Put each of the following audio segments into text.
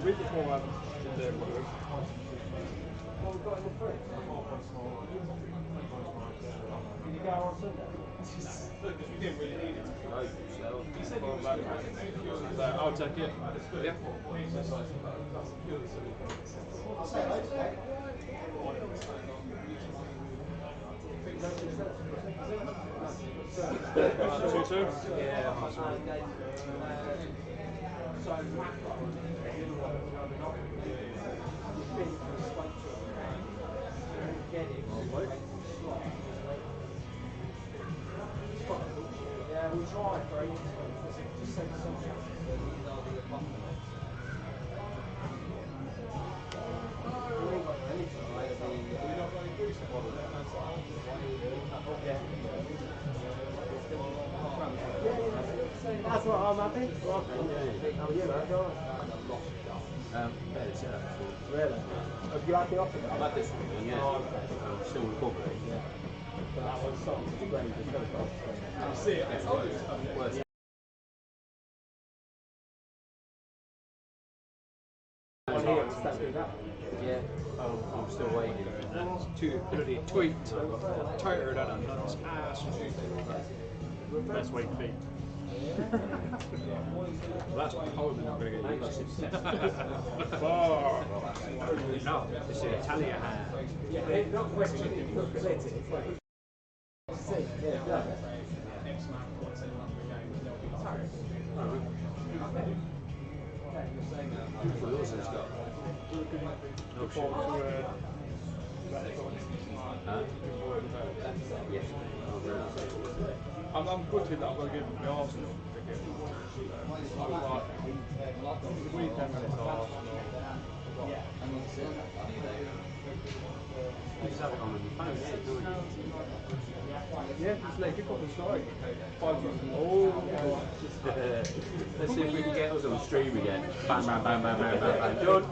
Read the format in there, by the way. Did you go on Sunday? We didn't really need it. He said he was I'll take it. Yeah. Two. Yeah, yeah, we tried for ages. Just send something. That's what I'm happy. How are you, man? Really? Have you had the offer? I've had this one, yeah. I'm still recovering. Yeah. But that was something strange. You see it? I told you it's coming. Worse. Yeah, I'm still waiting. Too bloody tweet. Tighter than a nut's ass. Best way to be. Well, that's probably not going to get used. No, it's an Italian hand. Yeah, not question it, look at it. It's like, yeah, Yours has got no shit. Huh? Yes. I'm gutted that I'm going to give him the Arsenal ticket. I was like, the weekend when it's Arsenal. You just have it on your phone, yeah, don't you? Yeah, just let kick off the side. 5 minutes. Oh, let's see if we can get us on stream again. Bang, bang, bang, bang, bang, bang, bang. Done.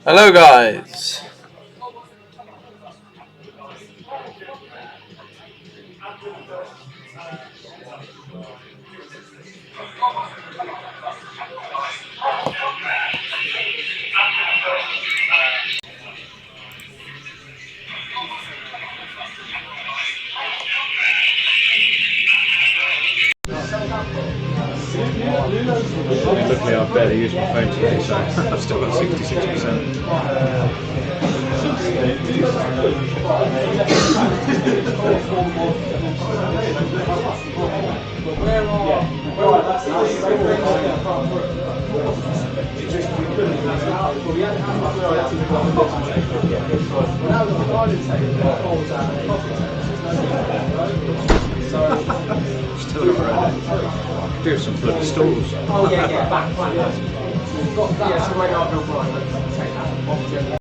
Hello guys. Luckily, I've barely used my phone today, so I've still got 66%. Still not ready. Do some bloody stalls. Oh yeah, back. We've got that. Yeah, so right now, Bill Bryan, let's take that.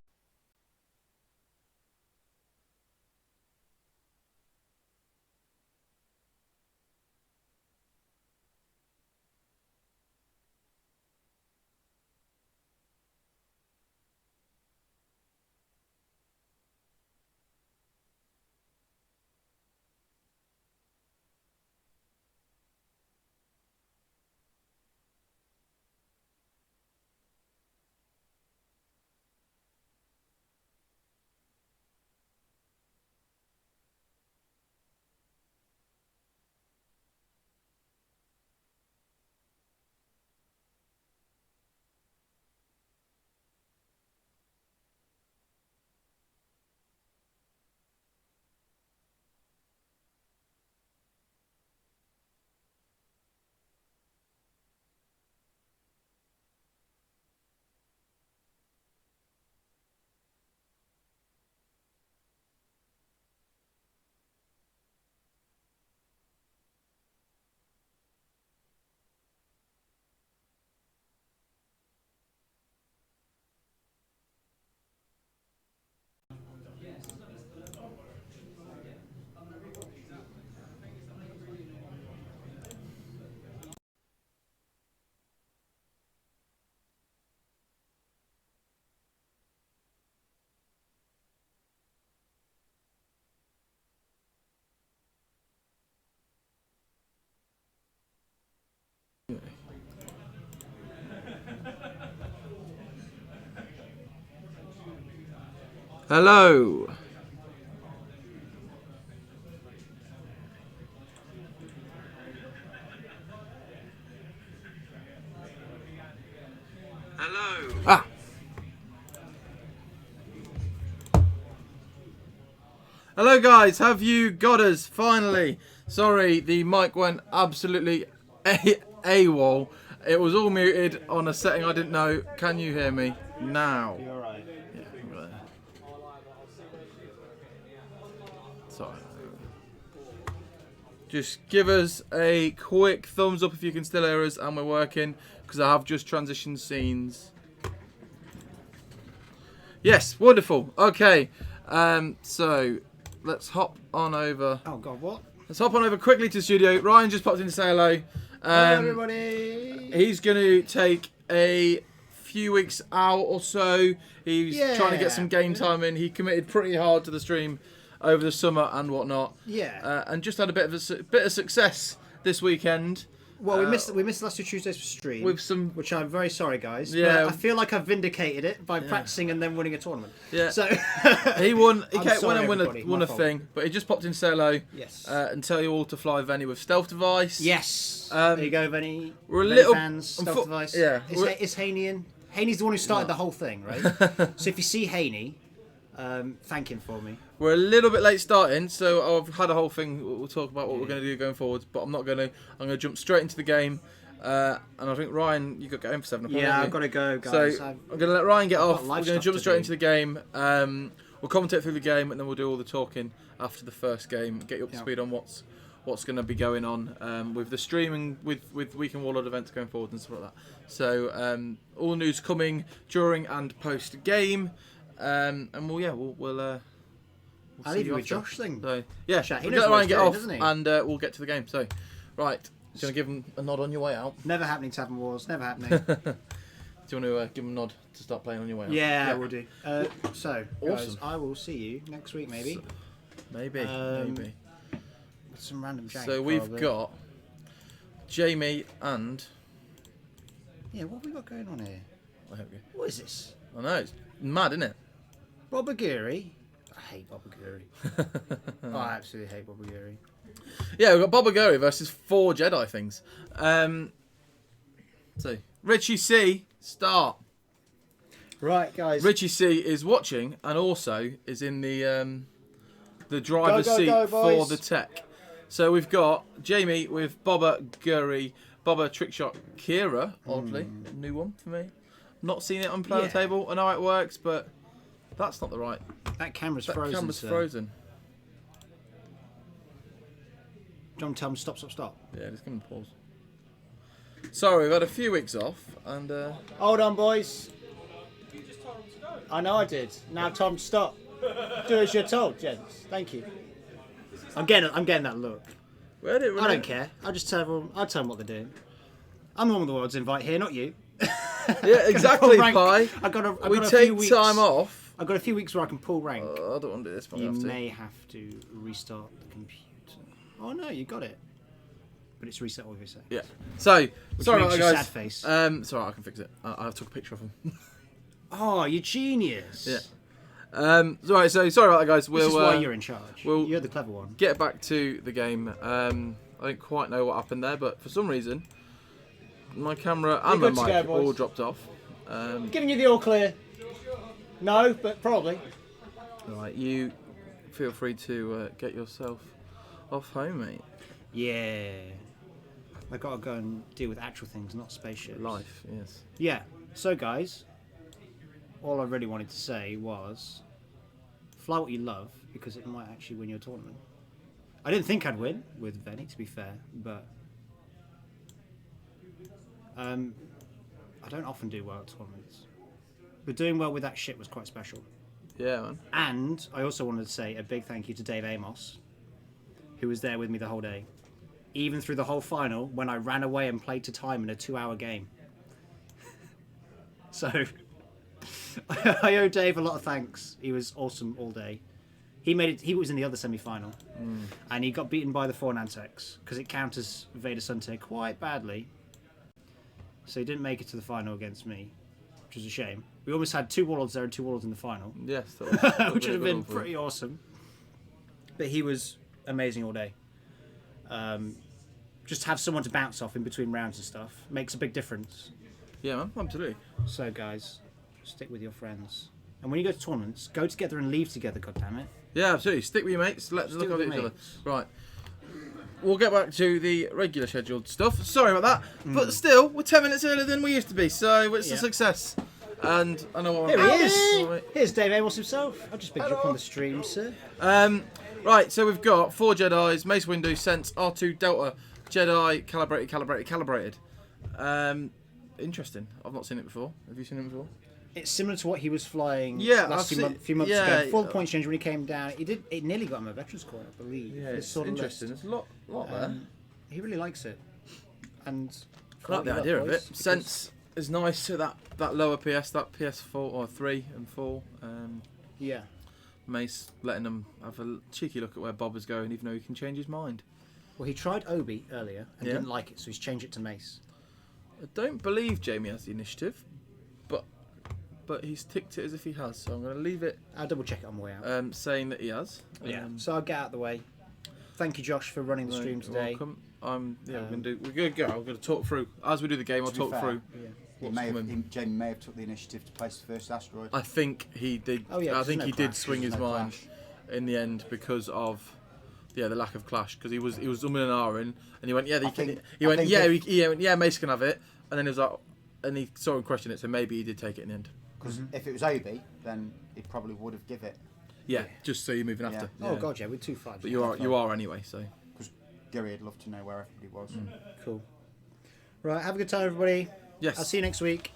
Hello. Hello. Ah. Hello guys, have you got us finally? Sorry, the mic went absolutely AWOL. It was all muted on a setting I didn't know. Can you hear me now? You're right. Yeah, right. Sorry. Just give us a quick thumbs up if you can still hear us and we're working, because I have just transitioned scenes. Yes, wonderful. Okay, so let's hop on over. Oh God, what? Let's hop on over quickly to the studio. Ryan just popped in to say hello. Hey everybody. He's going to take a few weeks out or so. He's trying to get some game time in. He committed pretty hard to the stream over the summer and whatnot. Yeah. And just had a bit of success this weekend. Well, we missed the last 2 Tuesdays for stream, with some, which I'm very sorry, guys. Yeah. But I feel like I've vindicated it by practicing and then winning a tournament. Yeah. So he won. He I'm sorry, won everybody. a thing, but he just popped in to say hello. Yes. And tell you all to fly Venny with stealth device. Yes. There you go, Venny. We're a Venny little fans, stealth device. Yeah. Is Haney in? Haney's the one who started the whole thing, right? So if you see Haney, thank him for me. We're a little bit late starting, so I've had a whole thing. We'll talk about what we're going to do going forwards, but I'm not going to. I'm going to jump straight into the game. And I think Ryan, you got going for 7 o'clock. Yeah, I've got to go, guys. So I'm going to let Ryan get off. We're life going to stuff jump to straight do. into the game. We'll commentate through the game, and then we'll do all the talking after the first game. Get you up to speed on what's going to be going on with the streaming, with Weekend Warlord events going forward and stuff like that. So all news coming during and post game, and we'll I'll leave you with Josh then. So yeah, Chat. He we'll knows let what Ryan he's get doing, off, doesn't he? and we'll get to the game. So right, just going to give him a nod on your way out. Never happening, Tavern Wars. Never happening. Do you want to give him a nod to start playing on your way out? Yeah, we'll do. So, guys, Awesome. I will see you next week, maybe. Maybe. With some random jank. So we've probably. got Jamie and... Yeah, what have we got going on here? I hope you... What is this? I know, it's mad, isn't it? Bob Aguirre. I hate Bob Aguirre. Oh, I absolutely hate Bob Aguirre. Yeah, we've got Bob Aguirre versus 4 Jedi things. So, Richie C, start. Right, guys. Richie C is watching and also is in the driver's Go, go, seat go, for boys. the tech. So we've got Jamie with Bobba Gurry, Bobba Trickshot Kira, oddly, new one for me. Not seen it on player table. I know how it works, but that's not the right. That camera's That frozen. camera's sir. frozen. Do you want to tell him stop, stop, stop? Yeah, just give him a pause. Sorry, we've had a few weeks off, and Hold on, boys. I know I did. Now Tom, stop. Do as you're told, gents. Thank you. I'm getting that look. where did it I don't care. I'll tell them what they're doing. I'm the one with the world's invite here, not you. Yeah, exactly, rank. Pi. I've got a We few take weeks. time off. I've got a few weeks where I can pull rank. I don't want to do this, but I You have to. may have to restart the computer. Oh no, you got it. But it's reset, obviously. Yeah. So, sorry makes about that, you guys. sad face. It's alright, I can fix it. I took a picture of him. Oh, you genius. Yeah. Right, so sorry about that, guys. This is why you're in charge. You're the clever one. Get back to the game. I don't quite know what happened there, but for some reason, my camera and my good to mic go, boys. all dropped off. Giving you the all clear. No, but probably. Right, you feel free to get yourself off home, mate. Yeah. I gotta go and deal with actual things, not spaceships. Life, yes. Yeah. So, guys, all I really wanted to say was fly what you love because it might actually win your tournament. I didn't think I'd win with Venny, to be fair, but I don't often do well at tournaments. But doing well with that shit was quite special. Yeah, man. And I also wanted to say a big thank you to Dave Amos, who was there with me the whole day. Even through the whole final, when I ran away and played to time in a 2-hour game. So, I owe Dave a lot of thanks. He was awesome all day. He made it. He was in the other semi-final, and he got beaten by the 4 Nantex because it counters Vader Sunte quite badly. So he didn't make it to the final against me, which was a shame. We almost had 2 Warlords there and 2 Warlords in the final, Yes, that was which a would have really been good one for you. pretty awesome. But he was amazing all day. Just have someone to bounce off in between rounds and stuff makes a big difference. Yeah, man, absolutely. So guys, stick with your friends. And when you go to tournaments, go together and leave together, goddammit. Yeah, absolutely. Stick with your mates. Let's Stick look with after your each other. mates. Right. We'll get back to the regular scheduled stuff. Sorry about that. But still, we're 10 minutes earlier than we used to be, so it's a Yeah. success. And I know what Here I'm he is! Right. Here's Dave Amos himself. I'll just pick you up on the stream, sir. Right, so we've got 4 Jedis, Mace Windu, Sense, R2, Delta, Jedi, calibrated. Interesting. I've not seen it before. Have you seen it before? It's similar to what he was flying Yeah, last I've few months yeah, ago. Before the point change when he came down, it nearly got him a veterans score, I believe. Yeah, This it's sort of interesting. list. There's a lot there. He really likes it. And I like the quite idea a lot, of it. boys, because- Sense is nice to that lower PS, that PS4 or 3 and 4. Yeah. Mace letting them have a cheeky look at where Bob is going, even though he can change his mind. Well, he tried Obi earlier and Yeah. didn't like it, so he's changed it to Mace. I don't believe Jamie has the initiative, but he's ticked it as if he has, so I'm going to leave it I'll double check it on the way out. saying that he has. So I'll get out of the way. Thank you, Josh, for running the stream You're today. welcome. We're going to go. I'm going to talk through as we do the game. I'll To be talk fair, through. Jamie may have took the initiative to place the first asteroid. I think he did. Oh, yeah, I 'cause think there's he no did clash. swing his There's no mind clash. in the end because of the lack of clash. Because he was umming and ahhing, and he went, I think Mace can have it, and then he was like, and he saw him question it, so maybe he did take it in the end. Because if it was Obi, then he probably would have give it. Yeah, just so you're moving Yeah. after. Oh, God, yeah, we're 2-5. But you are anyway. So Because Gary would love to know where everybody was. Cool. Right, have a good time, everybody. yes, I'll see you next week.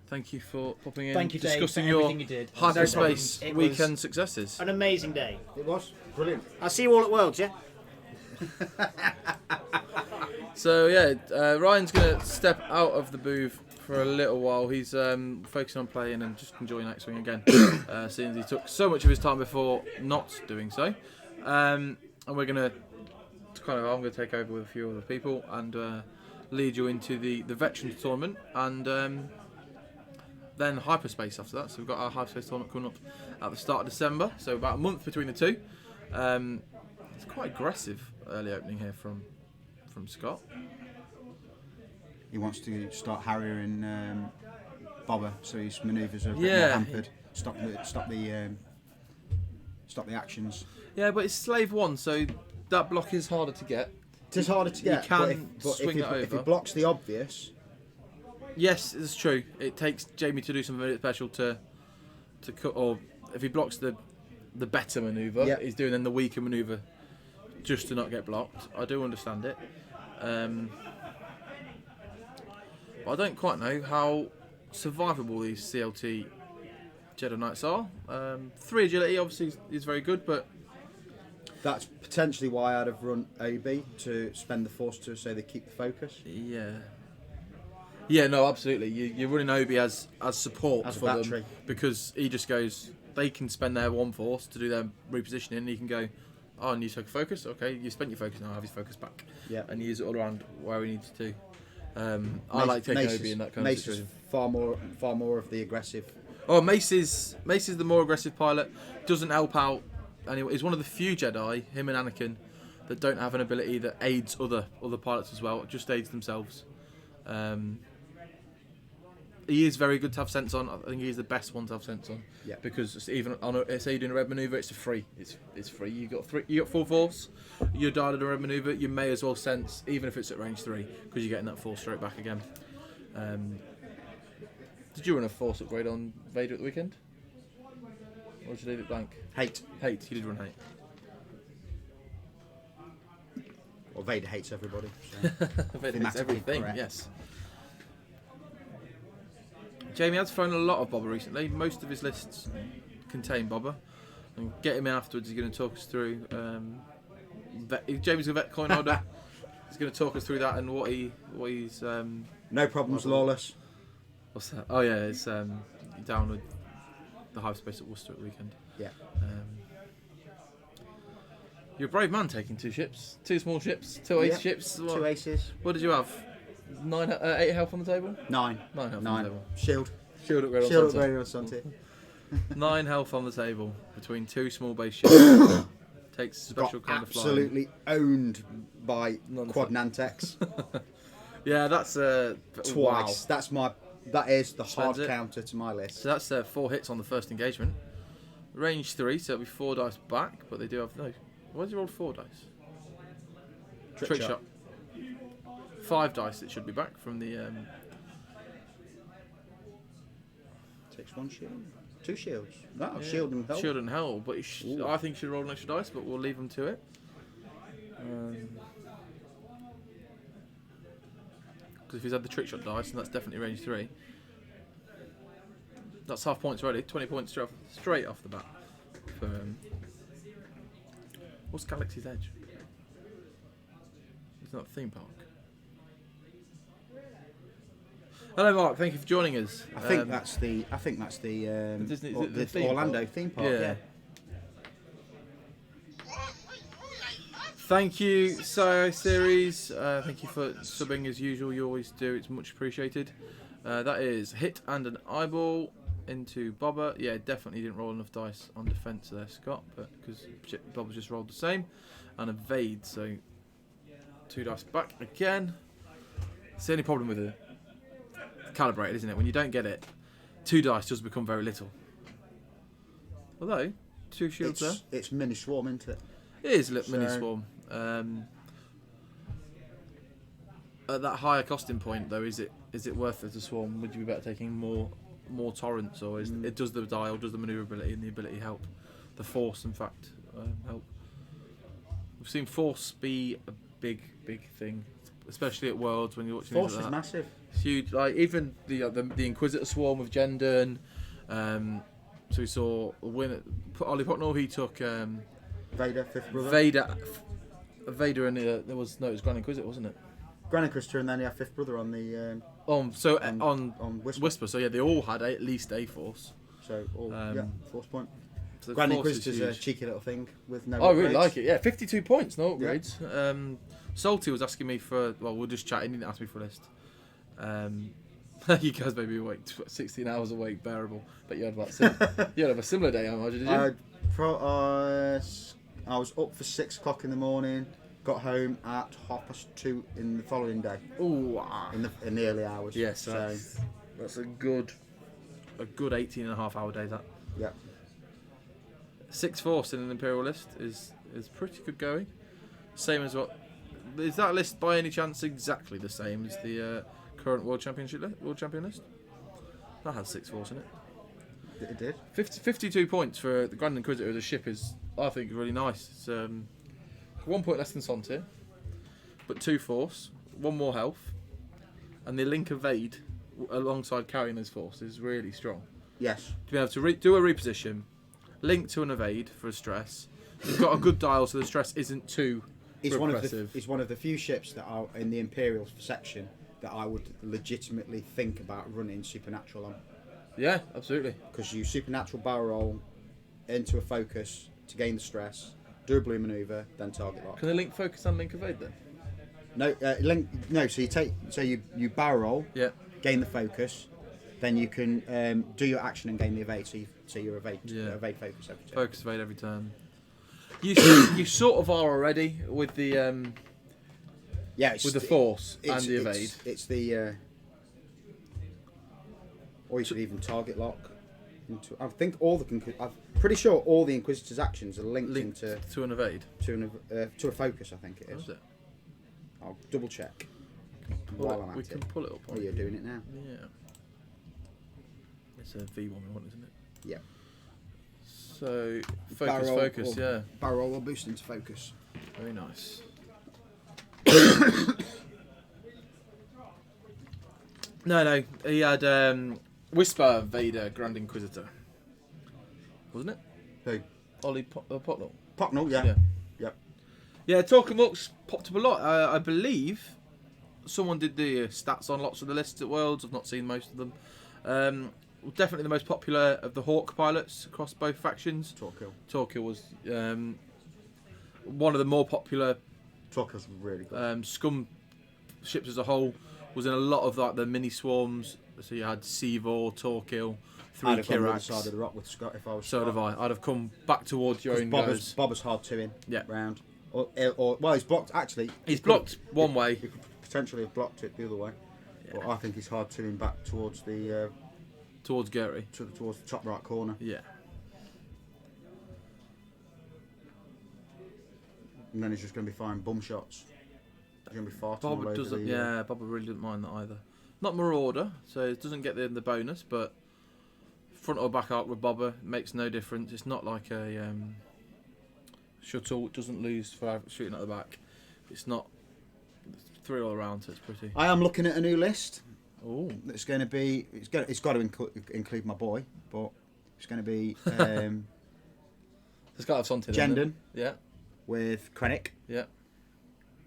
thank you for popping in. Thank you, Dave, discussing for your everything you did. hyperspace No problem. It weekend was- successes. An amazing day. It was brilliant. I'll see you all at Worlds, yeah? So yeah, Ryan's gonna step out of the booth for a little while. He's focusing on playing and just enjoying X-Wing again, seeing as he took so much of his time before not doing so. And we're going to I'm going to take over with a few other people and lead you into the Veterans Tournament and then Hyperspace after that. So we've got our Hyperspace Tournament coming up at the start of December, so about a month between the two. It's quite aggressive early opening here from Scott. He wants to start harrying Bobber, so his manoeuvres are a bit Yeah. more hampered. Stop the actions. Yeah, but it's Slave 1, so that block is harder to get. It is harder to get. can but swing it if he over. blocks the obvious, Yes, it's true. It takes Jamie to do something really special to cut, or if he blocks the better manoeuvre, Yep. he's doing then the weaker manoeuvre just to not get blocked. I do understand it. But I don't quite know how survivable these CLT Jedi Knights are. 3 agility obviously is very good, but that's potentially why I'd have run AB to spend the force to say they keep the focus. yeah, no, absolutely. You're running Obi as support As a for battery. them because he just goes. They can spend their one force to do their repositioning, and he can go. Oh, and you took a focus. Okay, you spent your focus now. Have his focus back. Yeah. And use it all around where he needs to. I like taking Obi in that kind of Mace is situation. far more of the aggressive. Oh, Mace is the more aggressive pilot. Doesn't help out. Anyway, he's one of the few Jedi, him and Anakin, that don't have an ability that aids other pilots as well. It just aids themselves. He is very good to have sense on. I think he's the best one to have sense on. Yeah. Because even on say you're doing a red maneuver, it's free. It's free. You got full force. You're dialed in a red maneuver. You may as well sense, even if it's at range 3, because you're getting that force straight back again. Did you run a force upgrade on Vader at the weekend? Or did you leave it blank? Hate. Hate. You did run hate. Well, Vader hates everybody. So. Vader hates Thematically everything. correct. Yes. Jamie has thrown a lot of Bobber recently. Most of his lists contain Bobber. And get him in afterwards. He's going to talk us through. Jamie's a vet coin holder. He's going to talk us through that and what he's. No problems, Lawless. What's that? Oh yeah, it's down with the Hyperspace at Worcester at the weekend. Yeah. You're a brave man taking 2 ships, 2 small ships, 2 ace Yeah. ships. What, 2 aces. what did you have? 8 health on the table. 9. 9 health on the 9. table. Shield. Shield upgrade on Shield Sunday. upgraded on Sunday. 9 health on the table between 2 small base ships. Takes special Got kind of flying. absolutely owned by Nonsense. Quad Nantex. Yeah, that's Twice. Wow. That is the hard Spends it. counter to my list. So that's 4 hits on the first engagement. Range 3, so it'll be 4 dice back, but they do have no. Why did you roll 4 dice? Trick shot. 5 dice it should be back from the. Takes 1 shield. 2 shields. No, shield and health. Shield and hell, but Ooh. I think he should roll an extra dice, but we'll leave him to it. Because if he's had the trick shot dice, and that's definitely range 3. That's half points already. 20 points straight off the bat. For, what's Galaxy's Edge? It's not a theme park. Hello, Mark. Thank you for joining us. I think that's the Disney- is it the theme Orlando park? theme park. Yeah. Thank you, Sio Series. Thank you for subbing as usual. You always do. It's much appreciated. That is hit and an eyeball into Bobber. Yeah, definitely didn't roll enough dice on defence there, Scott, but because Bobber just rolled the same. And evade, so 2 dice back again. It's the only problem with it. Calibrated, isn't it? When you don't get it, 2 dice does become very little. Although 2 shields there. It's mini swarm, isn't it? It is a little mini So- swarm. At that higher costing point, though, is it worth it to swarm? Would you be better taking more torrents, or it does the dial, does the manoeuvrability and the ability help? The force, in fact, help. We've seen force be a big thing, especially at Worlds when you're watching. Force things is like that. massive. It's huge. Like even the Inquisitor swarm with Jendon. So we saw Ollie Pocknell. He took Vader, 5th brother. Vader, and it was Grand Inquisitor, wasn't it? Grand Inquisitor, and then he had 5th brother on the On Whisper. Whisper. So yeah, they all had at least a force. So force point. So Grand force is Inquisitor's a huge. cheeky little thing with no. I really upgrades. like it. Yeah, 52 points, no Yeah. upgrades. Salty was asking me for. Well, we're just chatting. He didn't ask me for a list. You guys may be awake 16 hours awake, bearable. But you had you had a similar day, I imagine, did you? I was up for 6 o'clock in the morning. Got home at 2:30 in the following day. Ooh, In the early hours. yes, So that's a good 18 and a half hour day. That yeah. 6 force in an Imperial list is pretty good going. Same as what is that list by any chance exactly the same as the current World Champion list? That has 6 force in it. It did. 52 points for the Grand Inquisitor as a ship is, I think, really nice. It's 1 point less than Sontir, but 2 force, 1 more health, and the link evade alongside carrying those force is really strong. Yes. To be able to do a reposition, link to an evade for a stress. It's got a good dial, so the stress isn't too repressive. It's one of the few ships that are in the Imperial section that I would legitimately think about running Supernatural on. Yeah, absolutely. Because you Supernatural barrel roll into a focus to gain the stress, do a blue manoeuvre, then target lock. Can the link focus and link evade then? No, So you barrel roll, Yeah. gain the focus, then you can do your action and gain the evade. So you evade focus every turn. Focus evade every turn. You sort of are already with the with the force and the evade. It's the or you could even target lock. I think I'm pretty sure all the Inquisitor's actions are linked to an evade. to a focus. I think it is. Is it? I'll double check while I'm at We it. can pull it up. Oh, you're doing it now. Yeah. It's a V1 we want, isn't it? Yeah. So Barrel focus, or, yeah. Barrel roll or boost into focus. Very nice. No, he had Whisper Vader Grand Inquisitor, wasn't it? Who? Ollie Potnell. Pocknell, yeah. Yeah. Yep. Yeah, Talking Looks popped up a lot. I believe someone did the stats on lots of the lists at Worlds. I've not seen most of them. Definitely the most popular of the Hawk pilots across both factions. Torquil was one of the more popular. Torquil's really good. Scum ships as a whole was in a lot of like the mini swarms. So you had Seavor, Torquil, 3 I'd have gone to the Kirax. side of the rock with Scott if I was So Scott. have I. I'd have come back towards your own guys. Bobber's hard to in Yeah. round. Or well, he's blocked actually. He's blocked one way. He could potentially have blocked it the other way. But I think he's hard to in back towards the Towards Gary. towards the top right corner. Yeah. And then he's just going to be firing bum shots. He's going to be farting all Bob over doesn't. the, Yeah, Bob really didn't mind that either. Not Marauder, so it doesn't get the bonus, but front or back arc with Bobber makes no difference. It's not like a shuttle. It doesn't lose for shooting at the back. It's not 3 all around, so it's pretty. I am looking at a new list. Oh, It's going to be. It's got to include my boy, but it's going to be it's got to have something. Jendon Yeah, with Krennic, yeah,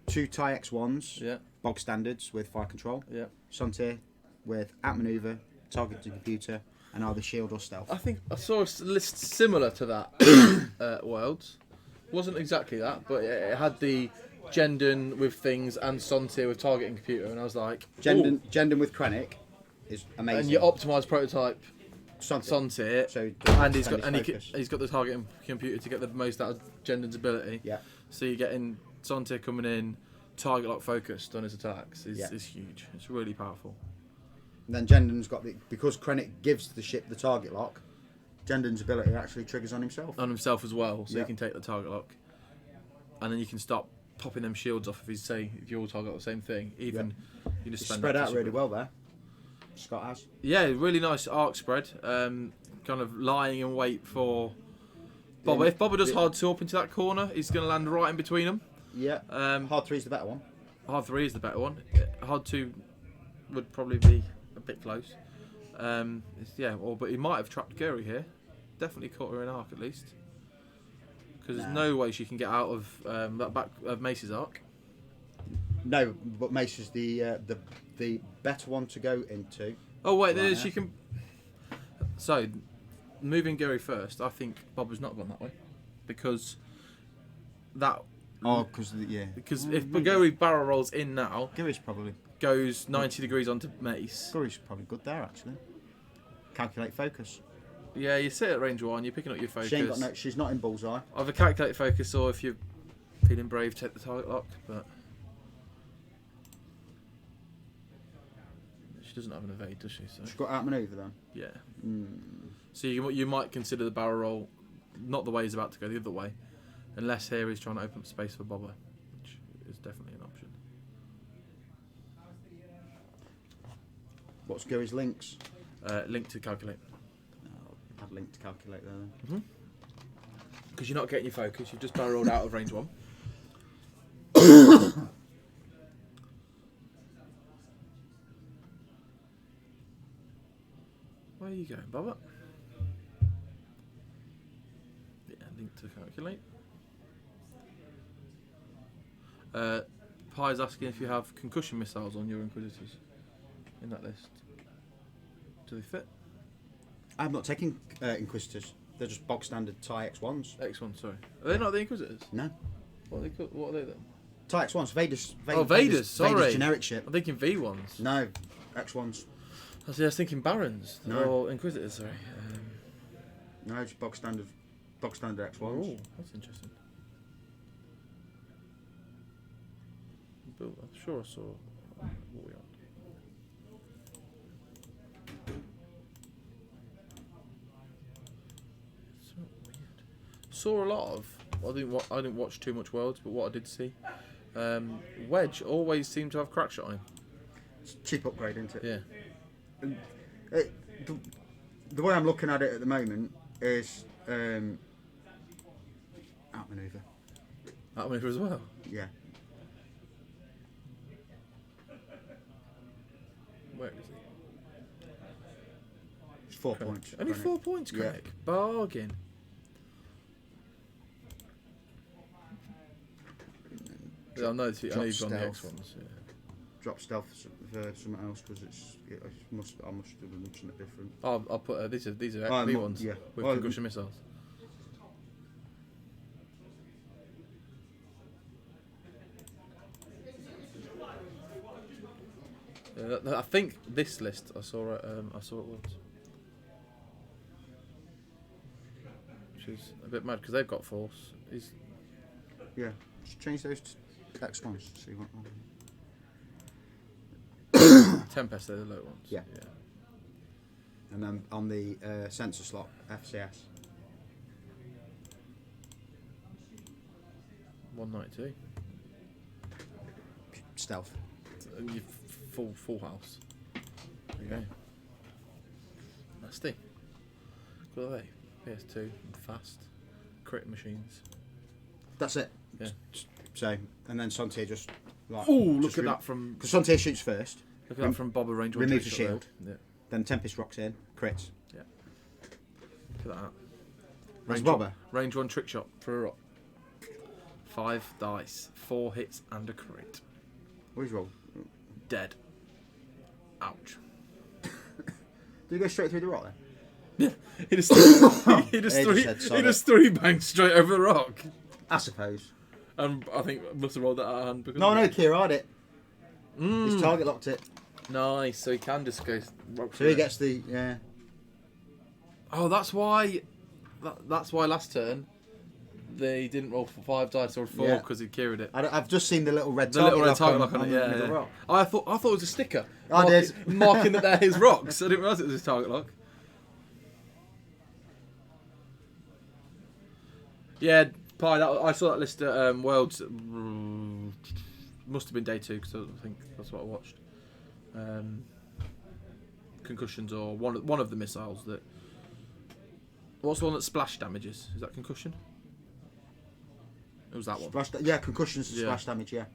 2 TIE X1s, yeah, bog standards with fire control, yeah. Sontir with outmaneuver, targeted computer, and either shield or stealth. I think I saw a list similar to that at Worlds. Wasn't exactly that, but it had the Jendon with things and Sontir with targeting computer, and I was like, Jendon with Krennic is amazing. and your optimised prototype Sontir. Sontir, So and he's got focus. he's got the targeting computer to get the most out of Jendon's ability. Yeah. So you're getting Sontir coming in, target lock focused on his attacks is huge. It's really powerful. And then Jendon's got because Krennic gives the ship the target lock. Jendon's ability actually triggers on himself. On himself as well, so Yeah. you can take the target lock, and then you can start popping them shields off if you all target the same thing. Even you just It's spend spread that out to really super- well there. Scott has. Yeah, really nice arc spread. Kind of lying in wait for Bobber. If Bobber does hard 2 up into that corner, he's going to land right in between them. Yeah. Hard 3 is the better one. Hard 3 is the better one. Hard 2 would probably be a bit close. But he might have trapped Gary here. Definitely caught her in arc at least. Because there's no way she can get out of that back of Mace's arc. No, but Mace is the better one to go into. Oh wait, Right, there's yeah. you can. So, moving Gary first, I think Bob has not gone that way, because that Oh, because yeah. because if Gary barrel rolls in now, Gary's probably goes 90 degrees onto Mace. Gary's probably good there actually. Calculate focus. Yeah, you sit at range 1, you're picking up your focus. She ain't got no. She's not in bullseye. Either calculate focus, or if you're feeling brave, take the target lock. But she doesn't have an evade, does she? So She's got outmaneuver then. yeah. Mm. So you might consider the barrel roll not the way he's about to go, the other way, unless here he's trying to open up space for Bobber, which is definitely an option. What's Gary's links? Link to calculate. I'd link to calculate there then. Because you're not getting your focus, you've just barrel rolled out of range 1. Where are you going, Bobber? Yeah, link to calculate. Pie's asking if you have concussion missiles on your Inquisitors in that list. Do they fit? I'm not taking Inquisitors. They're just bog standard TIE X1s. X1, sorry. Are they not the Inquisitors? No. What are they then? TIE X1s. Vader's. Oh, Vader's, sorry. Vader's generic ship. I'm thinking V1s. No, X1s. I was thinking Barons. No. Or Inquisitors, sorry. No, just bog standard X1s. Oh, that's interesting. I'm sure I saw what we are. So weird. Saw a lot of. I didn't watch too much Worlds, but what I did see, Wedge always seemed to have crack shot on him. It's a cheap upgrade, isn't it? Yeah. And the way I'm looking at it at the moment is outmaneuver. Outmaneuver as well. Yeah. Where is he? It's 4 points. Only Chronic. 4 points, Yeah. Craig. Bargain. Yeah, I know you've gone the stealth. X ones. Yeah. Drop stealth for something else because I must have done something different. I'll put these are Oh, V ones yeah. with Oh, concussion missiles. I think this list I saw it once, which is a bit mad because they've got force. Yeah. Just change those to X1s. See what. Tempest, they're the low ones. Yeah. And then on the sensor slot, FCS. 192. Stealth. You full house. There you go. Nasty. What are they? PS2, fast, crit machines. That's it. Yeah. So, and then Santier just like. Oh, look at that from. Because Santier shoots first. Look at that from Bob at range 1. Removes the trick shot shield. there. Then Tempest rocks in, crits. Yeah. Look at that. That's Bobber. Range 1 trick shot for a rock. 5 dice, 4 hits and a crit. What is roll? Dead. Ouch. Do you go straight through the rock then? Yeah. He just said just 3 bangs straight over the rock. I suppose. And I think I must have rolled that out of hand. Because No, Kiera'd it. His target locked it. Nice, so he can just go rock So through he it. gets the, yeah. Oh, that's why. That's why last turn they didn't roll for 5 dice or 4 Yeah. because he carried it. I've just seen the little red The target little red target lock on on it. the Yeah, middle yeah. rock. I thought it was a sticker. I did. Marking that they're his rocks. I didn't realise it was his target lock. Yeah, Pie. I saw that list at Worlds. Must have been day 2 because I think that's what I watched. Concussions or one of the missiles that. What's the one that splash damages? Is that concussion? It was that one. Yeah, concussions and Yeah. splash damage, yeah.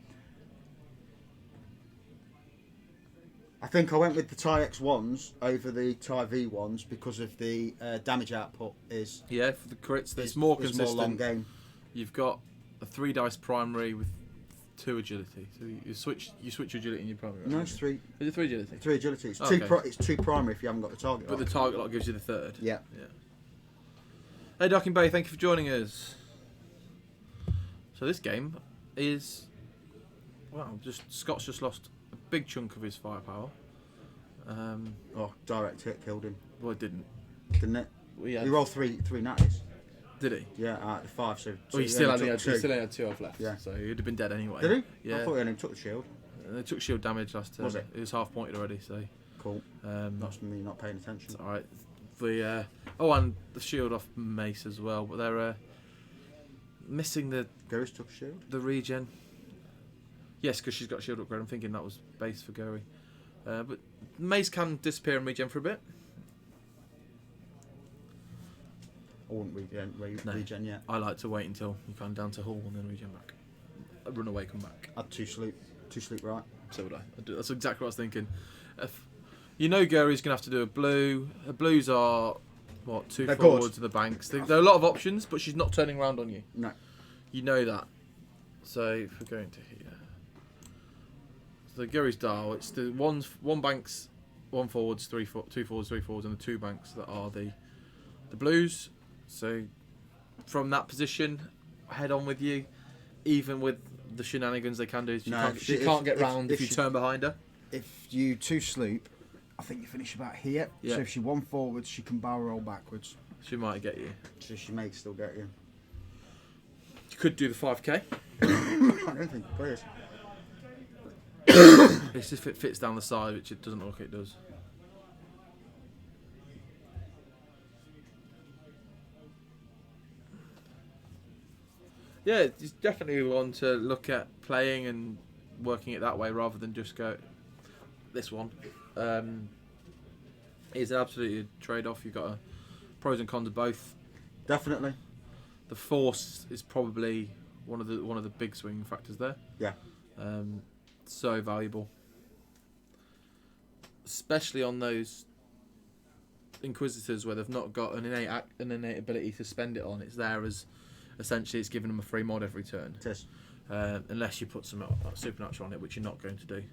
I think I went with the TIE X1s over the TIE V1s because of the damage output is Yeah, for the crits, there's more is consistent. more long game. You've got a 3 dice primary with 2 agility. So you switch agility in your primary. No, right? it's 3. Is it 3 agility? 3 agility. It's, Okay. it's 2 primary if you haven't got the target. But lock. the target lock gives you the 3rd. Yeah. Hey, Docking Bay, thank you for joining us. So this game is, well, Scott's just lost a big chunk of his firepower. Oh, direct hit killed him, Well, it didn't. didn't it? He rolled three natties. Did he? Yeah, out of the 5. So Well, he still only had 2 health left. Yeah. So he'd have been dead anyway. Did he? Yeah. I thought he only took the shield. They took shield damage last turn. Was it? It was half pointed already, so. Cool. That's me not paying attention. It's alright. The and the shield off Mace as well, but they're missing the Gary's took a shield. regen. Yes, because she's got shield upgrade. I'm thinking that was base for Gary. But Mace can disappear and regen for a bit. I wouldn't regen yet. I like to wait until you come down to Hull and then regen back. Run away, come back. Add 2 sleep right. So would I. That's exactly what I was thinking. You know Gary's going to have to do a blue. Her blues are, what, 2 They're forwards good. to the banks. There are a lot of options, but she's not turning around on you. No. You know that. So if we're going to here. So Gary's dial, it's the one banks, 1 forwards, 2 forwards, 3 forwards, and the 2 banks that are the blues. So from that position, head on with you. Even with the shenanigans they can do, she can't get round if you turn behind her. If you 2 sleep, I think you finish about here. Yeah. So if she 1 forwards, she can barrel roll backwards. She might get you. So she may still get you. You could do the 5k. I don't think it plays. It's if it fits down the side, which it doesn't look like it does. Yeah, it's definitely one to look at playing and working it that way rather than just go this one. It's absolutely a trade-off. You've got pros and cons of both. Definitely. The force is probably one of the big swinging factors there. Yeah. So valuable, especially on those inquisitors where they've not got an innate ability to spend it on. It's there as essentially it's giving them a free mod every turn. It is. Unless you put some supernatural on it, which you're not going to do.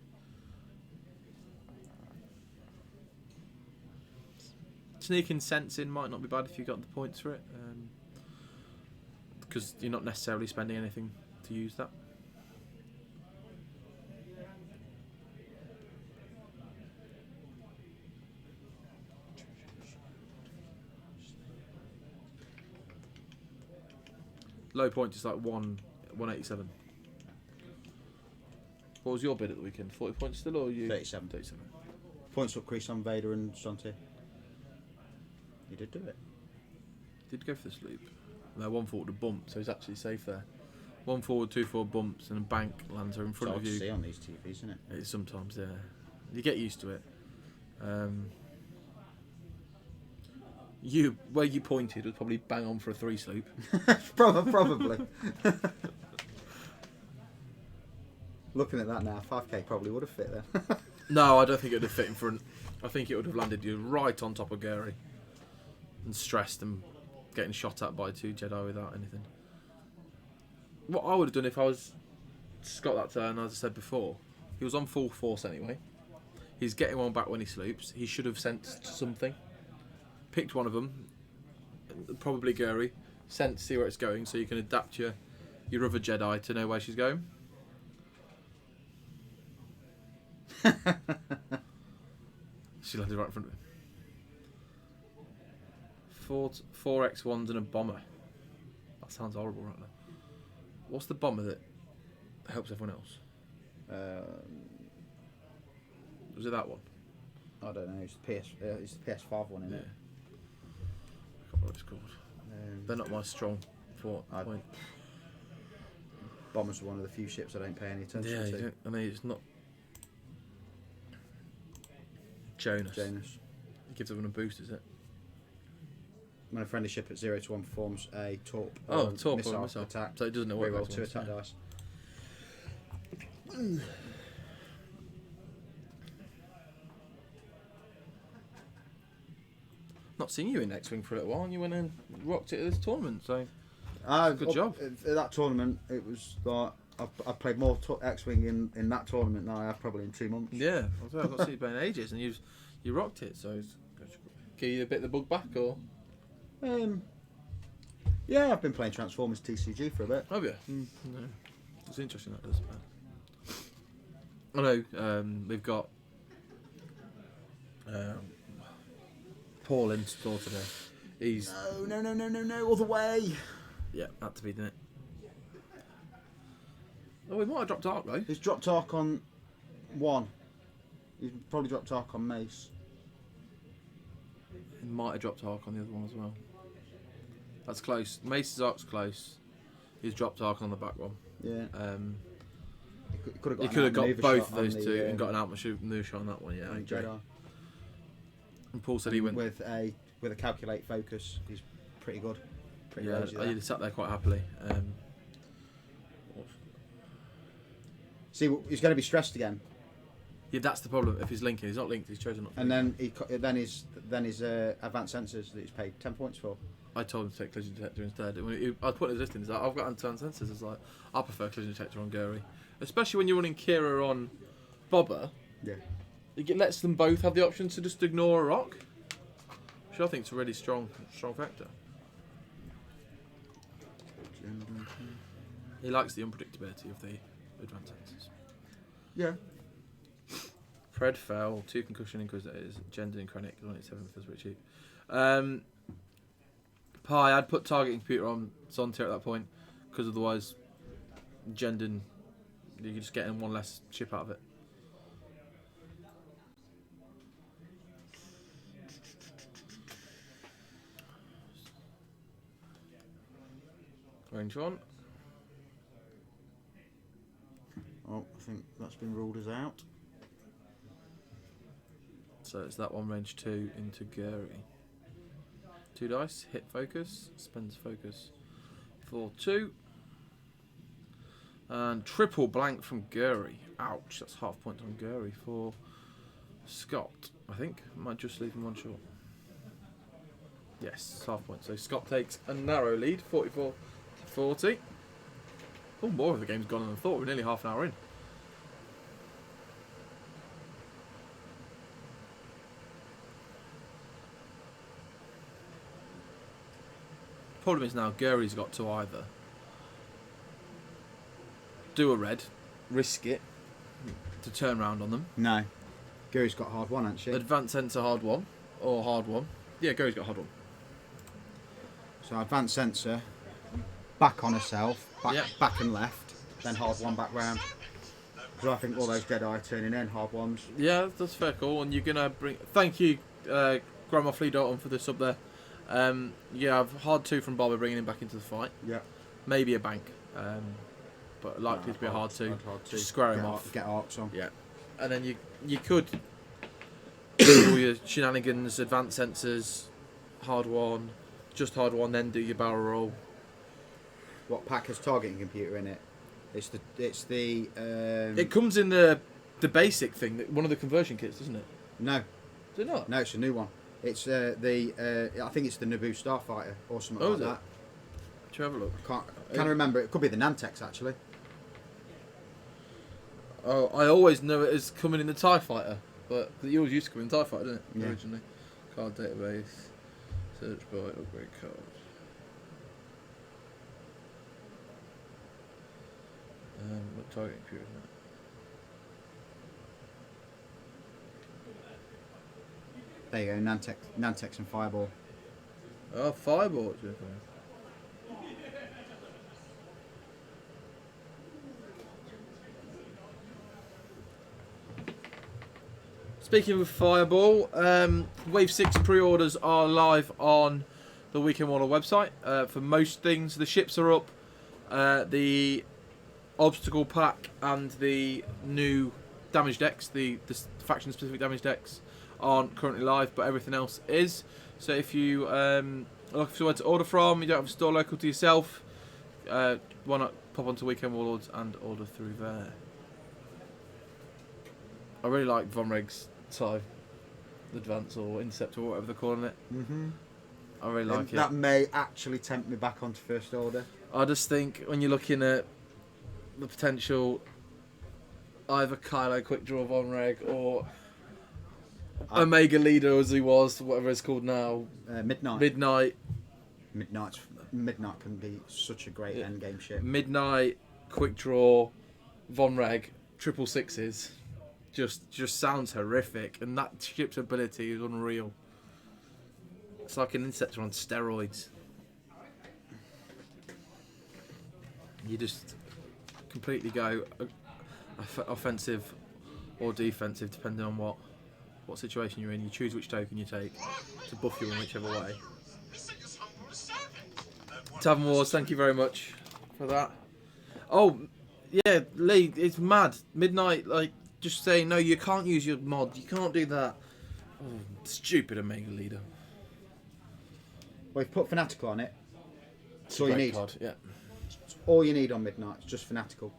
Sneaking sense in might not be bad if you got the points for it, because you're not necessarily spending anything to use that. Low point is like 187. What was your bid at the weekend? 40 points still, or you? 37. 37. Points up Chris on Vader and Shanti. You did do it. Did go for the sleep. No, 1 forward a bump, so he's actually safe there. 1 forward, 2 forward bumps, and a bank lands her in front It's hard of to you. see on these TVs, isn't it? It's sometimes, yeah. You get used to it. Where you pointed was probably bang on for a 3 sleep. Probably. Looking at that now, 5k probably would have fit there. No, I don't think it would have fit in front. I think it would have landed you right on top of Gary. And stressed and getting shot at by 2 Jedi without anything. What I would have done if I was Scott that turn, as I said before, he was on full force anyway. He's getting one back when he sloops. He should have sensed something. Picked one of them, probably Gary, sent to see where it's going so you can adapt your other Jedi to know where she's going. She landed right in front of him. 4 X1s and a bomber. That sounds horrible right now. What's the bomber that helps everyone else? Was it that one? I don't know. It's the PS5 one, isn't it? I can't remember what it's called. They're not my strong point. Bombers are one of the few ships I don't pay any attention Yeah, to. I mean, it's not. Jonas. He gives everyone a boost, is it? When a friendly ship at 0 to 1 performs a torp Torp missile or missile attack, so it doesn't know what reroll those 2 ones, attack yeah. dice. Not seen you in X-Wing for a little while, and you went and rocked it at this tournament, so good job. At that tournament, it was like I've played more X-Wing in that tournament than I have probably in 2 months. Yeah, I've got to see you playing ages, and you rocked it. So, give you a bit of the bug back, or Yeah, I've been playing Transformers TCG for a bit. have you? No. It's interesting that does. I know we've got Paul in store today. He's No, other way. yeah, had to be, didn't it? Oh, we might have dropped Arc though. He's dropped Arc on 1. He's probably dropped Arc on Mace. He might have dropped Arc on the other one as well. That's close. Mace's Arc's close. He's dropped Arc on the back one. Yeah. He could He could have got both of those two and got an out-maneuver shot on that one. Yeah, I agree. Jedi. And Paul said he went. with a calculate focus. He's pretty good. Pretty Yeah, rosy there. he sat there quite happily. See, he's going to be stressed again, Yeah, that's the problem. If he's linking, he's not linked. He's chosen not to. and then his advanced sensors that he's paid 10 points for. I told him to take collision detector instead. I put his list in. He's like, I've got advanced sensors. It's like, I prefer collision detector on Gary, especially when you're running Kira on Bobber. Yeah. It lets them both have the option to just ignore a rock, which I think is a really strong factor. He likes the unpredictability of the advanced sensors. Yeah. Fred fell, 2 concussion inquisitors, Gender and Krennic, 187 feels pretty cheap. Pi, I'd put targeting computer on Zontier at that point, because otherwise, Jendon, you're just getting one less chip out of it. Range 1. Oh, I think that's been ruled as out. So it's that one, range 2 into Gary. 2 dice, hit focus, spends focus for 2. And triple blank from Gary. Ouch, that's half point on Gary for Scott, I think. Might just leave him one short. Yes, half point. So Scott takes a narrow lead, 44-40. Oh, more of the game's gone than I thought. We're nearly half an hour in. Problem is now Gary's got to either do a red, risk it to turn round on them. No. Gary's got hard 1, hasn't she? Advanced sensor hard 1 or hard 1. Yeah, Gary's got hard 1. So advanced sensor, back on herself, back and left, then hard 1 back round. So I think all those Jedi turning in hard 1s. Yeah, that's fair call. And you're gonna bring. Thank you, Grandma Flea Dalton, for the sub there. Yeah, I've hard 2 from Bobber, bringing him back into the fight. Yeah. Maybe a bank, but likely to be a hard 2. Just square him off. Get arcs on. Yeah, and then you could do all your shenanigans, advanced sensors, hard 1, just hard 1, then do your barrel roll. What pack has targeting computer in it? It's the. It comes in the basic thing, one of the conversion kits, doesn't it? No. Does it not? No, it's a new one. It's I think it's the Naboo Starfighter or something like that. Should we have a look? Can't remember. It could be the Nantex actually. Oh, I always know it as coming in the TIE Fighter, but it always used to come in the TIE Fighter, didn't it? Yeah. Originally. Card database, search by upgrade card. What target computer is that? There you go, Nantex and Fireball. Oh, Fireball. Speaking of Fireball, Wave 6 pre-orders are live on the Weekend Warner website. For most things, the ships are up. The obstacle pack and the new damage decks, the faction-specific damage decks, aren't currently live, but everything else is. So if you are looking for somewhere to order from, you don't have a store local to yourself, why not pop onto Weekend Warlords and order through there. I really like Von Reg's TIE Advance or Intercept or whatever they're calling it. Mm-hmm. I really like it. That may actually tempt me back onto First Order. I just think when you're looking at the potential either Kylo quick draw Von Reg or Omega Leader as he was, whatever it's called now. Midnight can be such a great end game ship. Midnight, quick draw, Von Reg, 666. Just sounds horrific, and that ship's ability is unreal. It's like an Interceptor on steroids. You just completely go offensive or defensive depending on what situation you're in. You choose which token you take to buff you in whichever way. Tavern Wars, thank you very much for that. Oh, yeah, Lee, it's mad. Midnight, like, just saying, no, you can't use your mod. You can't do that. Oh, stupid Omega Leader. Well, you've put Fanatical on it. That's all you need. Card, yeah. All you need on Midnight is just Fanatical.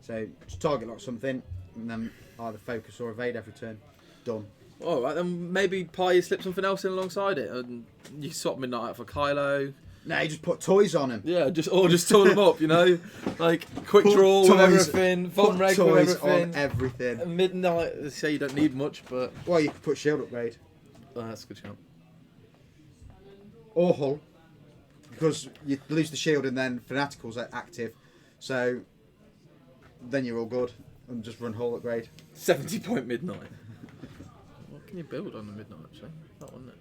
So just target lock something, and then either focus or evade every turn. Done. All right, then maybe Pie slip something else in alongside it, and you swap Midnight out for Kylo. No, you just put toys on him. Yeah, just tool them up, you know, like quick draw with everything, Von Reg with everything. On everything. Midnight, they say you don't need much, but well, you could put shield upgrade. Oh, that's a good shout. Or hull, because you lose the shield and then Fanatical's active, so then you're all good and just run hull upgrade. 70-point Midnight. What can you build on the Midnight actually? That one.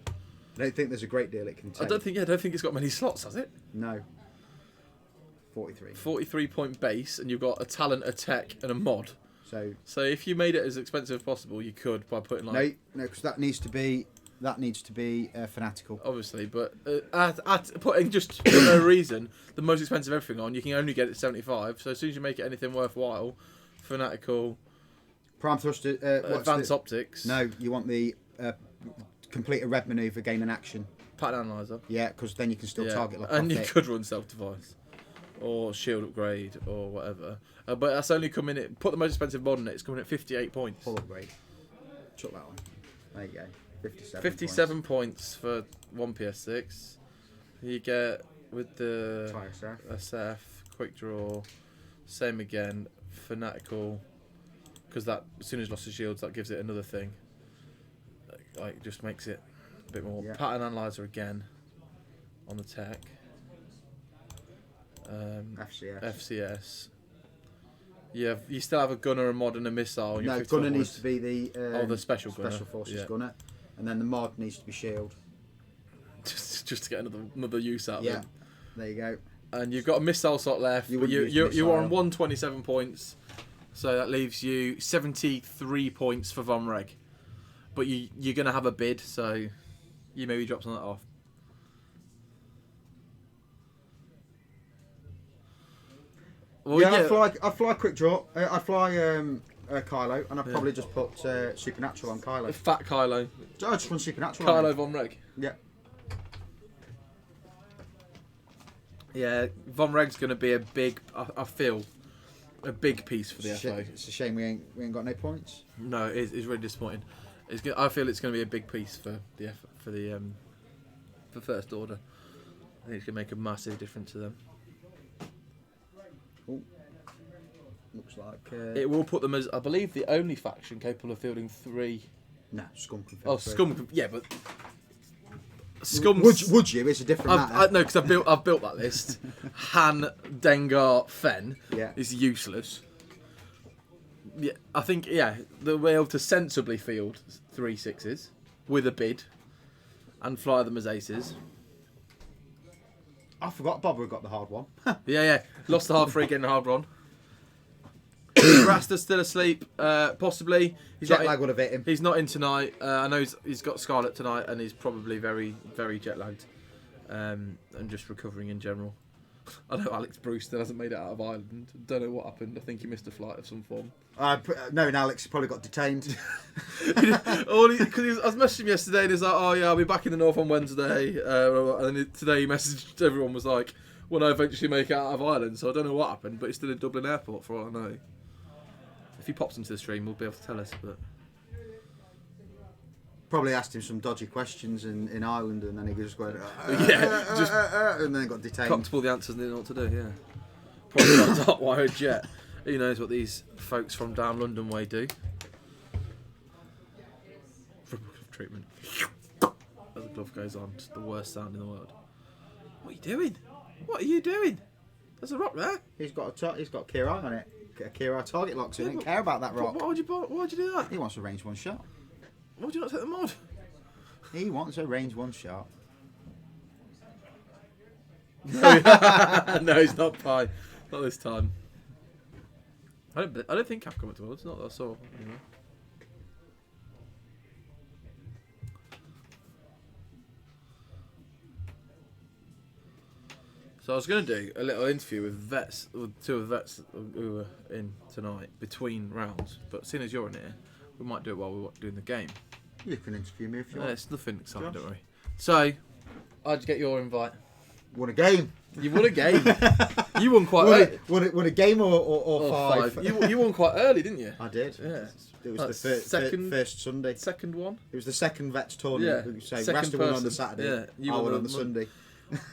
I don't think there's a great deal it can take. I don't think it's got many slots, has it? No. 43. 43-point base, and you've got a talent, a tech, and a mod. So if you made it as expensive as possible, you could by putting like no, because that needs to be Fanatical. Obviously, but at putting just for no reason the most expensive everything on, you can only get it 75. So as soon as you make it anything worthwhile, Fanatical, Prime Thruster, Advanced Optics. No, you want the complete a red maneuver, gain an action. Pattern Analyzer. Yeah, because then you can still target lock. And you could run self-device or shield upgrade or whatever. But that's only coming in. Put the most expensive mod in it. It's coming at 58 points. Hull upgrade. Chuck that one. There you go. 57 points for 1 PS6. You get with the SF, quick draw, same again, Fanatical, because that as soon as you lost the shields, that gives it another thing. Like just makes it a bit more. Pattern Analyzer again on the tech. FCS. You still have a gunner, a mod, and a missile. No, gunner needs to be the special forces gunner, and then the mod needs to be shield. just to get another use out of it. There you go. And you've got a missile slot left. You're on 127 points, so that leaves you 73 points for Von Reg. But you're going to have a bid, so you maybe drop some of that off. Well, I'd fly quick draw. I'd fly Kylo, and I'd probably just put Supernatural on Kylo. Fat Kylo. I just run Supernatural. Kylo Von Reg. Yeah. Yeah, Von Reg's going to be a big. I feel a big piece for the FO. It's a shame we ain't got no points. No, it's really disappointing. I feel it's going to be a big piece for First Order. I think it's going to make a massive difference to them. Ooh. Looks like it will put them as, I believe, the only faction capable of fielding 3. No, Scum can field 3. Oh, Scum, yeah, but Scum. Would you? It's a different matter. No, because I've built that list. Han, Dengar, Fen is useless. Yeah, I think they'll be able to sensibly field 3 6s with a bid and fly them as aces. I forgot Bob got the hard one. yeah. Lost the hard 3, getting the hard one. Rasta's still asleep, possibly. Jet lag would have hit him. He's not in tonight. I know he's got Scarlet tonight, and he's probably very, very jet lagged, and just recovering in general. I know Alex Bruce still hasn't made it out of Ireland. Don't know what happened. I think he missed a flight of some form. No, and Alex probably got detained. Because I was messaging him yesterday, and he's like, "Oh yeah, I'll be back in the north on Wednesday." And then today he messaged everyone, was like, "When I eventually make it out of Ireland," so I don't know what happened, but he's still in Dublin Airport for all I know. If he pops into the stream, we'll be able to tell us. But probably asked him some dodgy questions in Ireland, and then he just went, and then got detained. Cocked all the answers and didn't know what to do. Yeah. Probably not hot wired jet. Who knows what these folks from down London way do? Treatment. As the glove goes on, just the worst sound in the world. What are you doing? What are you doing? There's a rock there. He's got Kirai on it. Kirai target locks. He didn't care about that rock. Why would you do that? He wants a range 1 shot. Why would you not take the mod? He wants a range 1 shot. No, he's not pie. Not this time. I don't think Capcom went to Worlds. Not that I saw. Anyway. So I was going to do a little interview with two of the vets who were in tonight between rounds, but seeing as you're in here, we might do it while we're doing the game. You can interview me if you want. It's nothing exciting, don't worry. So, how'd you get your invite? Won a game. You won a game. You won quite early. Won a game or 5? You won quite early, didn't you? I did. Yeah. It was That's the first Sunday. Second one? It was the second Vets tournament. Yeah. So Second Rasta won on person. the Saturday. Yeah, you I won won on on the the Sunday.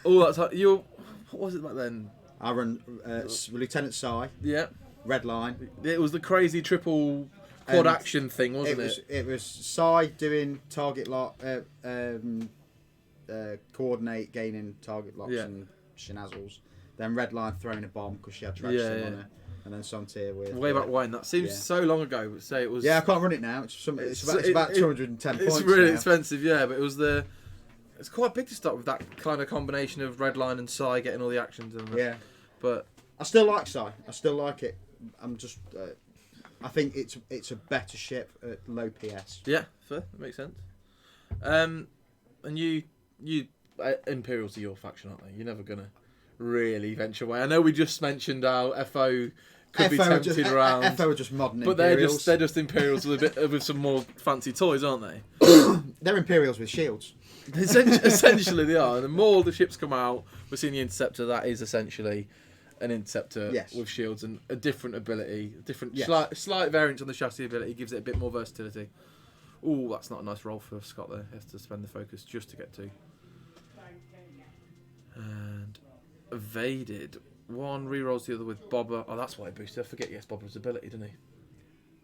Oh, that's how you. What was it back then? I run Lieutenant Sai, Yeah. Red Line. It was the crazy triple quad action thing, wasn't it? It was Sai doing target lock, coordinate, gaining target locks and shenazzles. Then Red Line throwing a bomb because she had traction on her. And then Santier with... Way back when. That seems so long ago. Say it was... Yeah, I can't run it now. It's about 210 points. It's really now. expensive, yeah, but it was the... It's quite big to start with that kind of combination of Red Line and Psy getting all the actions in there. Yeah. But... I still like Psy. I still like it. I'm just... I think it's a better ship at low PS. Yeah, fair. That makes sense. And you Imperials are your faction, aren't they? You're never going to really venture away. I know we just mentioned how FO could be tempted around. FO are just modern but Imperials. they're just Imperials with with some more fancy toys, aren't they? They're Imperials with shields. Essentially they are. And the more the ships come out, we're seeing the Interceptor. That is essentially an Interceptor with shields and a different ability, slight variance on the chassis ability, gives it a bit more versatility. Oh, that's not a nice roll for Scott there. He has to spend the focus just to get to. And evaded. One rerolls the other with Bobber. Oh, that's why he boosted. I forget he has Bobber's ability, didn't he?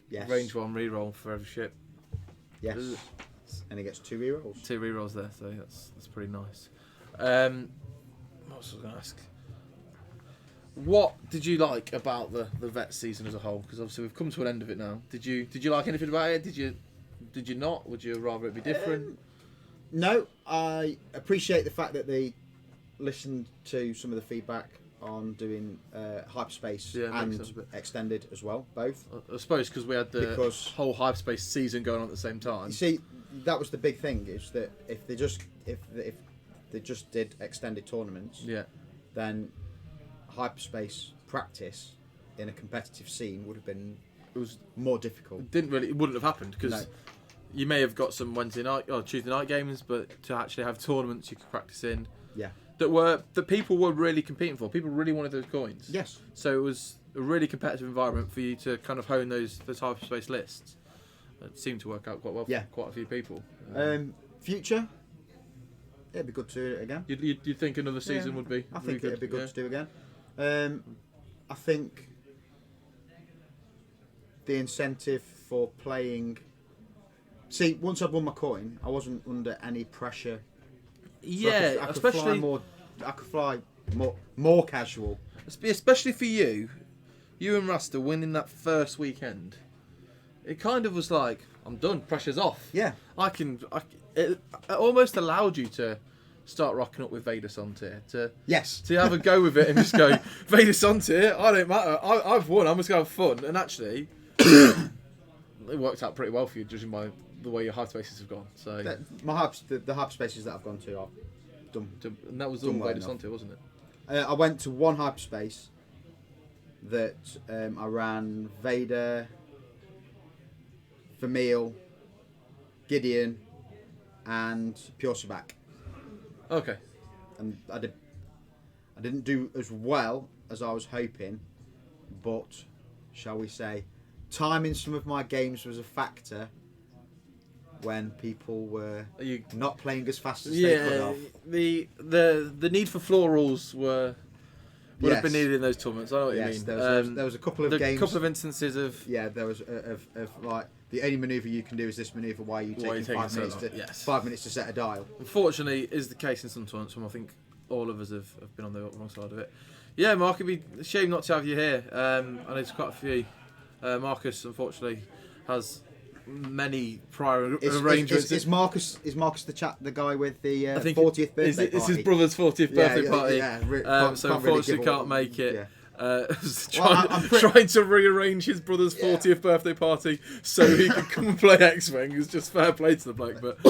Yes. Range 1 reroll for every ship. Yes. And he gets 2 rerolls. 2 rerolls there, so that's pretty nice. What was I going to ask? What did you like about the vet season as a whole? Because obviously we've come to an end of it now. Did you like anything about it? Did you not? Would you rather it be different? No, I appreciate the fact that they listened to some of the feedback on doing hyperspace and extended as well, both. I suppose because we had the whole hyperspace season going on at the same time. You see, that was the big thing, is that if they just did extended tournaments, then hyperspace practice in a competitive scene would have been more difficult. It wouldn't have happened because you may have got some Wednesday night or Tuesday night games, but to actually have tournaments you could practice in. Yeah. That people were really competing for. People really wanted those coins. Yes. So it was a really competitive environment for you to kind of hone those hyperspace lists. It seemed to work out quite well for quite a few people. Future, it'd be good to do it again. You'd think another season would be? I think it'd be good to do again. I think the incentive for playing... See, once I'd won my coin, I wasn't under any pressure. Yeah, I could especially fly more casual. Especially for you and Rasta winning that first weekend. It kind of was like, I'm done. Pressure's off. Yeah, it almost allowed you to start rocking up with Vader Sontier to have a go with it and just go Vader Sontier. I don't matter. I've won. I'm just gonna have fun. And actually, it worked out pretty well for you, judging by the way your hyperspaces have gone. So the hyperspaces that I've gone to, I've done. And that was all Vader Sontier, wasn't it? I went to one hyperspace that I ran Vader, Vermeil, Gideon, and Pure Sabak. Okay. And I didn't do as well as I was hoping, but shall we say, time in some of my games was a factor when people were not playing as fast as they could have. The need for floor rules were would have been needed in those tournaments. I know what you mean. There was a couple of games. A couple of instances of There was of like the only manoeuvre you can do is this manoeuvre. Why are you taking 5 minutes to 5 minutes to set a dial? Unfortunately, is the case in some tournaments. I think all of us have been on the wrong side of it. Yeah, Mark, it'd be a shame not to have you here. And there's quite a few. Marcus, unfortunately, has many prior arrangements. Is Marcus the guy with the 40th birthday party? It's his brother's 40th birthday party. So unfortunately can't make it. Yeah. Trying to rearrange his brother's 40th birthday party so he could come and play X-Wing is just fair play to the bloke, but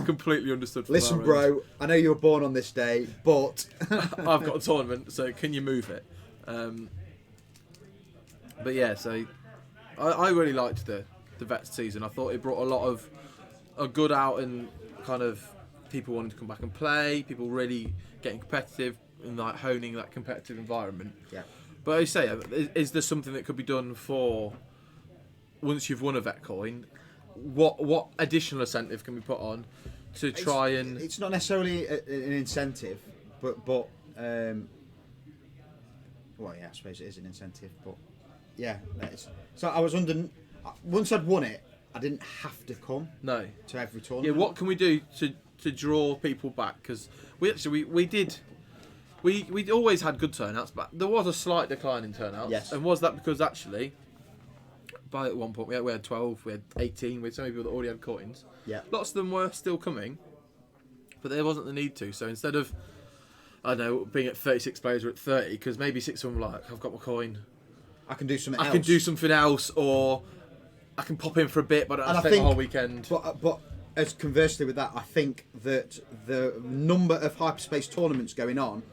completely understood. Listen, bro, I know you were born on this day, but I've got a tournament, so can you move it? But yeah, so I really liked the vet season. I thought it brought a lot of a good out and kind of people wanting to come back and play, people really getting competitive and like honing that competitive environment. Yeah. But I say, is there something that could be done for once you've won a vet coin? What additional incentive can be put on to try and? It's not necessarily an incentive, but well, yeah, I suppose it is an incentive, but yeah. So I was under. Once I'd won it, I didn't have to come. No. To every tournament. Yeah. What can we do to draw people back? Because we did. We always had good turnouts, but there was a slight decline in turnouts. Yes. And was that because actually, by at one point we had 12, we had 18, we had so many people that already had coins. Yeah. Lots of them were still coming, but there wasn't the need to. So instead of, I don't know, being at 36 players, we're at 30, because maybe 6 of them were like, I've got my coin. I can do something else. I can do something else, or I can pop in for a bit, but I don't have to take the whole weekend. But as conversely with that, I think that the number of hyperspace tournaments going on,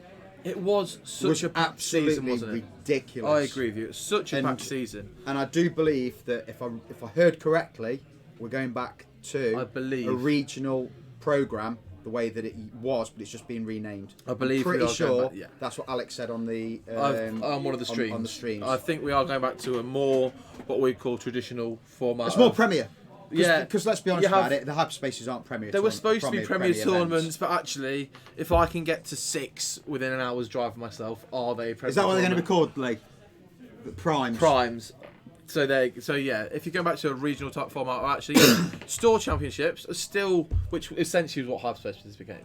it was such a packed season, wasn't it? Ridiculous. I agree with you. It's such a packed season. And I do believe that if I heard correctly, we're going back to a regional programme the way that it was, but it's just been renamed. I believe I'm pretty sure back, yeah. That's what Alex said on the on one of the streams. On the streams. I think we are going back to a more what we call traditional format. It's more Premier. Yeah, because let's be honest about it, the hyperspaces aren't Premier. They were supposed to be Premier tournaments, events. but actually, if I can get to 6 within an hour's drive of myself, are they Premier? Is that what they're going to be tournament? called, like primes? Primes. So yeah, if you go back to a regional type format, or actually store championships are still, which essentially is what hyperspaces became.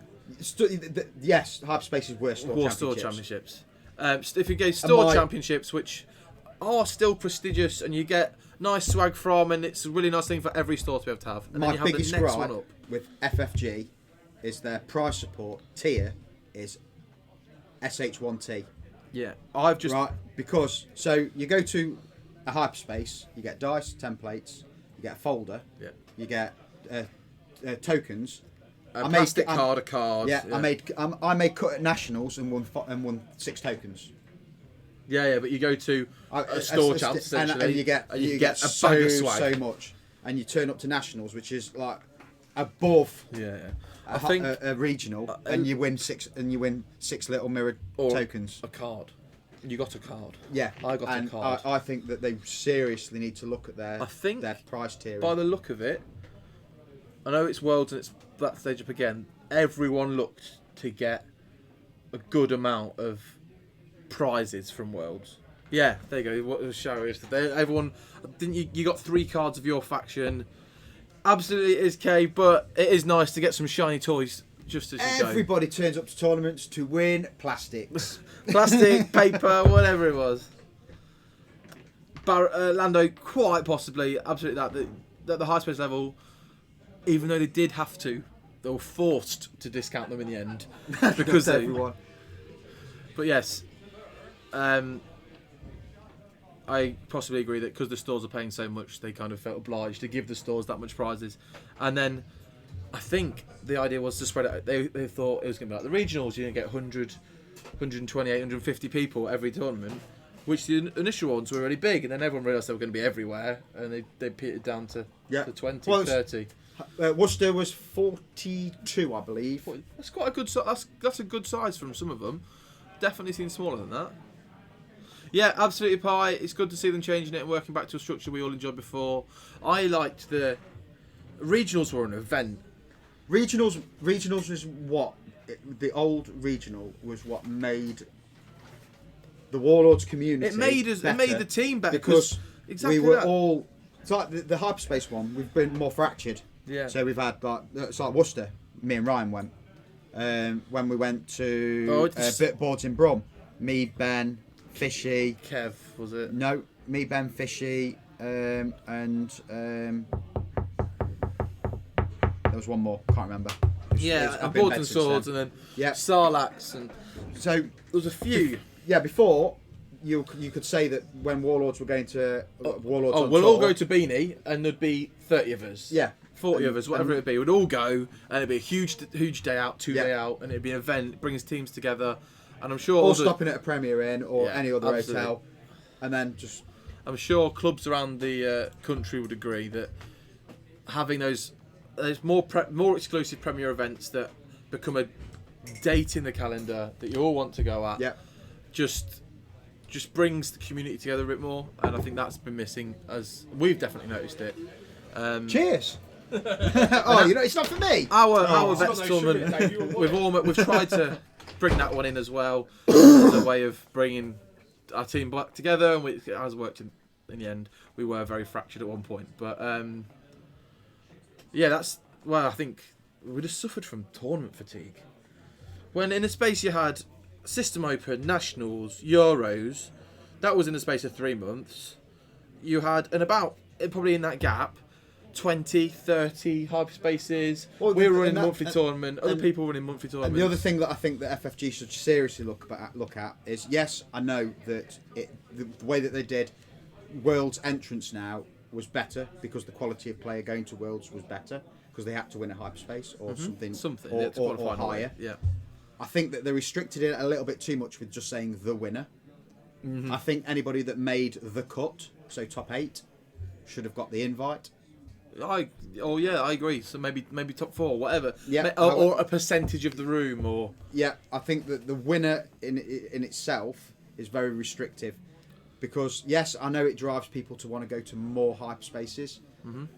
Yes, hyperspaces were store championships. If you go store championships, which are still prestigious, and you get nice swag from, and it's a really nice thing for every store to be able to have. And my then you have biggest the next gripe one up with FFG is their prize support tier is SH1T. Yeah, I've just because so you go to a hyperspace, you get dice, templates, you get a folder, you get tokens. A plastic card, a card. Yeah, I made cut at nationals and won 6 tokens. Yeah, but you go to a store champ essentially, and you get a bag of swag. so much, and you turn up to nationals, which is like above. I think a regional, and you win 6 little mirrored tokens. A card. You got a card. Yeah, I got a card. I think that they seriously need to look at their price tier. By the look of it, I know it's Worlds and it's that stage up again. Everyone looked to get a good amount of prizes from Worlds. Yeah, there you go. What a show is today. Everyone, didn't you got 3 cards of your faction? Absolutely, it is K, but it is nice to get some shiny toys just as you go. Everybody turns up to tournaments to win plastics. Plastic, paper, whatever it was. Lando, quite possibly, absolutely that the high space level, even though they did have to, they were forced to discount them in the end because everyone. But yes, I possibly agree that because the stores are paying so much, they kind of felt obliged to give the stores that much prizes. And then I think the idea was to spread it out. They thought it was going to be like the regionals, you're going to get 100, 128, 150 people every tournament, which the initial ones were really big, and then everyone realised they were going to be everywhere, and they petered down to 20, 30. Worcester was 42, I believe. That's quite a good. That's a good size from some of them. Definitely seen smaller than that. Yeah, absolutely pie. It's good to see them changing it and working back to a structure we all enjoyed before. I liked the regionals were an event. Regionals was the old regional was what made the Warlords community. It made us. It made the team better because exactly we were that. all. It's like the hyperspace one. We've been more fractured. Yeah. So we've had like it's like Worcester. Me and Ryan went. When we went to boards in Brum. Me, Ben, Fishy. Kev, was it? No, me, Ben, Fishy, and there was one more. Can't remember. And Boards and Swords, and then Sarlax, and so there was a few. Before you could say that when Warlords were going to Warlords. on we'll tour, all go to Beanie, and there'd be 30 of us. Yeah. 40 of us, whatever it'd be. We'd all go, and it'd be a huge day out, 2 day out, and it'd be an event. It brings teams together, and I'm sure or stopping at a Premier Inn or any other absolutely. hotel, and then just. I'm sure clubs around the country would agree that having there's more exclusive Premier events that become a date in the calendar that you all want to go at. Yeah. Just brings the community together a bit more, and I think that's been missing. As we've definitely noticed it. Cheers. It's not for me. Our vets tournament, we've tried to bring that one in as well as a way of bringing our team back together, and it has worked in the end. We were very fractured at one point, but I think we just suffered from tournament fatigue. When in a space you had System Open, Nationals, Euros, that was in the space of 3 months. You had, and about probably in that gap, 20, 30 hyperspaces. We were running monthly tournament. Other people were running monthly tournaments. And the other thing that I think that FFG should seriously look at is, yes, I know that the way that they did Worlds entrance now was better because the quality of player going to Worlds was better because they had to win a hyperspace or something or higher. Yeah. I think that they restricted it a little bit too much with just saying the winner. I think anybody that made the cut, so top 8, should have got the invite. I agree. So maybe top 4, whatever. Yeah, or a percentage of the room, or I think that the winner in itself is very restrictive, because yes, I know it drives people to want to go to more hyperspaces,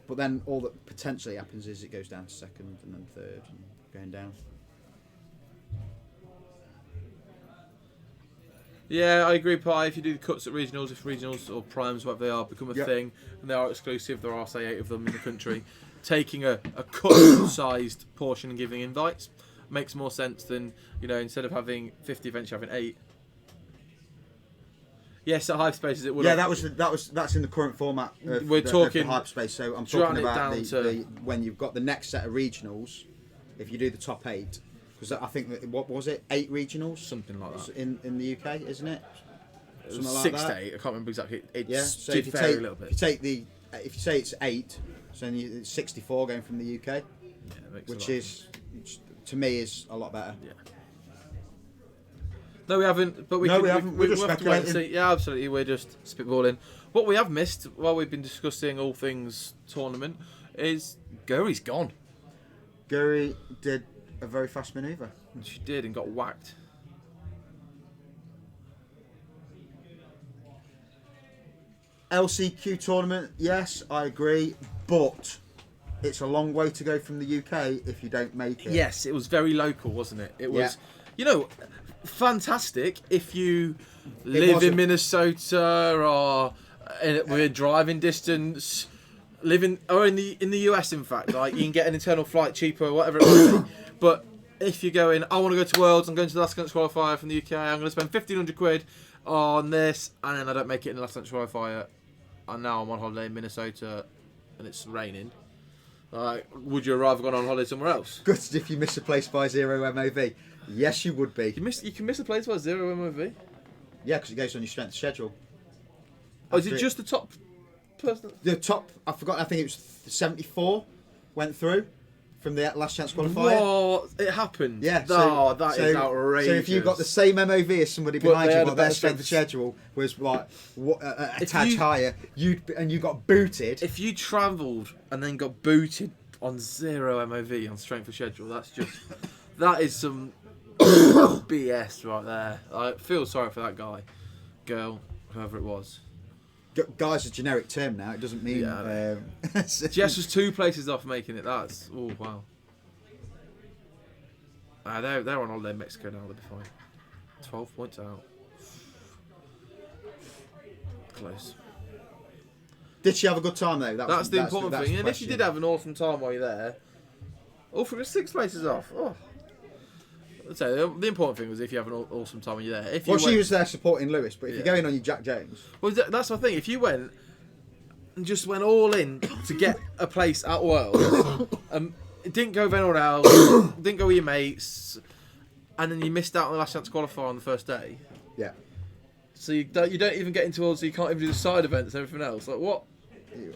but then all that potentially happens is it goes down to second and then third and going down. Yeah, I agree, Pi. If you do the cuts at regionals, if regionals or primes, whatever they are, become a thing, and they are exclusive, there are, say, 8 of them in the country, taking a cut-sized portion and giving invites makes more sense than, instead of having 50 events, you're having 8. Yes, at hyperspaces it would. Yeah, that's in the current format. We're talking of the hyperspace. So I'm talking about when you've got the next set of regionals. If you do the top 8. Because I think that, what was it, 8 regionals? Something like that. In the UK, isn't it? Something 6 to 8. I can't remember exactly. So if you take a little bit. If you say it's 8, so then it's 64 going from the UK, which to me is a lot better. Yeah. No, we haven't. But we haven't. We're just speculating. Yeah, absolutely. We're just spitballing. What we have missed while we've been discussing all things tournament is Guri's gone. Guri did a very fast manoeuvre. She did and got whacked. LCQ tournament, yes, I agree, but it's a long way to go from the UK if you don't make it. Yes, it was very local, wasn't it? It was, fantastic if you live in Minnesota or within driving distance. Or in the US, in fact, like you can get an internal flight cheaper or whatever it might be. But if you're going, I want to go to Worlds, I'm going to the last chance qualifier from the UK, I'm going to spend £1,500 on this, and then I don't make it in the last chance qualifier, and now I'm on holiday in Minnesota, and it's raining. Like, would you rather gone on holiday somewhere else? Gutted if you miss a place by 0 MOV. Yes, you would be. You can miss a place by 0 MOV? Yeah, because it goes on your strength schedule. Oh, is it just the top person? The top, I forgot, I think it was 74 went through from the last chance qualifier. What? It happened? Yeah. That is outrageous. So if you've got the same MOV as somebody behind you, but their strength schedule was like a touch higher, you got booted. If you travelled and then got booted on 0 MOV on strength of schedule, that is some BS right there. I feel sorry for that guy, girl, whoever it was. Guy's a generic term now. It doesn't mean. Yeah, Jess was 2 places off making it. That's wow. They're on holiday in Mexico now. They'll be fine. 12 points out. close. Did she have a good time though? That's the important thing. the And if you question. did have an awesome time while you're there, all for 6 places off. Oh. I'd say the important thing was if you have an awesome time when you're there. If you Well, she was there supporting Lewis, but if you're Yeah. going on your Jack Jones, Well, that's my thing. If you went and just went all in to get a place at Worlds, didn't go with anyone else, didn't go with your mates, and then you missed out on the last chance to qualify on the first day. yeah, So you don't even get into Worlds, so you can't even do the side events and everything else. Like what?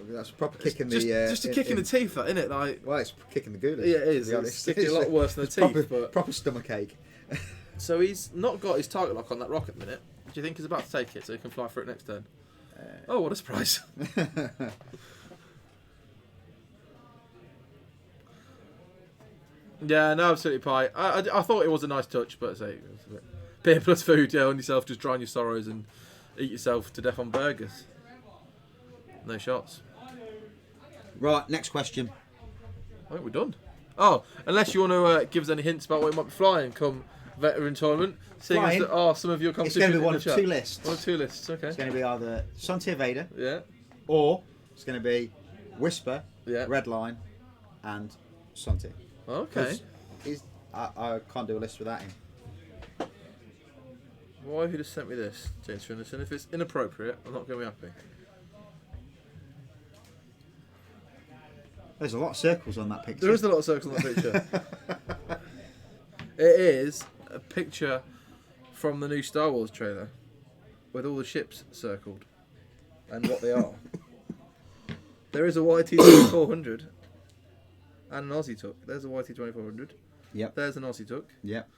that's a proper kick in Just, the. just a kick in the teeth, that isn't it? Like, Well, it's kicking the goulash. yeah, it is. To be It's honest. kicking a lot worse than the It's teeth. proper, But proper stomach ache. so he's not got his target lock on that rock at the minute. Do you think he's about to take it so he can fly for it next turn? Oh, what a surprise! Yeah, no, absolutely pie. I thought it was a nice touch, but say beer plus food, yeah, on yourself, just drown your sorrows and eat yourself to death on burgers. No shots. Right, next question. I think we're done. Oh, unless you want to give us any hints about what it might be flying come veteran tournament, seeing as Flying? there are some of your It's competition. going to be in one the of chat. two lists. One of two lists. Okay. It's going to be either Santia Vader Yeah. or it's going to be Whisper, Yeah. Redline, and Santia. Okay. I can't do a list without him. Why have you just sent me this, James Finlayson? If it's inappropriate, I'm not going to be happy. There's a lot of circles on that picture. There is a lot of circles on that picture. It is a picture from the new Star Wars trailer with all the ships circled and what they are. There is a YT-2400 and an Aussie Tuck. There's a YT-2400. Yep. There's an Aussie Tuck. Yep.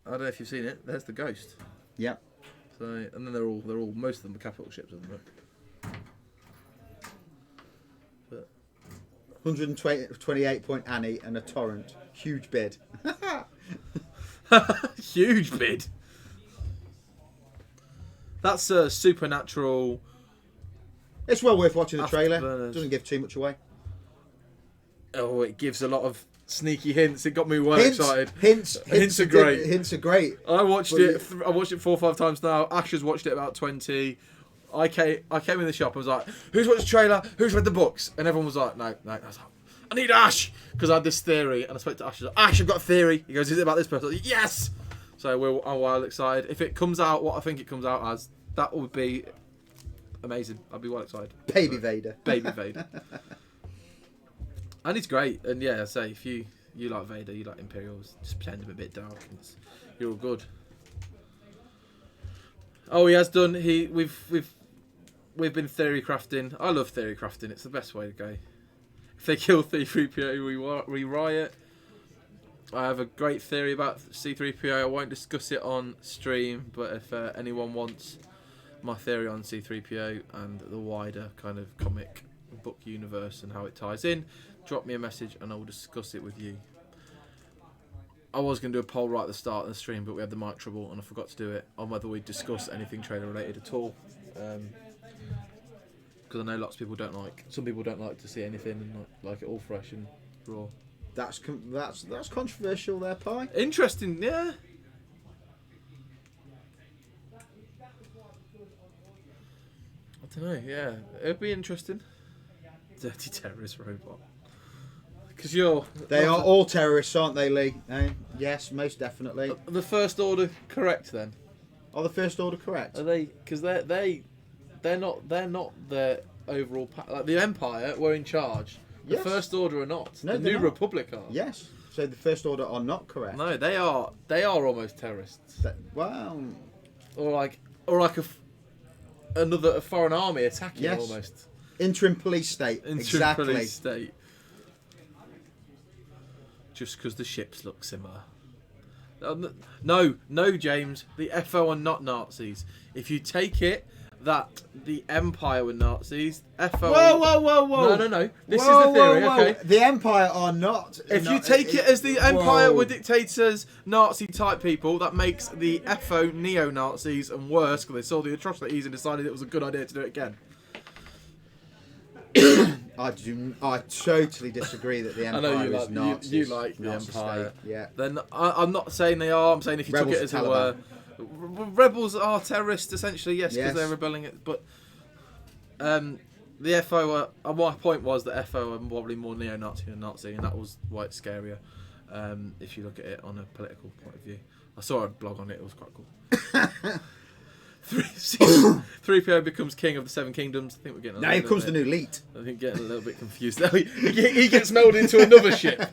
I don't know if you've seen it. There's the Ghost. Yep. So, and then they're all most of them are capital ships, aren't they? 128 point Annie and a Torrent. Huge bid. Huge bid. That's a supernatural. It's well worth watching the trailer. Afterburners. Doesn't give too much away. Oh, it gives a lot of sneaky hints. It got me well excited. Hints Hints are great. Hints are great. I watched But it. I watched it 4 or 5 times now. Ash has watched it about 20. I came in the shop and was like, "Who's watched the trailer? Who's read the books?" And everyone was like, "No." I was like, "I need Ash," because I had this theory, and I spoke to Ash. I was like, "Ash, I've got a theory." He goes, "Is it about this person?" I was like, "Yes." So I'm well excited. If it comes out what I think it comes out as, that would be amazing. I'd be well excited. Baby Vader. Baby Vader. And he's great. And yeah, I say if you like Vader, you like Imperials, just pretend him a bit dark, and you're all good. Oh, he has done. We've been theory crafting. I love theory crafting. It's the best way to go. If they kill C-3PO, we riot. I have a great theory about C-3PO. I won't discuss it on stream, but if anyone wants my theory on C-3PO and the wider kind of comic book universe and how it ties in, drop me a message and I will discuss it with you. I was going to do a poll right at the start of the stream, but we had the mic trouble and I forgot to do it on whether we discuss anything trailer related at all. Because I know lots of people don't like. Some people don't like to see anything and like it all fresh and raw. That's controversial there, Pie. Interesting, yeah. I don't know, yeah. It'd be interesting. Dirty terrorist robot. Because They are all terrorists, aren't they, Lee? Yes, most definitely. the First Order correct then? Are the First Order correct? Are they? Because they're not the overall like the Empire were in charge. The Yes. First Order are not. No, the they're New not. Republic are. Yes. So the First Order are not correct. No, they are. They are almost terrorists. Well, Or like a foreign army attacking Yes. almost. interim police state. Interim exactly. police state. Just because the ships look similar. No, James. The FO are not Nazis. If you take it that the Empire were Nazis, FO. Whoa! No. This is the theory. Okay. The Empire are not. If you take it as the Empire were dictators, Nazi type people, that makes the FO neo-Nazis and worse because they saw the atrocities and decided it was a good idea to do it again. I totally disagree that the I know Empire you is like Nazis. you like the Nazi Empire. state. Yeah. Then I'm not saying they are. I'm saying if you Rebels took it as to they were, Rebels are terrorists essentially, yes, because Yes. they're rebelling. But the FO are. My point was that FO are probably more neo-Nazi than Nazi, and that was why it's scarier. If you look at it on a political point of view, I saw a blog on it. It was quite cool. 3PO becomes king of the Seven Kingdoms. I think we're getting. Now here comes the new elite. I think getting a little bit confused. Now he gets melded into another ship.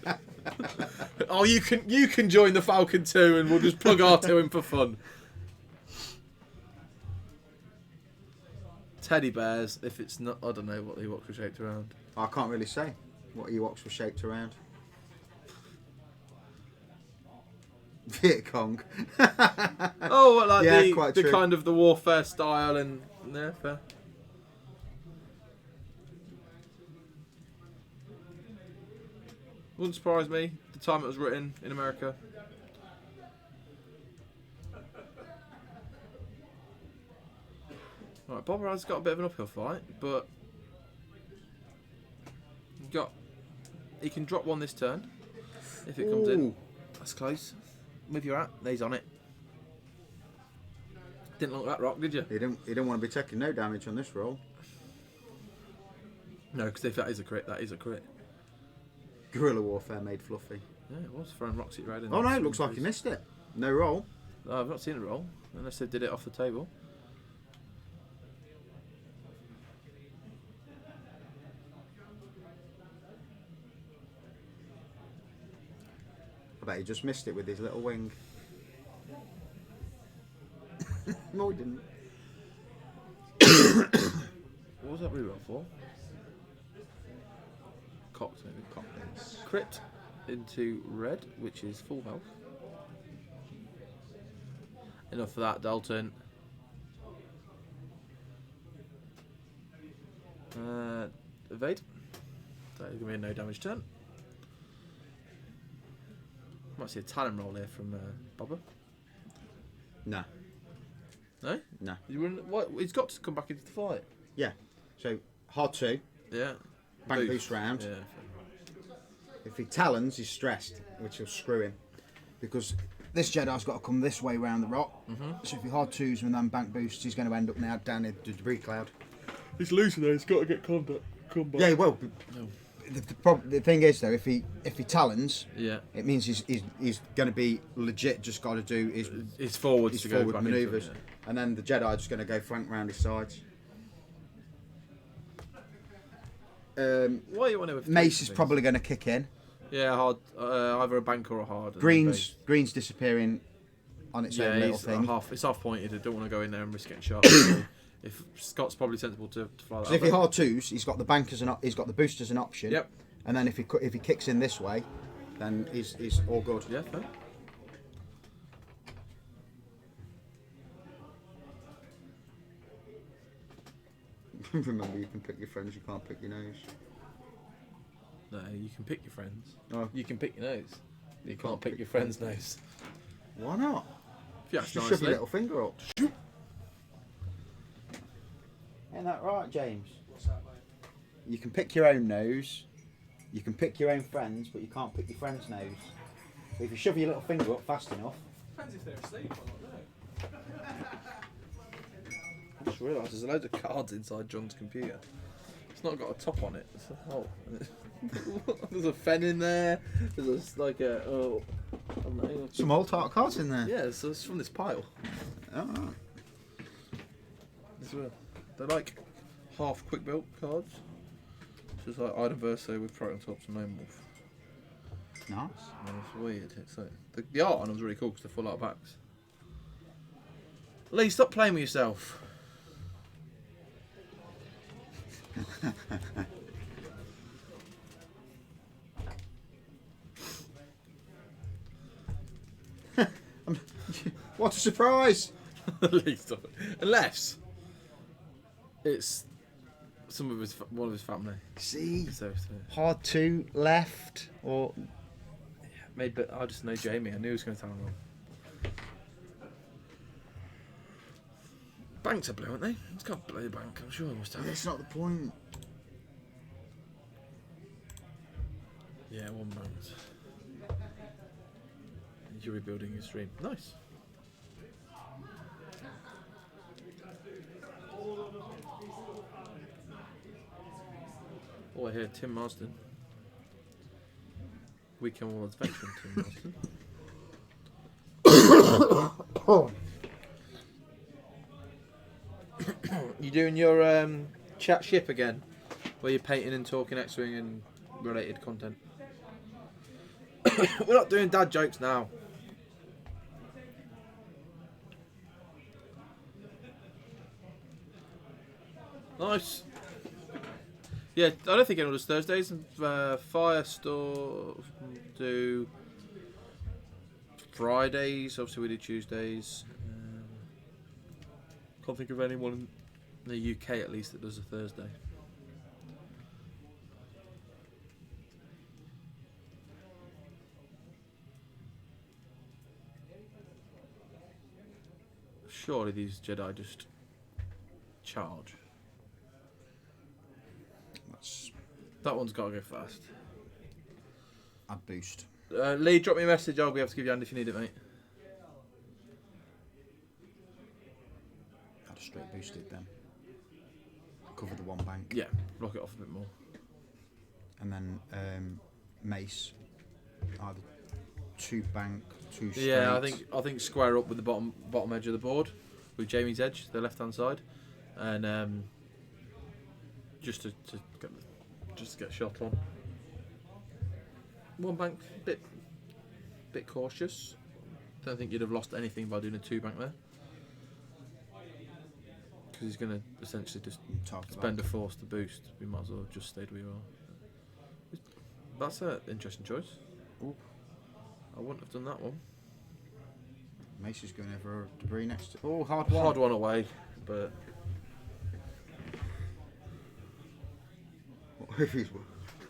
Oh, you can join the Falcon 2 and we'll just plug R2 in for fun. Teddy bears. If it's not, I don't know what the Ewoks were shaped around. I can't really say what Ewoks were shaped around. Viet Cong. Oh, well, like Yeah, quite the true. kind of the warfare style and yeah, fair. Wouldn't surprise me. The time it was written in America. Right, Bob has got a bit of an uphill fight, but he can drop one this turn if it comes in. Ooh. That's close. With your hat, he's on it. Didn't look that rock, did you? You don't want to be taking no damage on this roll. No, because if that is a crit, that is a crit. Guerrilla warfare made fluffy. Yeah, it was throwing rocks at your head. Oh no, it looks like he missed it. No roll. No, I've not seen a roll, unless they did it off the table. I bet he just missed it with his little wing. No, he didn't. What was that reroll for? Cocked, maybe. Cocked. Crit into red, which is full health. Enough for that, Dalton. Evade. So it's going to be a no damage turn. Might see a talon roll here from Bobber. No. No? No. You wouldn't, what? He's got to come back into the fight. Yeah. So hard 2. Yeah. Bank boost round. Yeah. If he talons, he's stressed, which will screw him. Because this Jedi's got to come this way round the rock. So if he hard 2s and then bank boosts, he's going to end up now down in the debris cloud. He's losing there, he's got to get combat. Yeah, well, the thing is though, if he talons, Yeah. it means he's going to be legit. Just got to do His forwards his to forward go back into it, manoeuvres, and then the Jedi just going to go flank round his sides. Why you want to? Mace is probably going to kick in. Yeah, hard. Either a bank or a hard. and Green's disappearing on its then own base. little Yeah, thing. it's half pointed. I don't want to go in there and risk getting shot. So if Scott's probably sensible to fly that. So if he over. hard 2s, he's got the bank as he's got the boost as an option. Yep. And then if he kicks in this way, then he's all good. Yeah. Fair. Remember, you can pick your friends, you can't pick your nose. No, you can pick your friends. Oh. You can pick your nose. You can't pick your friend's nose. Why not? If you Just ask shove your nicely. little finger up. Ain't that right, James? You can pick your own nose, you can pick your own friends, but you can't pick your friend's nose. But if you shove your little finger up fast enough, Depends if they're asleep or not, I just realised there's loads of cards inside John's computer. It's not got a top on it. It's a hole. There's a fen in there. There's like a I don't know. some old art cards in there. Yeah, so it's from this pile. Oh, right. As well. They're like half quick built cards. Just like Item Verso with Prototypes and Lone Wolf. Nice. And it's weird. It's like, the art on them's really cool because they're full out of backs. Lee, stop playing with yourself. What a surprise! Lee, stop it. Unless it's one of his family. See, So hard 2 left, or maybe I just know Jamie. I knew he was going to tell him wrong. Banks are blue, aren't they? It's got a blue bank. I'm sure it must have. that's not the point. Yeah, one bank. You're rebuilding your stream. Nice. Oh, I hear Tim Marsden. Weekend Warlords veteran Tim Marsden. You doing your chat ship again? Where you're painting and talking X-Wing and related content? We're not doing dad jokes now. Nice. Yeah, I don't think anyone does Thursdays. Firestore do Fridays. Obviously, we do Tuesdays. Can't think of anyone in the UK at least that does a Thursday. Surely these Jedi just charge. That one's got to go fast. I'd boost. Lee, drop me a message. I'll be able to give you a hand if you need it, mate. I'd have straight boosted then. Cover the one bank. Yeah, block it off a bit more. And then mace. Either 2 bank, 2 straight. Yeah, I think square up with the bottom edge of the board, with Jamie's edge, the left hand side, and just to get shot on. One bank, bit cautious. Don't think you'd have lost anything by doing a 2 bank there, because he's going to essentially just spend a force to boost. We might as well have just stayed where we are. That's an interesting choice. Ooh. I wouldn't have done that one. Mace is going over debris next to. Oh, hard one. Hard one away, but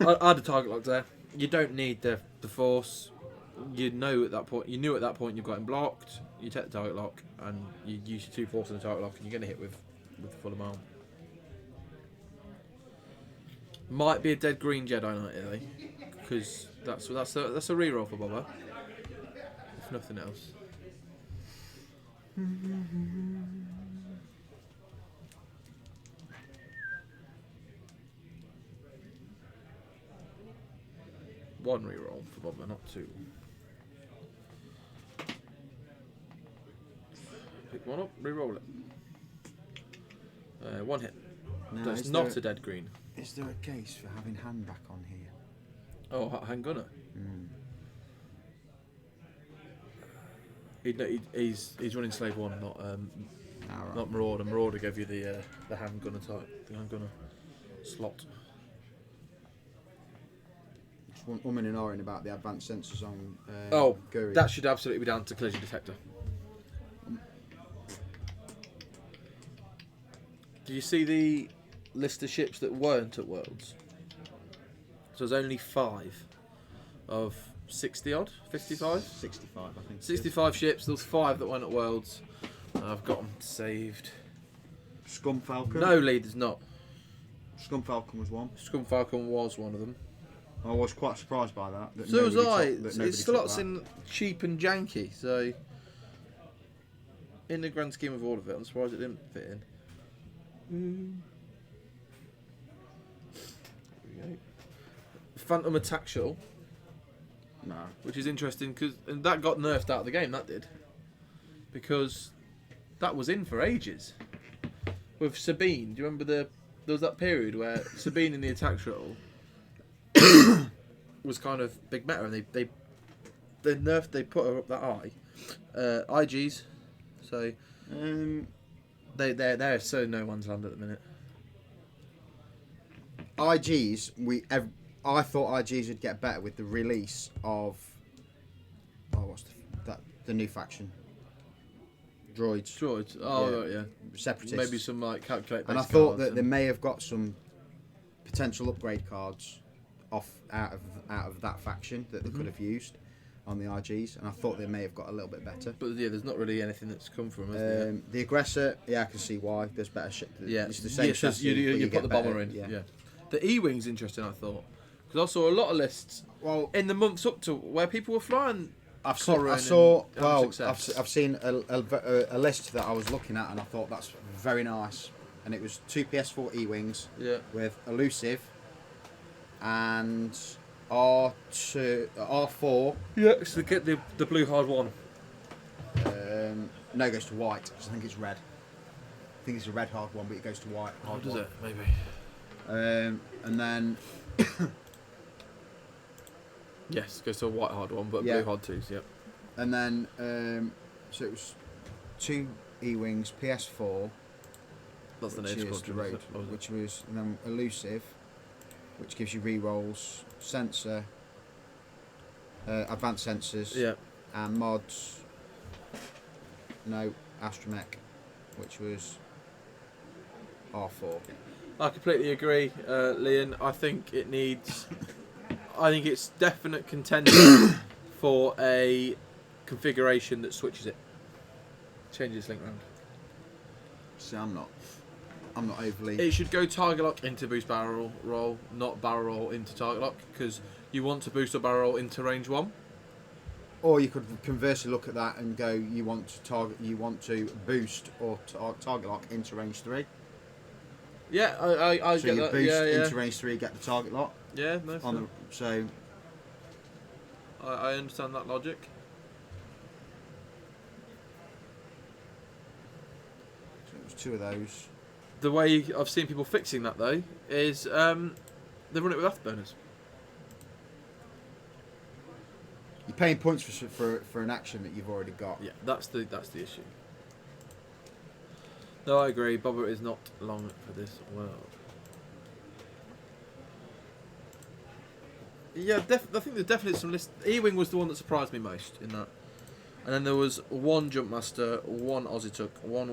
I had a target lock there. You don't need the force. You know at that point. You knew at that point you've got him blocked. You take the target lock and you use your 2 force in the target lock, and you're going to hit with the full amount. Might be a dead green Jedi Knight, eh? Because that's a reroll for Boba. If nothing else. One reroll for Boba, not 2. Pick one up, reroll it. 1 hit. Now, That's not a dead green. Is there a case for having hand back on here? Oh, hand gunner. He's running Slave 1, not Right. not Marauder. Marauder gave you the hand gunner type, the hand gunner slot. Just one umming and ahhing about the advanced sensors on. Guri. That should absolutely be down to collision detector. Do you see the list of ships that weren't at Worlds? So there's only 5 of 60 odd, 55? 65, I think. 65 ships, there's 5 that weren't at Worlds. I've got them saved. Scum Falcon? No, Lee, there's not. Scum Falcon was one. Scum Falcon was one of them. I was quite surprised by that. So was I. It's It's slots in cheap and janky, so in the grand scheme of all of it, I'm surprised it didn't fit in. There we go. Phantom Attack Shuttle. No. Which is interesting because that got nerfed out of the game. That did, because that was in for ages. With Sabine, do you remember there was that period where Sabine in the attack shuttle was kind of big meta, and they nerfed. They put her up that high. IGs, so they're so no one's land at the minute. IGs, I thought IGs would get better with the release of the new faction. Droids. Oh yeah. Separatists. Maybe some like calculate. And I thought that they may have got some potential upgrade cards out of that faction that they could have used on the IGs, and I thought they may have got a little bit better. But yeah, there's not really anything that's come from it. The aggressor, yeah, I can see why. There's better shit. Yeah, it's the same chassis, you but put the bomber better, in. Yeah. The E-wing's interesting, I thought, because I saw a lot of lists in the months up to where people were flying. I've seen a list that I was looking at, and I thought that's very nice. And it was 2 PS4 E-wings with elusive, and R4. Yeah, so get the blue hard one. No, it goes to white because I think it's red. I think it's a red hard one, but it goes to white. How Hard does one. it? Maybe. And then Yes, goes to a white hard one, but Yeah. blue hard twos. Yep. and then so it was 2 E-wings, PS4, That's the which name is the road, which was and then elusive, which gives you re-rolls, sensor, advanced sensors, Yeah. and mods. No, astromech, which was R4. I completely agree, Liam. I think it needs. I think it's definite contender for a configuration that switches it, changes link round. See, I'm not overly. It should go target lock into boost barrel roll, not barrel roll into target lock, because you want to boost or barrel roll into range 1. Or you could conversely look at that and go, you want to boost or target lock into range 3. Yeah, I So get you that. boost Yeah, into yeah. range 3, get the target lock Yeah, no, on the. So I understand that logic. it was 2 of those. The way I've seen people fixing that though is they run it with afterburners. You're paying points for an action that you've already got. Yeah, that's the issue. No, I agree. Bobber is not long for this world. Yeah, I think there's definitely some list. E-wing was the one that surprised me most in that, and then there was 1 Jumpmaster, 1 Aussie Tuck, 1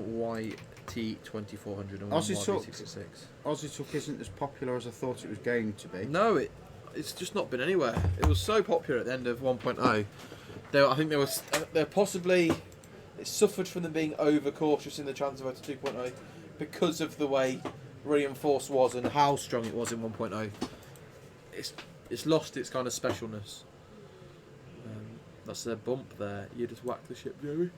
YT2400, and 1 Aussie Tuck. YV66. Aussie Tuck isn't as popular as I thought it was going to be. No, it's just not been anywhere. It was so popular at the end of 1.0. I think they're possibly. It suffered from them being overcautious in the transfer to 2.0 because of the way Reinforced was and how strong it was in 1.0. It's lost its kind of specialness. That's a bump there. You just whack the ship, Jerry.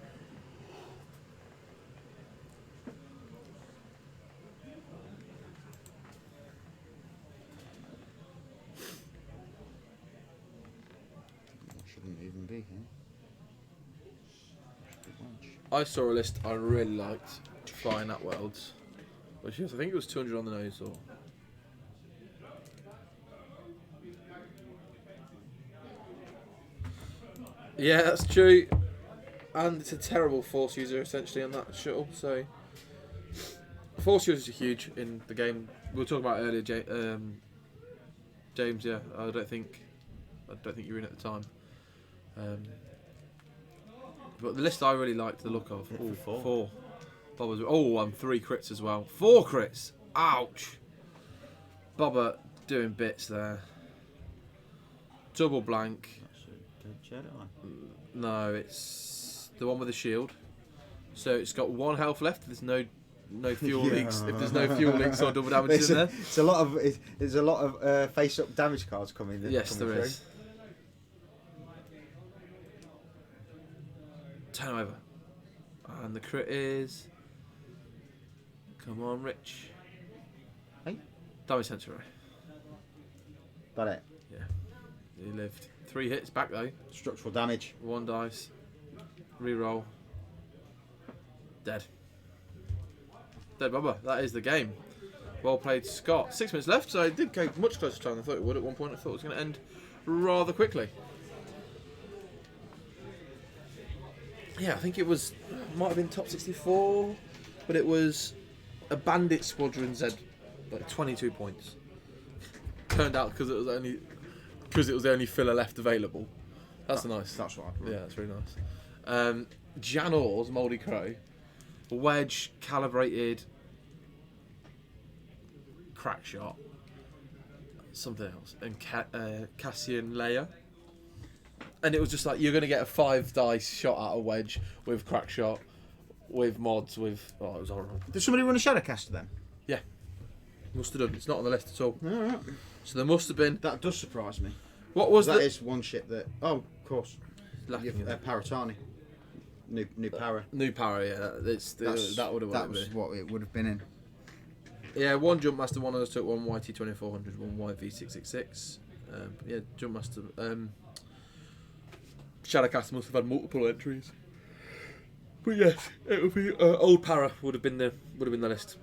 Shouldn't even be here. I saw a list I really liked flying at Worlds, which is, I think it was 200 on the nose or. Yeah, that's true. And it's a terrible force user essentially on that shuttle. So force users are huge in the game. We were talking about earlier, James. Yeah, I don't think you were in at the time. But the list I really liked the look of. Ooh, 4. Bobber's, and 3 crits as well. 4 crits. Ouch. Bobber doing bits there. Double blank. No, it's the one with the shield. So it's got 1 health left. There's no fuel leaks. If there's no fuel leaks or double damage in there. There's a lot of face-up damage cards coming. Yes, there is. Turn over. And the crit is. Come on, Rich. Hey? Damage sensor array. That it. Yeah. He lived. 3 hits back though. Structural damage. 1 dice. Reroll. Dead. Dead Bubba. That is the game. Well played, Scott. 6 minutes left, so it did go much closer time than I thought it would. At one point I thought it was going to end rather quickly. Yeah, I think it was, might have been top 64, but it was a Bandit Squadron Z, like 22 points. Turned out because it was the only filler left available. That's nice. That's right. Yeah, that's really nice. Jan Orr's Mouldy Crow, wedge calibrated, crack shot, something else, and Cassian Leia. And it was just like, you're going to get a 5 dice shot at a wedge with crack shot, with mods, with... Oh, it was horrible. Did somebody run a Shadowcaster then? Yeah. Must have done. It's not on the list at all. Alright. So there must have been... That does surprise me. What was That is one ship that... Oh, of course. lacking in there? Paratani. New para. New power, yeah. That would have That was what it would have been in. Yeah, one Jumpmaster, one Took, one YT2400, one YV666. Yeah, Jumpmaster. Shadowcaster must have had multiple entries. But yes, it would be Old Para would have been the list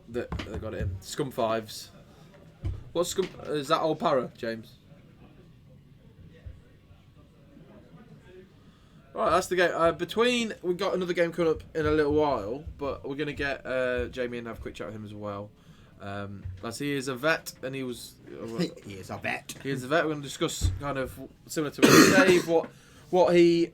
that got it in. Scum 5s. What Scum is that? Old Para, James? Right, that's the game. We've got another game coming up in a little while, but we're gonna get Jamie and have a quick chat with him as well. As he is a vet, and he was. He is a vet. He is a vet. We're going to discuss kind of similar to Dave, what he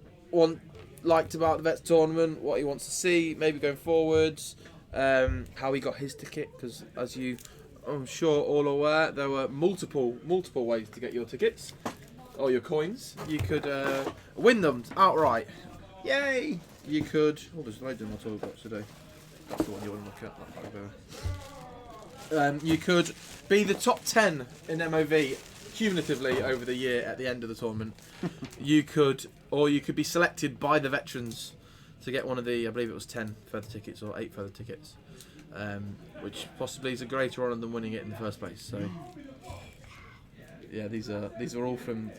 liked about the Vets tournament, what he wants to see, maybe going forwards, how he got his ticket, because as you, I'm sure, all aware, there were multiple ways to get your tickets or your coins. You could win them outright. Yay! You could. Oh, there's loads in my toolbox today. That's the one you want to look at. You could be the top 10 in MOV cumulatively over the year at the end of the tournament. you could be selected by the veterans to get one of the, I believe it was 10 further tickets or 8 further tickets, which possibly is a greater honour than winning it in the first place. So yeah, these are all from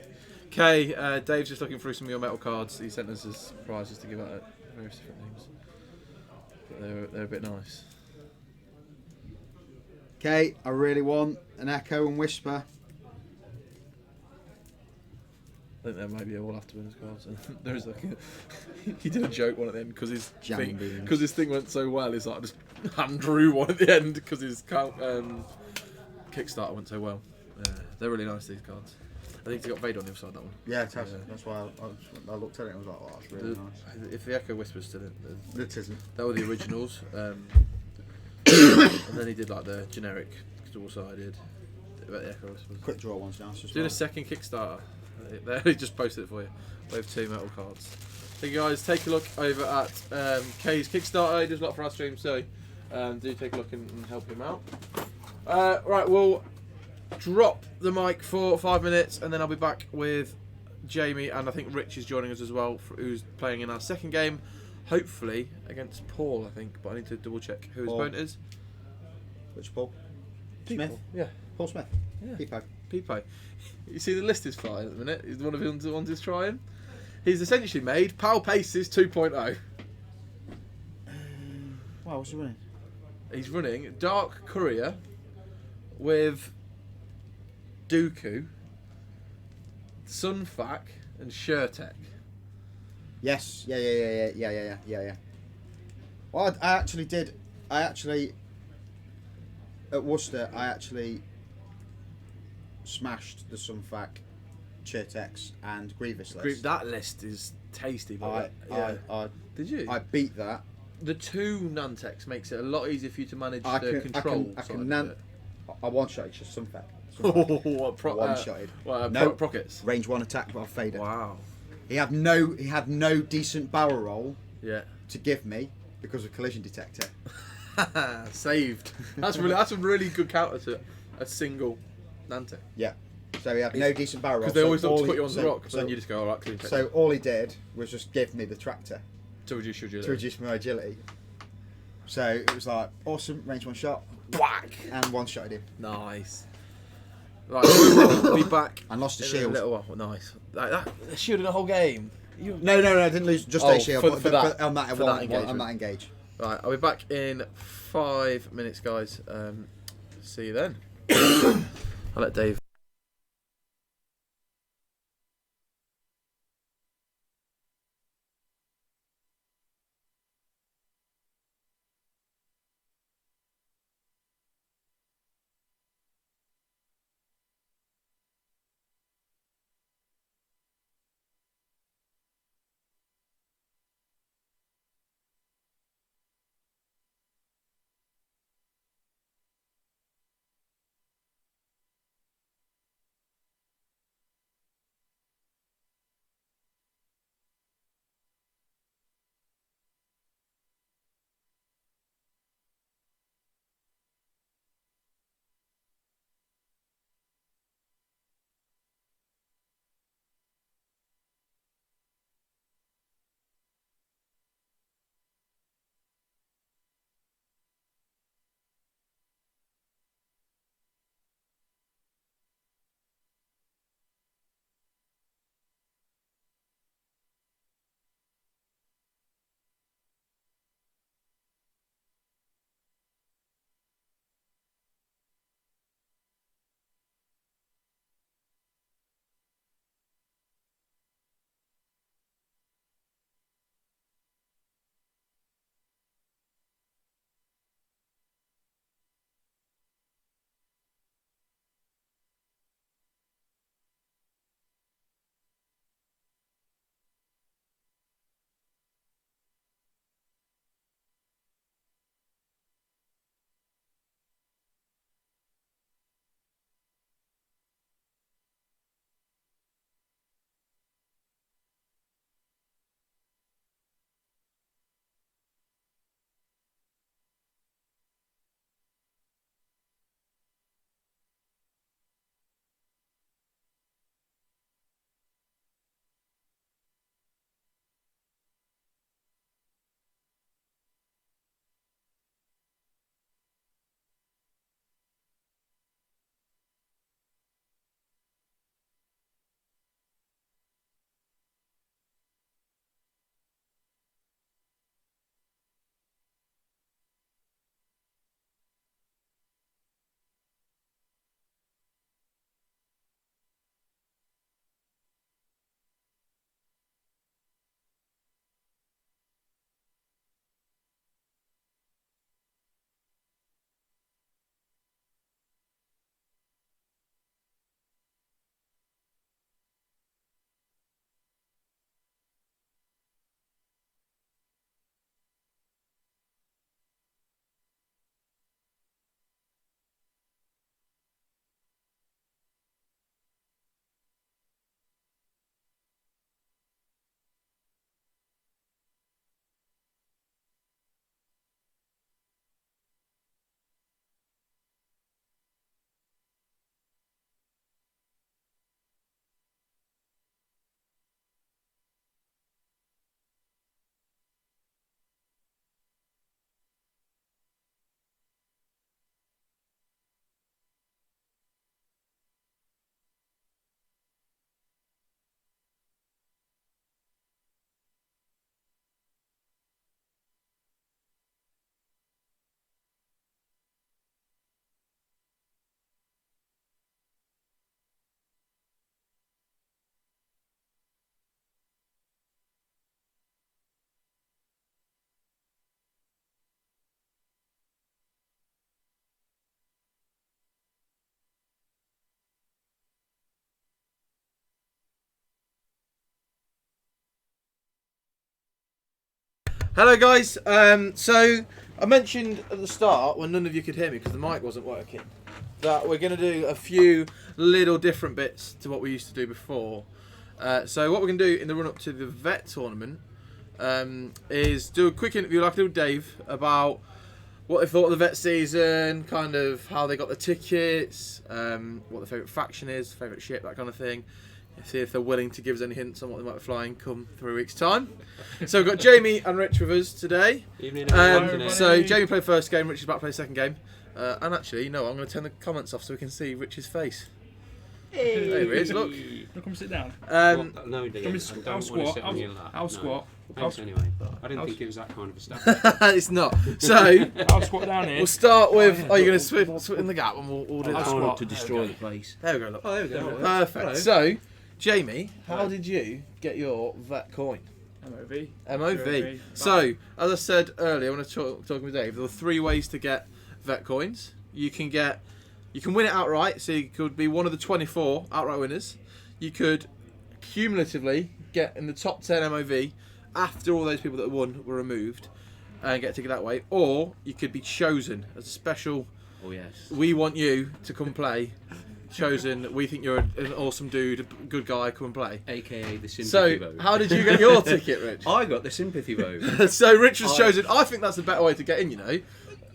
Kay. Dave's just looking through some of your metal cards. He sent us as prizes to give out at various different names, but they're a bit nice. Okay, I really want an Echo and Whisper. I think there might be all after winners cards. There is like he did a joke one at the end because his thing went so well. He's like I just hand drew one at the end because his Kickstarter went so well. They're really nice, these cards. I think he's got Vader on the other side, that one. Yeah, it has. That's why I looked at it and was like, oh, that's really nice. If the Echo Whisper's still in, It isn't. that were the originals. And then he did like the generic double-sided about the Echo Whispers. Quick draw ones now. Doing a second Kickstarter. There, he just posted it for you. We have 2 metal cards. So you guys, take a look over at Kay's Kickstarter. He does a lot for our stream, so do take a look and help him out. Right, we'll drop the mic for 5 minutes, and then I'll be back with Jamie, and I think Rich is joining us as well, who's playing in our second game, hopefully against Paul, I think, but I need to double check who his opponent is. Which Paul? People. Smith? Yeah. Paul Smith? Yeah. Peepo. Peepo. You see the list is flying at the minute. He's one of the ones who's trying. He's essentially made Pal Paces 2.0. Wow, what's he running? He's running Dark Courier with Dooku, Sunfac, and Shurtek. Yes. Yeah. Well, I actually did. At Worcester, I actually smashed the Sunfac, Chirtex, and Grievous list. That list is tasty. But did you? I beat that. The 2 Nantex makes it a lot easier for you to manage I the control. I one-shotted just Sunfac. One-shotted. Prockets. Range 1 attack, but I faded. Wow. He had no decent barrel roll Yeah. to give me because of collision detector. Saved. That's a really good counter to a single Nantec. Yeah. So he had no decent barrel roll. Because they always look to put you on the rock, but then you just go, alright, clean. So all he did was just give me the tractor to reduce your agility. to reduce my agility. So it was like awesome, range 1 shot, whack, and one-shotted him. Nice. Right, we'll be back. And lost the in shield. A little while. Nice. Like that shield in the whole game. No, I didn't lose just a shield. For that On that engage. Right, I'll be back in 5 minutes, guys. See you then. I'll let Dave. Hello guys. So I mentioned at the start when none of you could hear me because the mic wasn't working that we're going to do a few little different bits to what we used to do before. So what we're going to do in the run up to the vet tournament is do a quick interview like little Dave about what they thought of the vet season, kind of how they got the tickets, what their favourite faction is, favourite ship, that kind of thing. See if they're willing to give us any hints on what they might be flying come 3 weeks' time. So we've got Jamie and Rich with us today. Evening, So Jamie played first game, Rich is about to play second game. And actually, you know what, I'm going to turn the comments off so we can see Rich's face. Hey. There he is, look. Come sit down. No, I'll squat. I'll squat. Thanks anyway. I didn't think it was that kind of a step. It's not. So I'll squat down here. we'll start with. Are you going to swim in the gap and we'll do I that? can't Squat. to destroy the place. There we go. Look. Oh, there we go. Perfect. Hello. So, Jamie, how did you get your vet coin? MOV. MOV. So, as I said earlier when I was talking with Dave, there were 3 ways to get vet coins. You can win it outright, so you could be one of the 24 outright winners. You could cumulatively get in the top 10 MOV after all those people that won were removed and get a ticket that way, or you could be chosen as a special. Oh yes. We want you to come play. Chosen. We think you're an awesome dude, a good guy. Come and play. AKA the sympathy So, vote. how did you get your ticket, Rich? I got the sympathy vote. So Rich was chosen. I think that's a better way to get in. You know,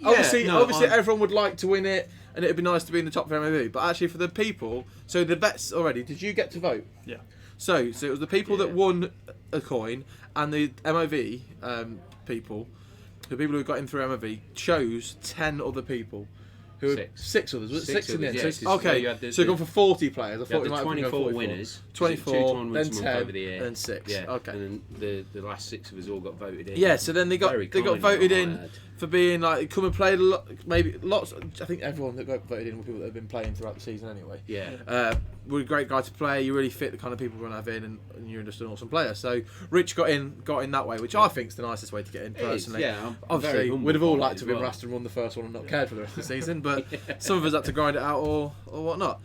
obviously everyone would like to win it, and it'd be nice to be in the top for MOV. But actually, for the people, so the vets already. Did you get to vote? Yeah. So it was the people that won a coin and the MOV people, the people who got in through MOV, chose 10 other people. Who had 6 others. Was it 6 in the end? Yeah, So, okay, so gone for 40 players. I thought you we had might the have 24 gone winners. 24, two tournaments then a month 10, over the year. then 6. Yeah. Okay. And then the last 6 of us all got voted in. Yeah, so then they got Very voted kindly in hired. for being like come and play a lot, maybe lots. I think everyone that got voted in were people that have been playing throughout the season anyway. Yeah. We're a great guy to play. You really fit the kind of people we're gonna have in, and you're just an awesome player. So Rich got in that way, which I think is the nicest way to get in personally. Yeah, I'm Obviously, very humbled we'd have all by it liked as to have been well. asked and won the first one and not cared for the rest of the season, but some of us had to grind it out or whatnot.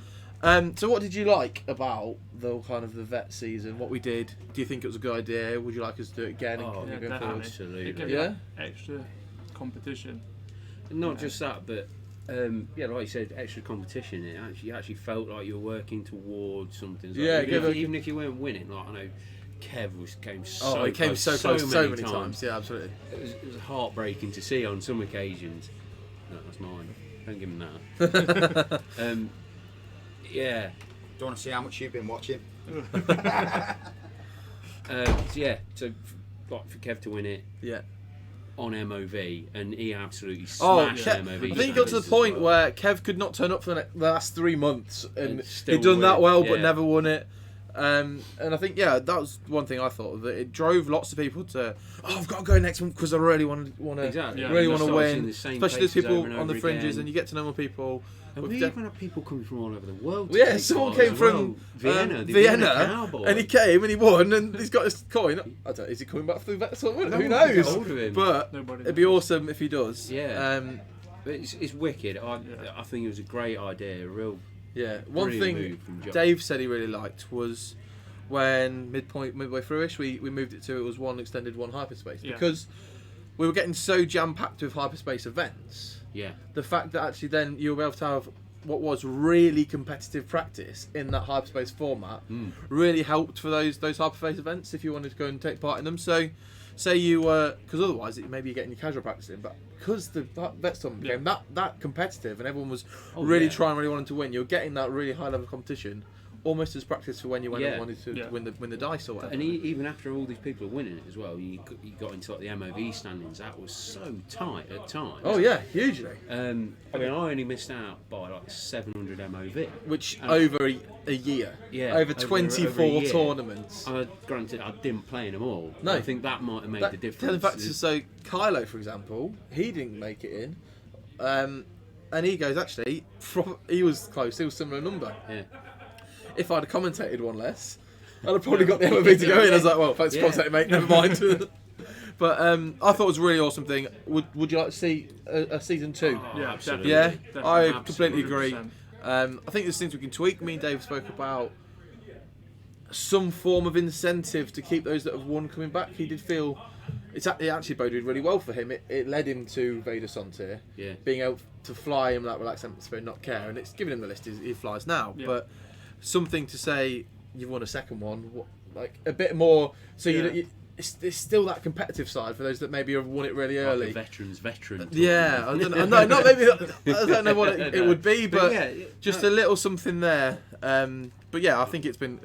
So what did you like about the kind of the vet season? What we did? Do you think it was a good idea? Would you like us to do it again? Oh, Yeah, going definitely. forward? Absolutely. It gives Yeah? you extra competition. Not just that, but yeah, like you said, extra competition. You actually felt like you were working towards something. So Yeah, even if you weren't winning, like I know Kev came so He came close, so close so many times. times. Yeah, absolutely. It was heartbreaking to see on some occasions. No, that's mine. Don't give him that. Yeah. Do you want to see how much you've been watching? Yeah. So, like for Kev to win it Yeah. on MOV, and he absolutely Oh, smashed Kev, MOV. I think it got to the standards as point well. where Kev could not turn up for the last 3 months, and And still he'd done that win, well, but yeah. never won it. And I think that was one thing I thought that it drove lots of people to. Oh, I've got to go next month because I really want to Exactly. Yeah. really You want to start seeing win. the same Especially those faces people over and on the over fringes, again. and you get to know more people. And We've we de- even had people coming from all over the world. To Yeah, take someone part came as well. from Vienna, the Vienna, Cowboy. and he came and he won, and he's got his coin. I don't. Is he coming back for the vet tournament? Who No one can get knows? hold of him. But Nobody it'd be knows. awesome if he does. Yeah. But it's wicked. I think it was a great idea. A real Yeah. One brilliant thing move from John. Dave said he really liked was when midway through-ish, we moved it to it was one extended, one hyperspace Yeah. because we were getting so jam-packed with hyperspace events. Yeah. The fact that actually then you'll be able to have what was really competitive practice in that hyperspace format really helped for those hyperspace events if you wanted to go and take part in them. So, say you were, because otherwise maybe you're getting your casual practice in, but because the vets tournament became that competitive and everyone was really wanting to win, you're getting that really high level competition. Almost as practice for when you went and wanted to win the dice or whatever. And even after all these people are winning it as well, you got into like the MOV standings. That was so tight at times. Oh yeah, hugely. I mean, I only missed out by like 700 MOV. Which over a year. Yeah, Over over 24 a year. tournaments. Granted, I didn't play in them all. No. I think that might have made the difference. In fact, so Kylo, for example, he didn't make it in. And he goes, actually, he was close, he was similar number. Yeah. If I'd have commentated one less, I'd have probably got the MOV to go in. I was like, well, thanks for commentating, mate, never mind. But I thought it was a really awesome thing. Would you like to see a season 2? Yeah, absolutely. Yeah, definitely. I completely agree. 100%. I think there's things we can tweak. Me and Dave spoke about some form of incentive to keep those that have won coming back. He did feel it actually boded really well for him. It led him to Vader Sontier, being able to fly in that relaxed atmosphere and not care, and it's given him the list he flies now. Yeah. But something to say you've won a second one, like a bit more. So it's still that competitive side for those that maybe have won it really early. Like veteran. Yeah, I don't know, not maybe. I don't know what it would be, but just a little something there. But yeah, I think it's been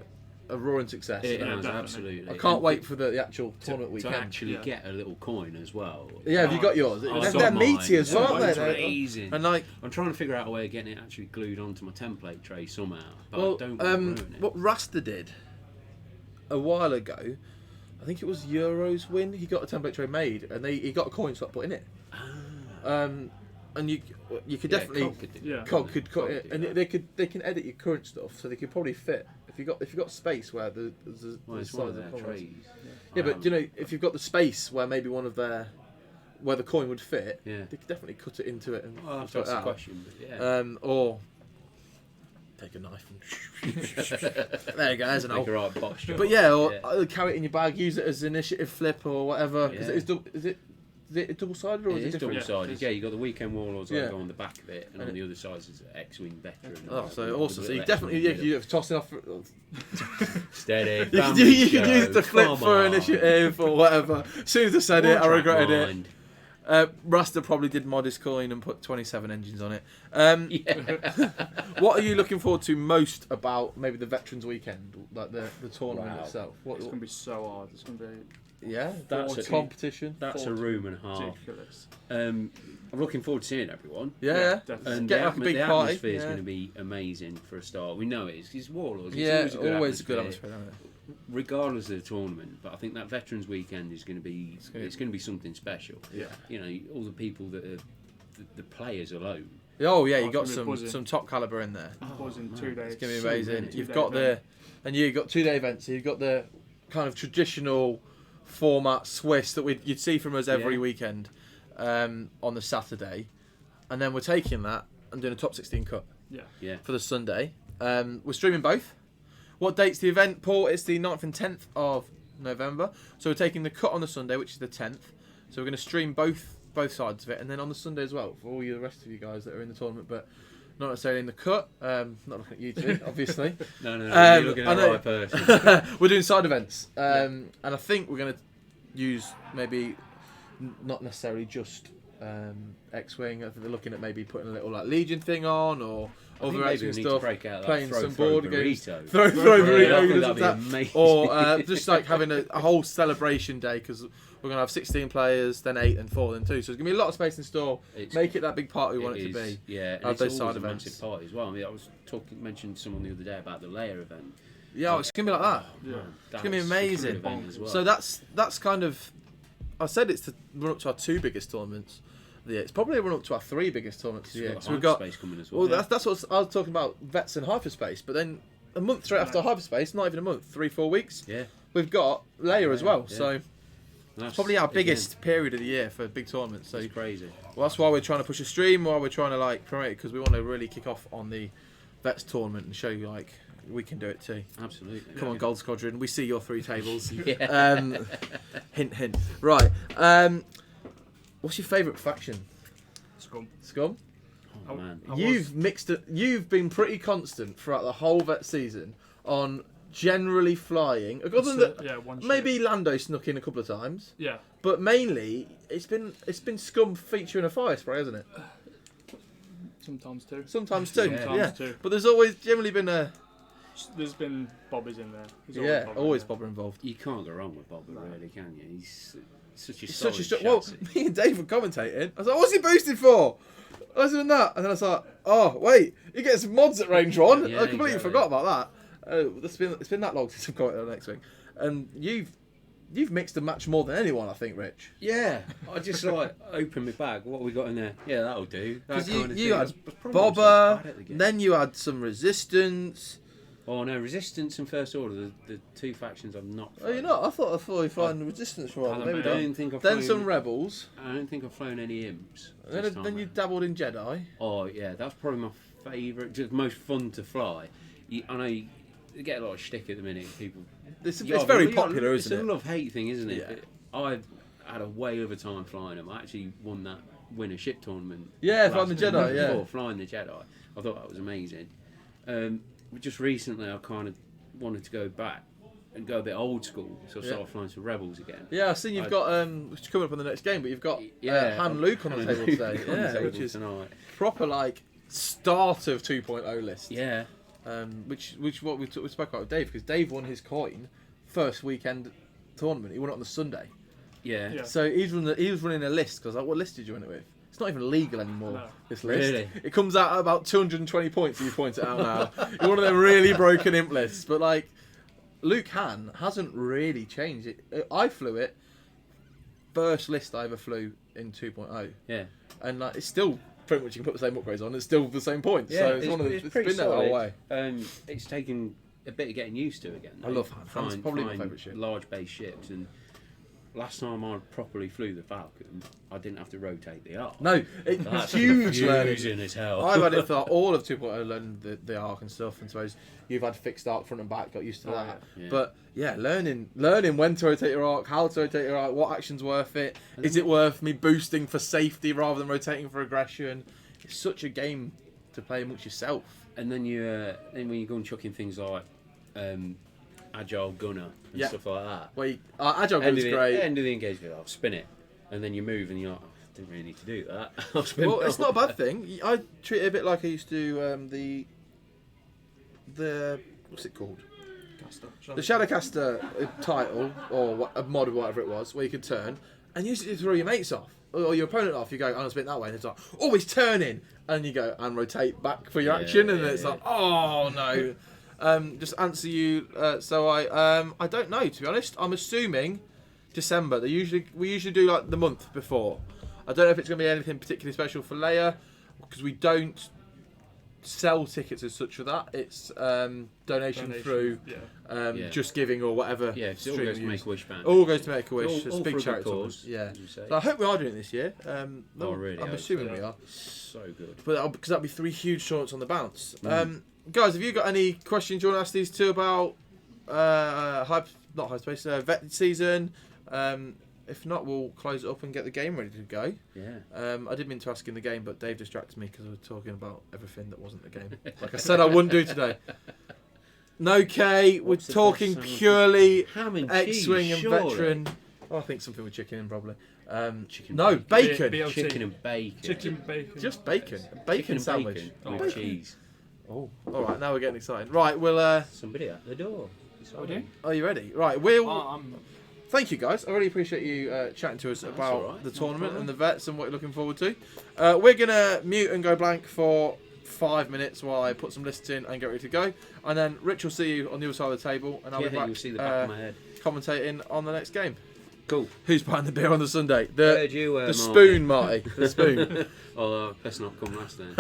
a roaring success. It has, absolutely. I can't wait for the actual tournament weekend. To actually get a little coin as well. Yeah, have you got yours? I've They're got meaty mine. as well, aren't It's they? amazing. And like, I'm trying to figure out a way of getting it actually glued onto my template tray somehow. But well, I don't want to ruin it. what Rasta did a while ago, I think it was Euros win. He got a template tray made, and he got a coin slot put in it. And you could definitely Cog could cut it, and they can edit your current stuff, so they could probably fit if you got space where there's It's size one of of their the coins. trays. Yeah, but you know, if you've got the space where maybe one of their where the coin would fit, they could definitely cut it into it and Well, cut that's it the out. question. But yeah. Or take a knife and there you go, there's an Make hole. a right box job. But yeah, or carry it in your bag, use it as initiative flip or whatever. Because is it double sided or is it different? double-sided. Yeah, you got the weekend warlords Yeah. logo on the back of it, and on the other side is X-wing veteran. Oh, so awesome! So you Veteran definitely, with you're tossing off. steady. You could use the flip Come for on. initiative or whatever. As soon as I said it, I One-track regretted it. mind. Rasta probably did modest coin and put 27 engines on it. Yeah. What are you looking forward to most about maybe the Veterans Weekend, like the tournament itself? It's going to be so hard. It's going to be That's a competition. That's a room and a half. ridiculous. I'm looking forward to seeing everyone. Yeah. Definitely. And Get the, like a big the party, atmosphere is yeah. going to be amazing for a start. We know it is. It's Warlords. Yeah, It's always a good atmosphere, isn't it? Regardless of the tournament, but I think that Veterans Weekend is going to be it's going to be something special. Yeah. You know, all the people that are the players alone. Oh yeah, you Oh, got it's gonna be buzzing. some top caliber in there. Was in 2 days. It's gonna be So amazing. many. You've 2-day got event. you've got 2-day events. So you've got the kind of traditional format Swiss that you'd see from us every Yeah. weekend on the Saturday, and then we're taking that and doing a top 16 cut Yeah. for the Sunday. We're streaming both. What date's the event, Paul? It's the 9th and 10th of November. So we're taking the cut on the Sunday, which is the 10th. So we're going to stream both sides of it, and then on the Sunday as well for all you the rest of you guys that are in the tournament, but not necessarily in the cut. Not looking at you two, obviously. No, you're looking at the right person. We're doing side events, and I think we're going to use maybe not necessarily just X-wing. I think they're looking at maybe putting a little like Legion thing on or I think other maybe X-wing we need to stuff. break out that Playing throw some board games. burrito. Throw I burrito. think games that'd be like that. amazing. Or just like having a whole celebration day because we're going to have 16 players, then 8 and 4, then 2. So there's going to be a lot of space in store. Make it that big party we want it to be. Yeah, and Have it's those always side a events. massive party as well. I mean, I was mentioned to someone the other day about the layer event. Yeah, it's going to be like that. Yeah. It's going to be amazing. As well. So that's kind of... I said it's to run up to our 2 biggest tournaments of the year. It's probably a run up to our 3 biggest tournaments of the year. We've So we've got got... space coming as well. Well, that's what I was talking about, Vets and Hyperspace, but then a month straight after Hyperspace, not even a month, 3-4 weeks, we've got Layer as well. Yeah. So it's probably our biggest period of the year for big tournaments. So It's crazy. well, that's why we're trying to push a stream, why we're trying to like promote it, because we want to really kick off on the Vets tournament and show you like we can do it too. Absolutely. Come on, Gold Squadron, we see your 3 tables. Yeah. Hint, hint. Right. What's your favourite faction? Scum? Oh, man. You've been pretty constant throughout the whole Vet season on generally flying. Other than that, one ship. maybe Lando snuck in a couple of times. Yeah. But mainly, it's been Scum featuring a fire spray, hasn't it? Sometimes too. Sometimes too. Sometimes yeah. too. But there's always generally been a There's been bobbers in there. yeah, always in there. Bobber involved. You can't go wrong with Bobber, really, can you? He's such a It's solid such a well, chassis. me and Dave were commentating. I was like, "What's he boosted for?" I was doing that, and then I was like, "Oh wait, he gets mods at range 1." Yeah, I completely exactly. forgot about that. It's been that long since I've commented on the next week, and you've mixed and matched more than anyone, I think, Rich. Yeah, I just like open my bag. What have we got in there? Yeah, that'll do. That Because kind of you thing. had I was probably not so Bobber, bad at the game. then you had some Resistance. Oh no, Resistance and First Order, the 2 factions I'm not. Oh, you're not? I thought you find Resistance for a while. Maybe I don't think I've Then flown, some Rebels. I don't think I've flown any imps. And this then time you round. dabbled in Jedi. Oh yeah, that's probably my favourite, just most fun to fly. I know you get a lot of shtick at the minute. People. It's Yeah, very but popular, isn't It's it? a love-hate thing, isn't it? Yeah. I had a way over time flying them. I actually won that winner ship tournament. Yeah, flying the Jedi, yeah. Before, flying the Jedi. I thought that was amazing. Just recently, I kind of wanted to go back and go a bit old school, so I started flying some Rebels again. Yeah, I've seen you've got which is coming up on the next game, but you've got Han Luke on the table today. Yeah, which is tonight. proper like start of 2.0 list. Yeah. Which what we spoke about with Dave, because Dave won his coin first weekend tournament. He won it on the Sunday. Yeah. Yeah. So he was running a list, because like, what list did you win it with? It's not even legal anymore. No. This list. Really? It comes out at about 220 points. If you point it out now, it's one of them really broken imp lists. But like, Luke Han hasn't really changed it. I flew it first list I ever flew in 2.0. Yeah. And like, it's still pretty much, you can put the same upgrades on. It's still the same points. Yeah, so it's pretty been there the whole solid. way. It's taken a bit of getting used to again. I love Han. Han's probably my favourite ship. Large base ships, and last time I properly flew the Falcon, I didn't have to rotate the arc. No, it's That's huge learning. confusing as hell. I've had it for all of 2.0, learning the arc and stuff, and suppose you've had fixed arc front and back, got used to that. Yeah. But yeah, learning when to rotate your arc, how to rotate your arc, what action's worth it, is it worth me boosting for safety rather than rotating for aggression? It's such a game to play amongst yourself. And then then when you go and chucking things like agile gunner and stuff like that. Well, agile gun's great. End of the engagement, I'll spin it, and then you move, and you're like, oh, I didn't really need to do that. I'll spin Well, it it's not a bad thing. I treat it a bit like I used to do the what's it called? The Shadowcaster title, or a mod or whatever it was, where you could turn and use it to throw your mates off or your opponent off. You go, I'm gonna spin that way, and it's like, oh, he's turning, and you go and rotate back for your action, and it's like, oh no. Just answer you. So I don't know, to be honest. I'm assuming December. We usually do like the month before. I don't know if it's going to be anything particularly special for Leia, because we don't sell tickets as such for that. It's donation through Just Giving or whatever. Yeah, it all goes to Make-A-Wish band. All goes to Make-A-Wish. It's All a big for a good charity cause, Yeah. as you say. So I hope we are doing it this year. Really? I'm assuming we are. So good. But because that'll be 3 huge tournaments on the bounce. Guys, have you got any questions you want to ask these two about vet season? If not, we'll close it up and get the game ready to go. Yeah. I did mean to ask in the game, but Dave distracted me because we were talking about everything that wasn't the game. Like I said, I wouldn't do today. No K, we're talking purely Ham and X-Wing cheese, and surely. veteran. Oh, I think something with chicken in probably. Chicken No, bacon. BLT. Chicken and bacon. Chicken bacon. Just bacon. A bacon Chicken and sandwich. bacon with cheese. Oh, all right. Now we're getting excited. Right, we'll. Somebody at the door. we do? Are you ready? Right, we'll. I'm Thank you, guys. I really appreciate you chatting to us about all right. the No tournament problem. and the vets and what you're looking forward to. We're gonna mute and go blank for 5 minutes while I put some lists in and get ready to go. And then Rich will see you on the other side of the table, and I'll be back You'll see the back of my head. commentating on the next game. Cool. Who's buying the beer on the Sunday? Heard you, The Marty. spoon, Marty. The spoon. Oh, best not come last then.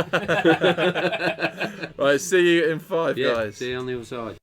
Right, see you in 5, Yeah, guys. see you on the other side.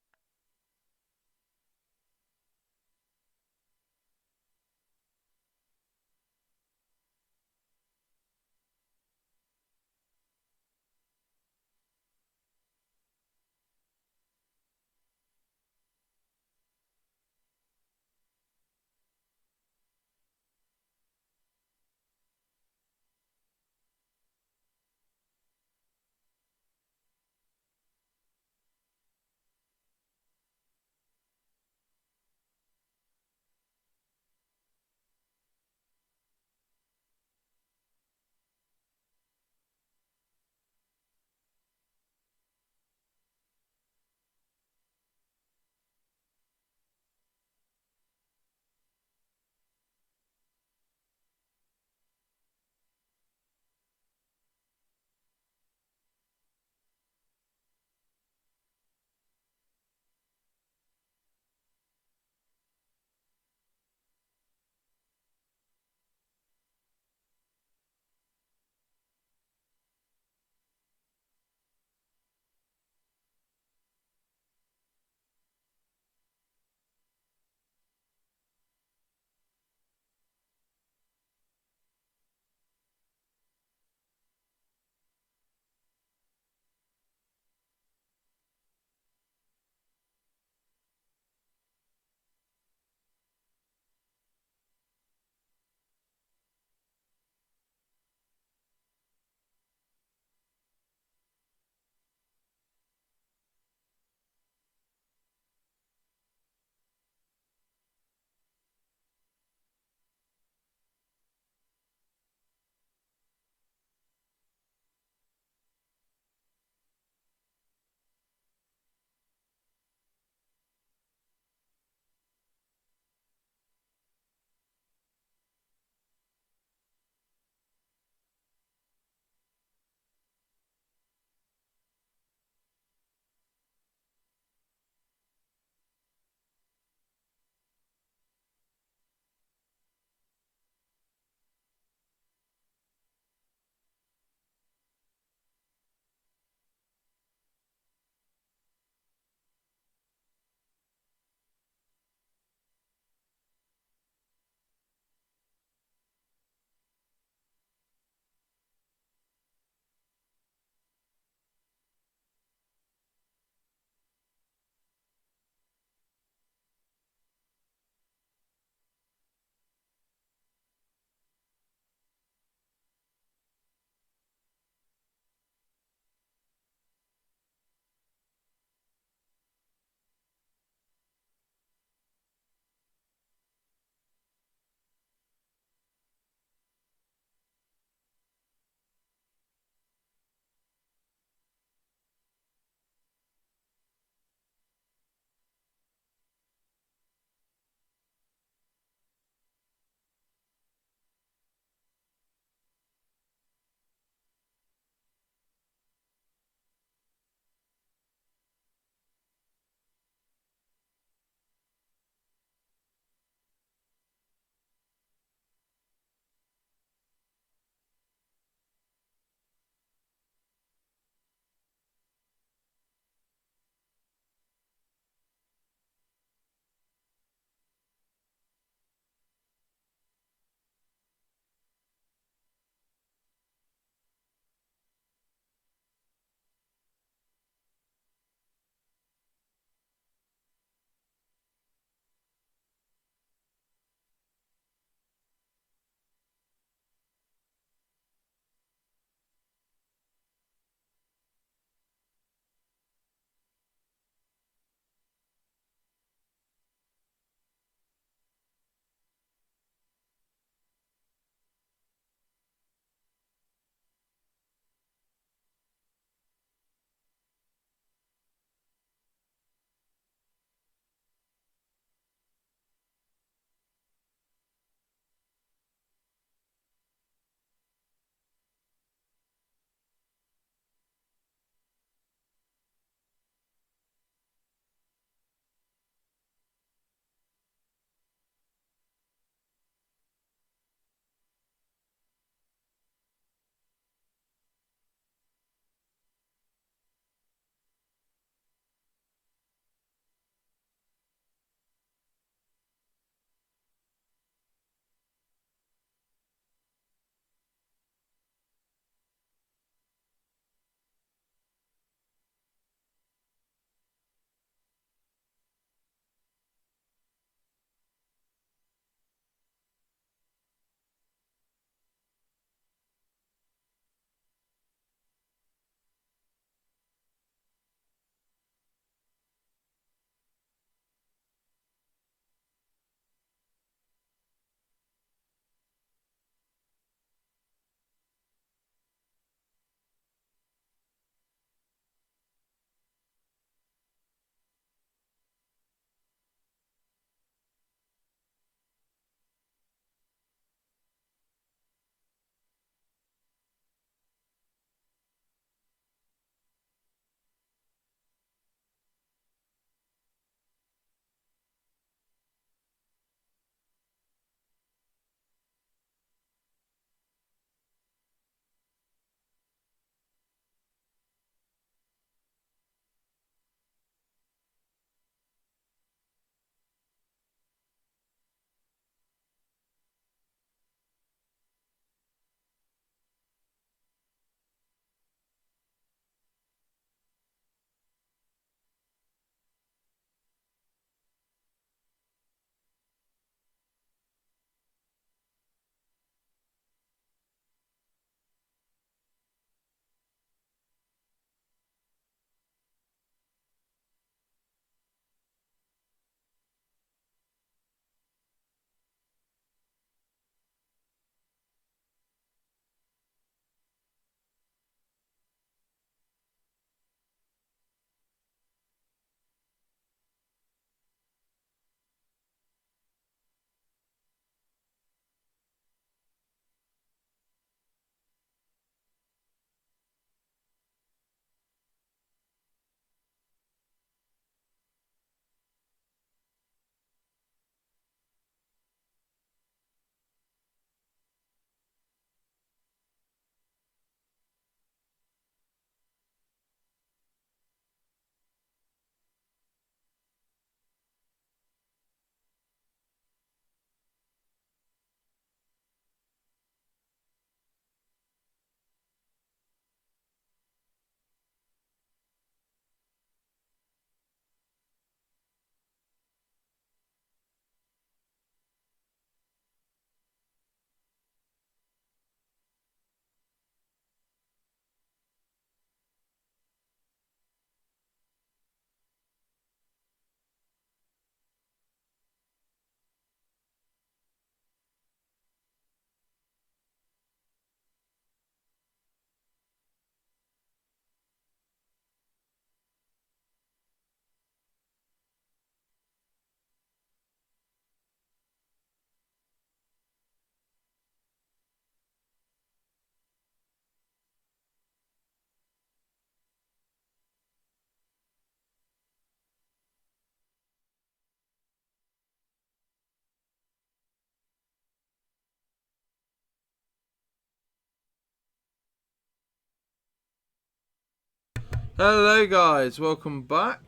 Hello guys, welcome back.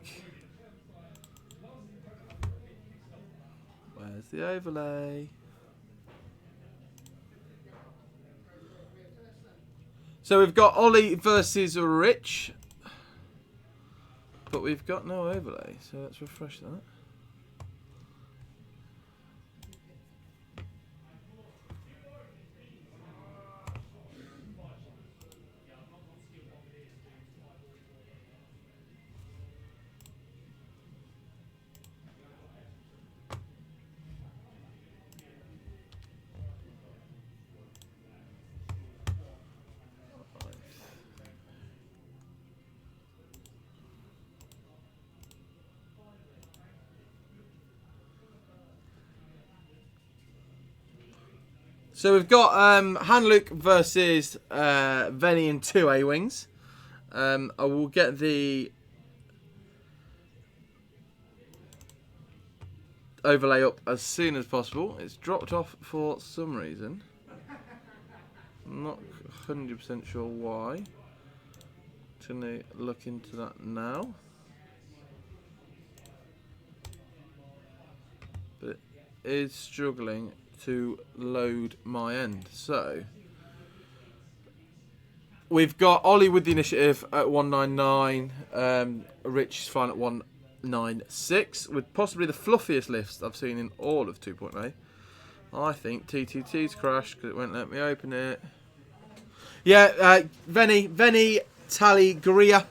Where's the overlay? So we've got Ollie versus Rich, but we've got no overlay, so let's refresh that. So we've got Hanluke versus Venny and 2 A-Wings. I will get the overlay up as soon as possible. It's dropped off for some reason. I'm not 100% sure why. Going to look into that now. But it is struggling to load my end. So we've got Ollie with the initiative at 199. Rich is fine at 196, with possibly the fluffiest lifts I've seen in all of 2.0. I think TTT's crashed because it won't let me open it. Yeah, Venny, Tally, Greer.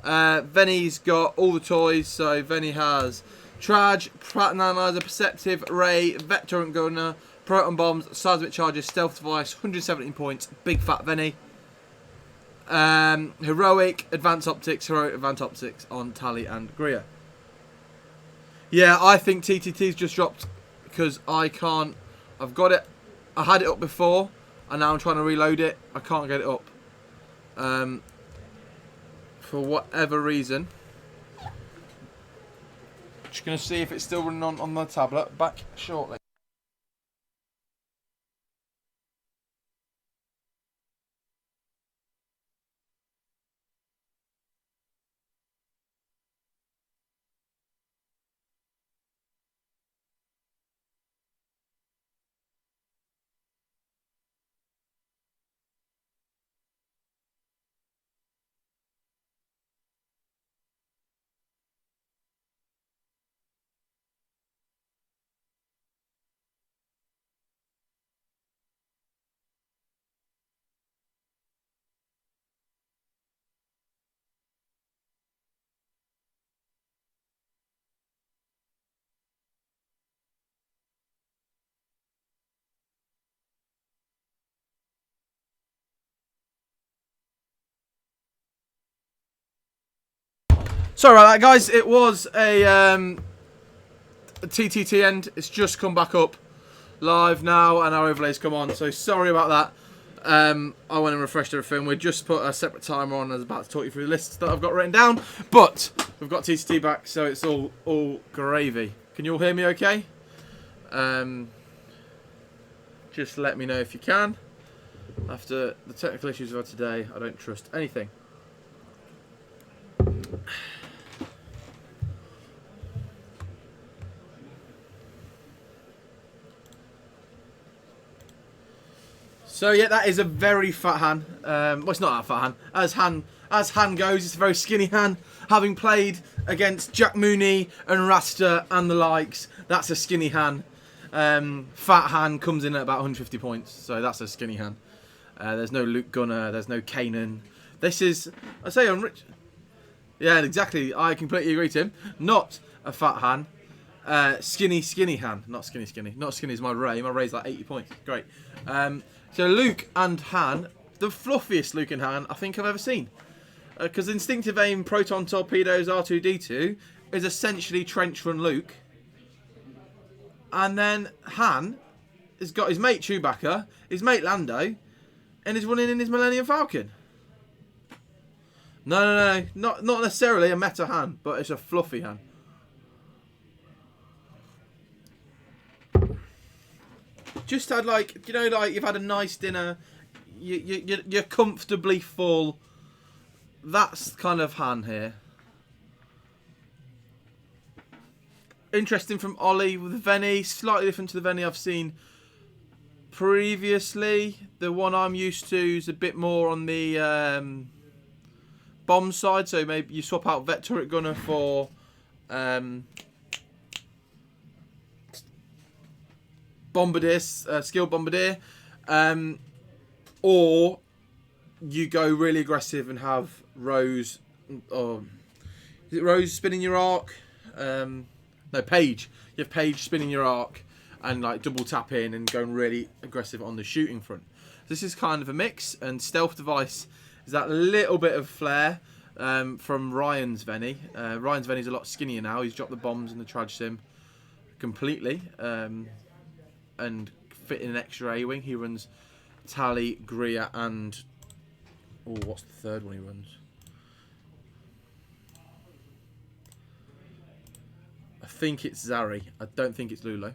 Venny's got all the toys, so Venny has Traj, Pratt Analyzer, Perceptive, Ray, Vector and Gunner, Proton Bombs, Seismic Charges, Stealth Device, 117 points, Big Fat Venny. Heroic, Advanced Optics on Tally and Greer. Yeah, I think TTT's just dropped because I can't. I've got it. I had it up before, and now I'm trying to reload it. I can't get it up. For whatever reason. Just going to see if it's still running on the tablet. Back shortly. Sorry about that, guys. It was a TTT end. It's just come back up live now, and our overlays come on. So sorry about that. I went and refreshed everything. We just put a separate timer on. I was about to talk you through the lists that I've got written down, but we've got TTT back, so it's all gravy. Can you all hear me? Okay. Just let me know if you can. After the technical issues we've had today, I don't trust anything. So yeah, that is a very fat Han. Well, it's not that fat Han. As Han goes, it's a very skinny Han. Having played against Jack Mooney and Rasta and the likes, that's a skinny Han. Fat Han comes in at about 150 points, so that's a skinny Han. There's no Luke Gunner, there's no Kanan. This is, I say on Rich. Yeah, exactly. I completely agree, Tim. Not a fat Han. Skinny Han. Not skinny. Not skinny as my Ray. My Ray's like 80 points. Great. So Luke and Han, the fluffiest Luke and Han I think I've ever seen. Because Instinctive Aim, Proton Torpedoes, R2-D2 is essentially Trench Run Luke. And then Han has got his mate Chewbacca, his mate Lando, and he's running in his Millennium Falcon. No. Not necessarily a meta Han, but it's a fluffy Han. Just had like, like you've had a nice dinner, you're comfortably full, that's kind of Han here. Interesting from Ollie with the Veni, slightly different to the Veni I've seen previously. The one I'm used to is a bit more on the bomb side, so maybe you swap out Vet Turret Gunner for Bombardier, Skilled Bombardier, or you go really aggressive and have Rose, or is it Rose spinning your arc? No, Paige. You have Paige spinning your arc and like double tap in and going really aggressive on the shooting front. This is kind of a mix, and Stealth Device is that little bit of flair from Ryan's Veni. Ryan's Veni is a lot skinnier now. He's dropped the bombs and the Traj Sim completely and fit in an extra A-wing. He runs Tally, Greer and... Oh, what's the third one he runs? I think it's Zari. I don't think it's Lulo.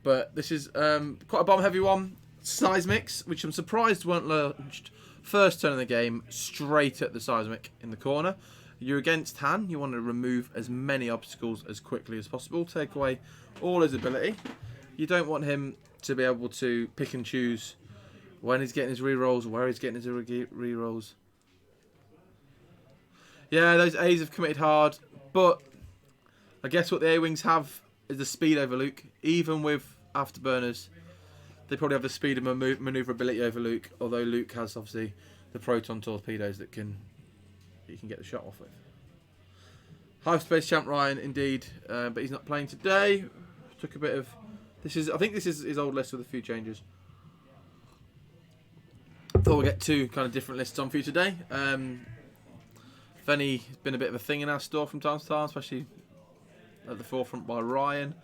But this is quite a bomb-heavy one. Seismics, which I'm surprised weren't launched first turn of the game straight at the seismic in the corner. You're against Han. You want to remove as many obstacles as quickly as possible. Take away all his ability. You don't want him to be able to pick and choose when he's getting his rerolls, where he's getting his rerolls. Yeah, those A's have committed hard, but I guess what the A-Wings have is the speed over Luke. Even with afterburners, they probably have the speed and manoeuvrability over Luke, although Luke has obviously the proton torpedoes that you can get the shot off with. Hyperspace Champ Ryan, indeed, but he's not playing today. Took a bit of... I think this is his old list with a few changes. Thought we'll get two kind of different lists on for you today. Veni has been a bit of a thing in our store from time to time, especially at the forefront by Ryan,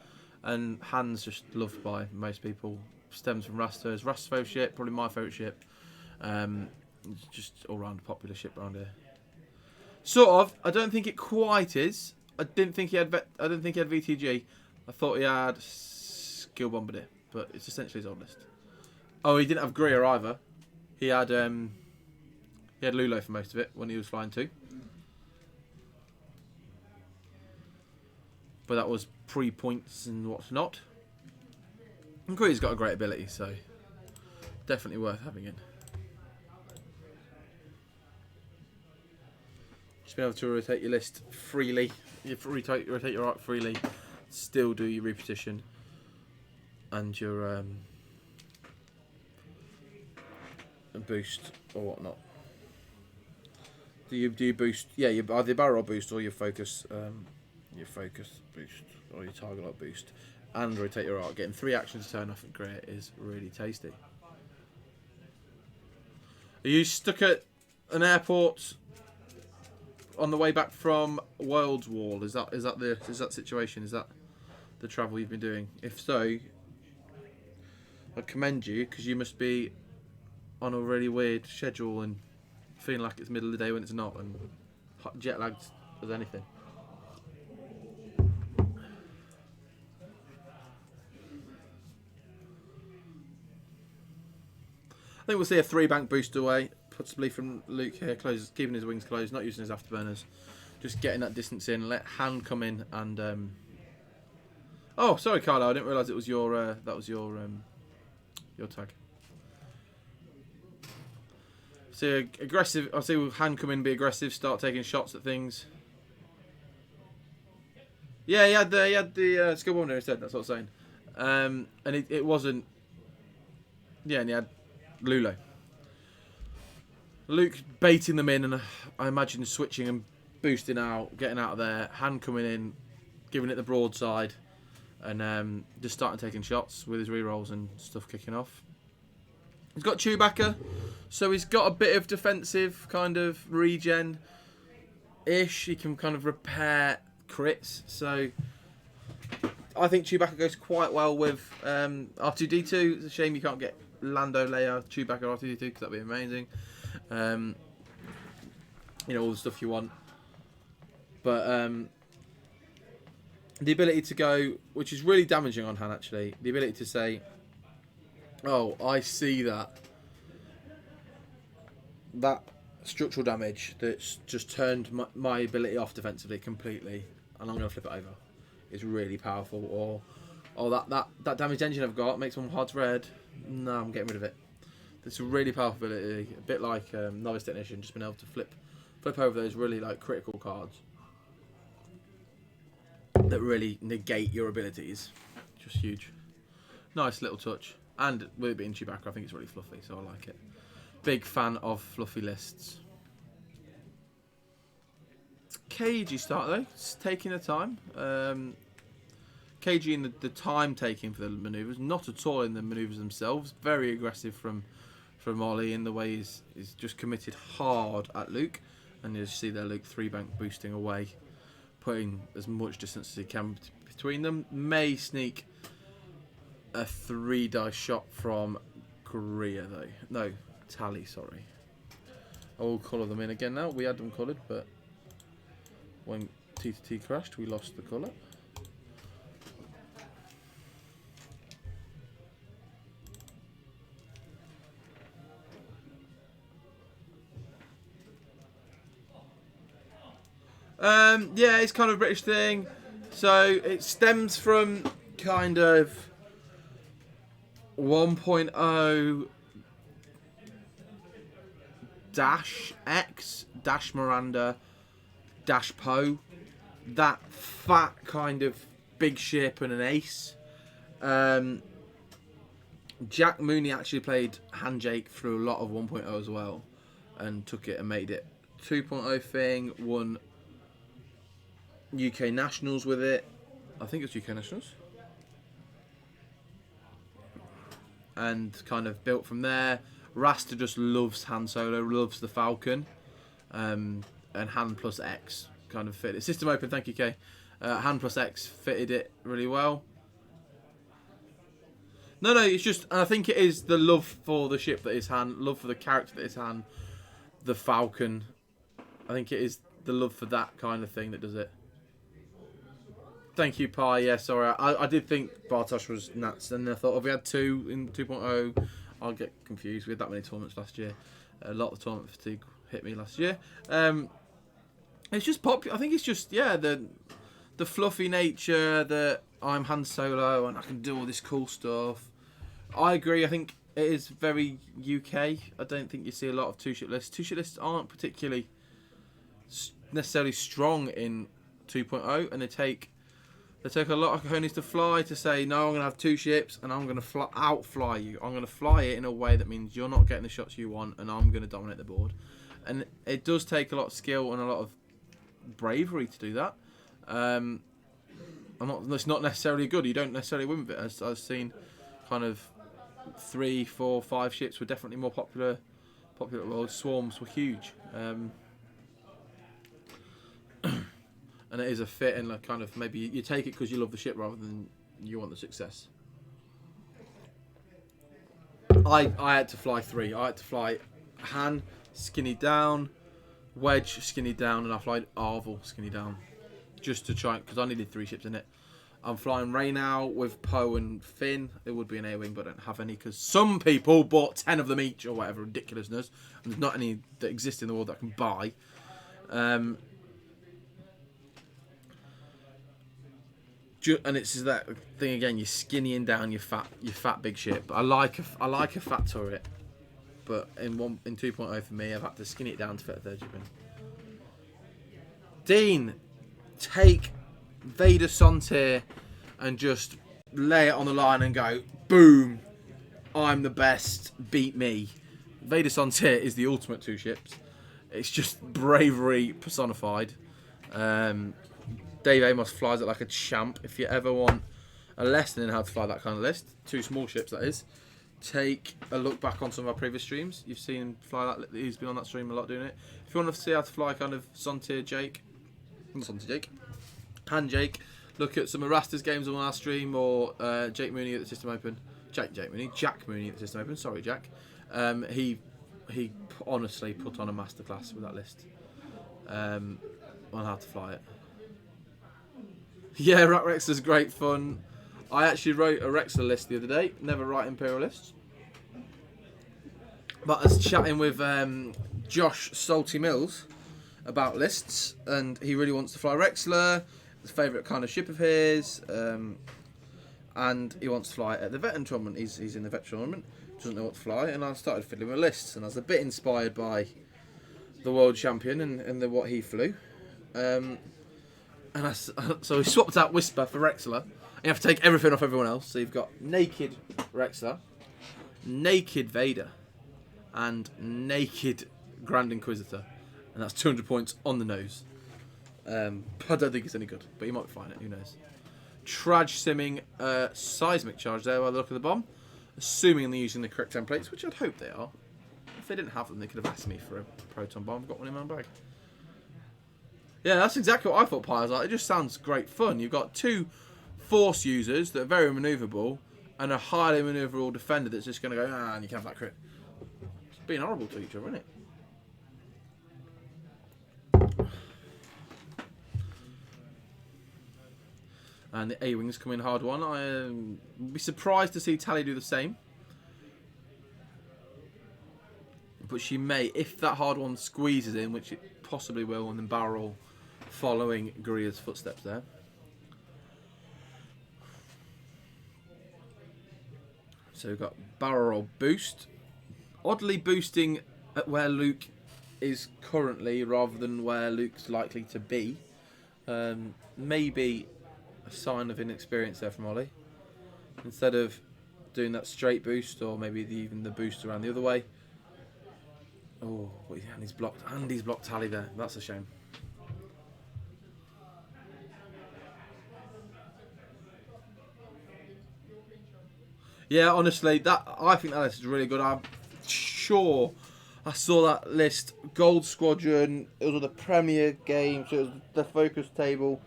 and Han's just loved by most people. Stems from Raster's favourite ship, probably my favourite ship. Just all round popular ship around here. Sort of. I don't think it quite is. I didn't think he had VTG. I thought he had Skill Bombardier, but it's essentially his old list. Oh, he didn't have Greer either. He had Lulo for most of it when he was flying too. But that was pre-points and what's not. And Greer's got a great ability, so definitely worth having it. Just being able to rotate your list freely. You rotate your arc freely. Still do your repetition and your boost or whatnot. Do you boost? Yeah, you either barrel boost or your focus boost or your target lock boost, and rotate your arc. Getting 3 actions to turn off at Greer is really tasty. Are you stuck at an airport on the way back from World's Wall? Is that the situation? Is that the travel you've been doing? If so, I commend you, because you must be on a really weird schedule and feeling like it's middle of the day when it's not, and jet lagged as anything. I think we'll see a 3-bank boost away, possibly from Luke here, keeping his wings closed, not using his afterburners, just getting that distance in. Let Han come in and. Oh, sorry, Carlo. I didn't realise it was your your tag. So aggressive. I see Han come in, be aggressive, start taking shots at things. Yeah, he had the skill bomb there instead. That's what I was saying. And it wasn't. Yeah, and he had Lulo. Luke baiting them in, and I imagine switching and boosting out, getting out of there. Han coming in, giving it the broadside, and just starting taking shots with his rerolls and stuff kicking off. He's got Chewbacca, so he's got a bit of defensive kind of regen-ish. He can kind of repair crits, so I think Chewbacca goes quite well with R2-D2. It's a shame you can't get Lando, Leia, Chewbacca, R2-D2, because that'd be amazing. You know, all the stuff you want. But the ability to go, which is really damaging on Han actually, the ability to say, oh, I see that structural damage that's just turned my ability off defensively completely, and I'm going to flip it over. It's really powerful. Or that damage engine I've got makes one hard red. No, I'm getting rid of it. It's a really powerful ability, a bit like Novice Technician, just being able to flip over those really like critical cards that really negate your abilities. Just huge. Nice little touch. And with it being Chewbacca, I think it's really fluffy, so I like it. Big fan of fluffy lists. Cagey start though, it's taking the time. Cagey in the time taking for the manoeuvres, not at all in the manoeuvres themselves. Very aggressive from Ollie in the way he's just committed hard at Luke. And you see there Luke 3-bank boosting away, putting as much distance as he can between them. May sneak a 3-dice shot from Korea though. No, Tally, sorry. I will colour them in again now. We had them coloured, but when T2T crashed, we lost the colour. Yeah, it's kind of a British thing. So it stems from kind of 1.0 dash X, dash Miranda, dash Poe. That fat kind of big ship and an ace. Jack Mooney actually played Handjake through a lot of 1.0 as well, and took it and made it 2.0 thing. Won UK Nationals with it. I think it's UK Nationals. And kind of built from there. Rasta just loves Han Solo, loves the Falcon. And Han plus X kind of fit it. System open, thank you, Kay. Han plus X fitted it really well. No, it's just, I think it is the love for the ship that is Han, love for the character that is Han, the Falcon. I think it is the love for that kind of thing that does it. Thank you, Pi. Yeah, sorry. I did think Bartosz was nuts, and I thought if we had 2 in 2.0, I'll get confused. We had that many tournaments last year. A lot of tournament fatigue hit me last year. It's just popular. I think it's just, yeah, the fluffy nature that I'm Han Solo and I can do all this cool stuff. I agree. I think it is very UK. I don't think you see a lot of two-ship lists. Two-ship lists aren't particularly necessarily strong in 2.0, and they take a lot of cojones to fly to say, no, I'm going to have 2 ships and I'm going to outfly you. I'm going to fly it in a way that means you're not getting the shots you want and I'm going to dominate the board. And it does take a lot of skill and a lot of bravery to do that. It's not necessarily good. You don't necessarily win with it. As I've seen, kind of 3, 4, 5 ships were definitely more popular worlds. Swarms were huge. And it is a fit, and like kind of maybe you take it because you love the ship rather than you want the success. I had to fly 3. I had to fly Han, skinny down, Wedge, skinny down, and I flied Arvel, skinny down, just to try, because I needed 3 ships in it. I'm flying Rey now with Poe and Finn. It would be an A-wing, but I don't have any because some people bought 10 of them each or whatever ridiculousness, and there's not any that exist in the world that I can buy. And it's that thing again. You're skinnying down your fat big ship. I like a fat turret, but in 2.0 for me, I've had to skinny it down to fit a 3rd ship in. Dean, take Vader Sontir and just lay it on the line and go, boom! I'm the best. Beat me. Vader Sontir is the ultimate 2 ships. It's just bravery personified. Dave Amos flies it like a champ. If you ever want a lesson in how to fly that kind of list, 2 small ships that is, take a look back on some of our previous streams. You've seen him fly that. He's been on that stream a lot doing it. If you want to see how to fly kind of Han Jake, look at some of Rasta's games on our stream, or Jack Mooney at the System Open. Jack Mooney at the System Open. Sorry, Jack. He honestly put on a masterclass with that list on how to fly it. Yeah, Rat Rex is great fun. I actually wrote a Rexler list the other day. Never write Imperial lists. But I was chatting with Josh Salty Mills about lists, and he really wants to fly Rexler. It's a favourite kind of ship of his, and he wants to fly at the veteran tournament. He's in the veteran tournament, doesn't know what to fly, and I started fiddling with lists, and I was a bit inspired by the world champion and what he flew. So we swapped out Whisper for Rexler. You have to take everything off everyone else. So you've got naked Rexler, naked Vader, and naked Grand Inquisitor, and that's 200 points on the nose. I don't think it's any good, but you might find it. Who knows? Traj simming seismic charge there by the look of the bomb, assuming they're using the correct templates, which I'd hope they are. If they didn't have them, they could have asked me for a proton bomb. I've got one in my bag. Yeah, that's exactly what I thought Pyre's like. It just sounds great fun. You've got 2 force users that are very manoeuvrable and a highly manoeuvrable defender that's just going to go, and you can have that crit. It's being horrible to each other, isn't it? And the A-Wings come in hard one. I'd be surprised to see Tally do the same. But she may, if that hard one squeezes in, which it possibly will, and then barrel following Guria's footsteps there. So we've got barrel roll boost. Oddly boosting at where Luke is currently rather than where Luke's likely to be. Maybe a sign of inexperience there from Ollie. Instead of doing that straight boost, or maybe even the boost around the other way. Oh, and he's blocked Tally there. That's a shame. Yeah, honestly, I think that list is really good. I'm sure I saw that list. Gold Squadron. It was the Premier games. It was the Focus table.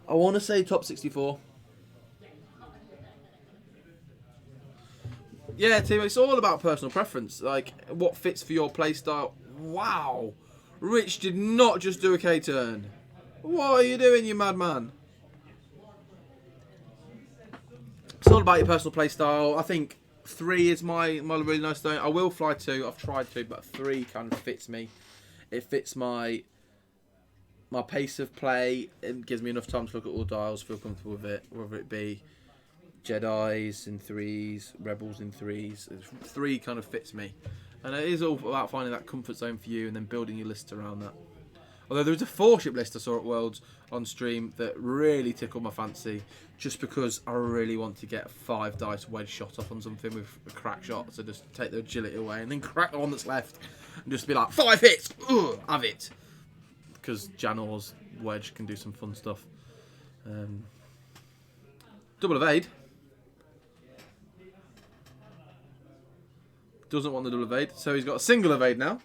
I want to say top 64. Yeah, team. It's all about personal preference. Like what fits for your playstyle. Wow, Rich did not just do a K-turn. What are you doing, you madman? It's all about your personal playstyle. I think 3 is my really nice thing. I will fly 2. I've tried 2, but 3 kind of fits me. It fits my pace of play. It gives me enough time to look at all dials, feel comfortable with it, whether it be Jedis in 3s, Rebels in 3s. 3 kind of fits me. And it is all about finding that comfort zone for you and then building your list around that. Although there was a 4-ship list I saw at Worlds on stream that really tickled my fancy, just because I really want to get 5 dice wedge shot off on something with a crack shot, so just take the agility away and then crack the one that's left and just be like, 5 hits! Ugh, have it! Because Janor's wedge can do some fun stuff. Double evade. Doesn't want the double evade, so he's got a single evade now.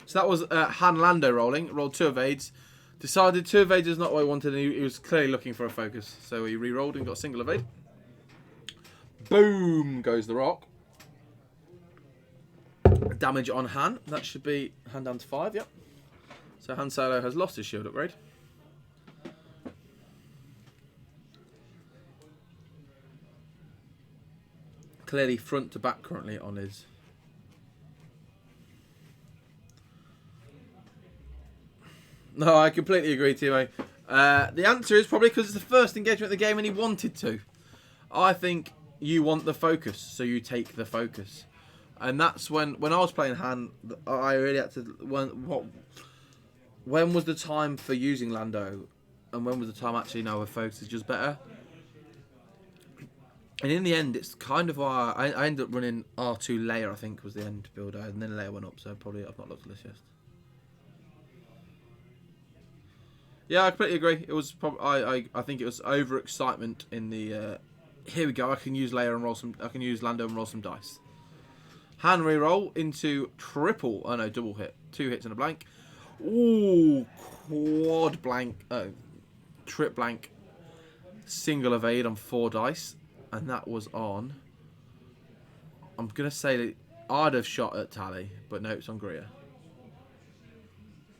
So that was Han Lando rolling. Rolled 2 evades. Decided 2 evades is not what he wanted, and he was clearly looking for a focus. So he re-rolled and got a single evade. Boom goes the rock. Damage on Han. That should be Han down to 5, yep. So Han Solo has lost his shield upgrade. Clearly front to back currently on his... No, I completely agree, Timo. The answer is probably because it's the first engagement of the game and he wanted to. I think you want the focus, so you take the focus. And that's when I was playing Han, I really had to... When was the time for using Lando? And when was the time actually, no, a focus is just better? And in the end, it's kind of why I ended up running R2 Leia, I think, was the end build. And then Leia went up, so probably I've not looked at this yet. Yeah, I completely agree. It was probably I think it was overexcitement in the. Here we go. I can use Leia and roll some. I can use Lando and roll some dice. Han reroll into triple. Oh no, double hit. 2 hits and a blank. Ooh, quad blank. Oh, trip blank. Single evade on 4 dice, and that was on. I'm gonna say that I'd have shot at Tally, but no, it's on Greer.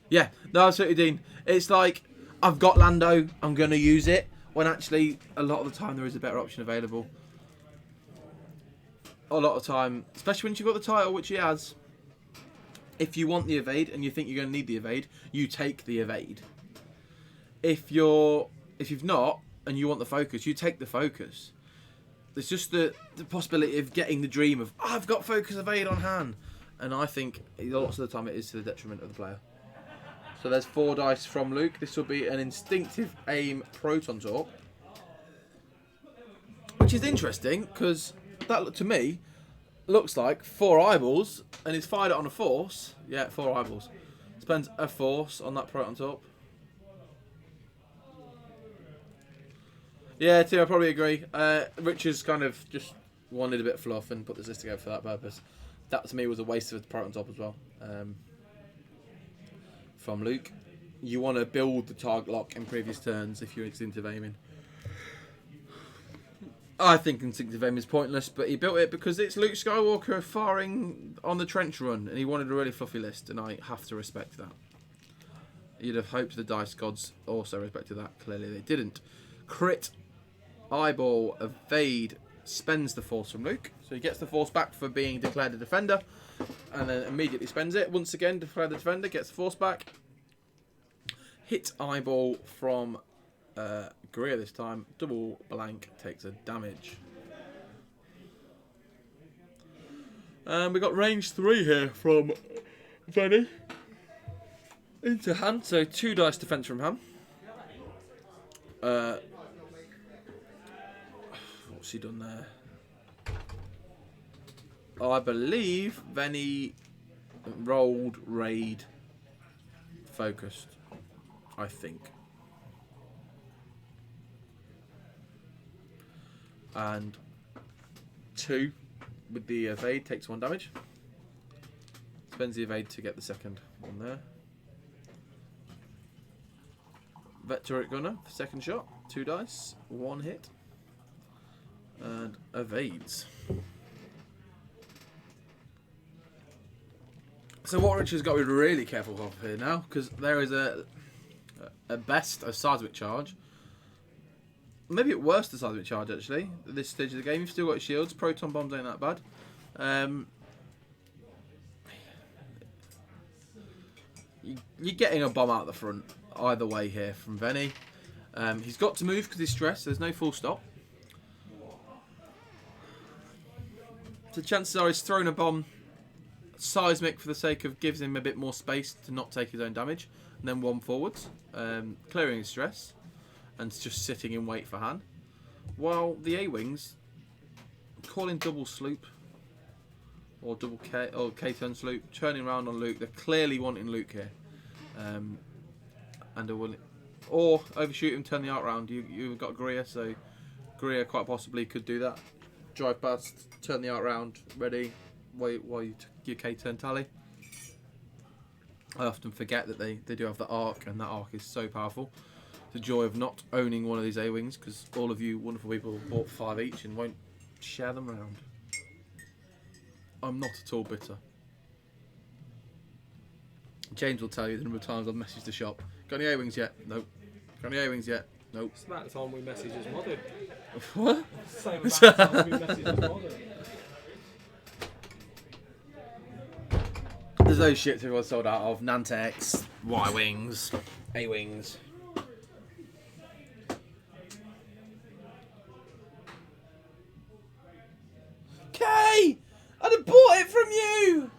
Yeah, no, absolutely, Dean. It's like, I've got Lando, I'm going to use it, when actually, a lot of the time, there is a better option available. A lot of time, especially when you've got the title, which he has, If you want the evade and you think you're going to need the evade, you take the evade. If you've not and you want the focus, you take the focus. There's just the possibility of getting the dream of, I've got focus evade on hand. And I think lots of the time it is to the detriment of the player. So there's 4 dice from Luke. This will be an instinctive aim proton torp. Which is interesting, because that, to me, looks like 4 eyeballs, and he's fired it on a force. Yeah, 4 eyeballs. Spends a force on that proton torp. Yeah, Tim, I probably agree. Richard's kind of just wanted a bit of fluff and put this list together for that purpose. That, to me, was a waste of a proton torp as well. From Luke. You want to build the target lock in previous turns if you're instinctive aiming. I think instinctive aim is pointless, but he built it because it's Luke Skywalker firing on the trench run, and he wanted a really fluffy list, and I have to respect that. You'd have hoped the dice gods also respected that. Clearly they didn't. Crit, eyeball, evade, spends the force from Luke, so he gets the force back for being declared a defender, and then immediately spends it. Once again, declared the defender, gets the force back. Hit eyeball from Greer this time. Double blank, takes a damage. We got range 3 here from Venny. Into hand, so 2 dice defense from hand. What's he done there? I believe Venny rolled raid focused. I think. And 2 with the evade takes 1 damage. Spends the evade to get the second one there. Vet turret gunner, second shot, 2 dice, 1 hit. And evades. So what Richard's got to be really careful of here now, because there is a seismic charge. Maybe at worst a seismic charge actually, at this stage of the game. You've still got shields, proton bombs ain't that bad. You're getting a bomb out the front either way here from Venny. He's got to move because he's stressed, there's no full stop. So chances are he's thrown a bomb seismic for the sake of gives him a bit more space to not take his own damage, and then 1 forwards, clearing his stress, and just sitting in wait for Han. While the A-Wings calling double sloop, or double K, or K-turn sloop, turning around on Luke. They're clearly wanting Luke here, and are willing, or overshoot him, turn the arc round. You've got Greer, so Greer quite possibly could do that. Drive past, turn the arc round, ready. Wait while you your K-turn tally. I often forget that they do have the arc, and that arc is so powerful. The joy of not owning one of these A-Wings, because all of you wonderful people have bought 5 each and won't share them around. I'm not at all bitter. James will tell you the number of times I've messaged the shop. Got any A-Wings yet? Nope. Got any A-Wings yet? Nope. It's about the time we message his mother. What? Same about the time we message his mother. There's those ships everyone's sold out of. Nantex, Y-Wings, A-Wings. Kay! I'd have bought it from you!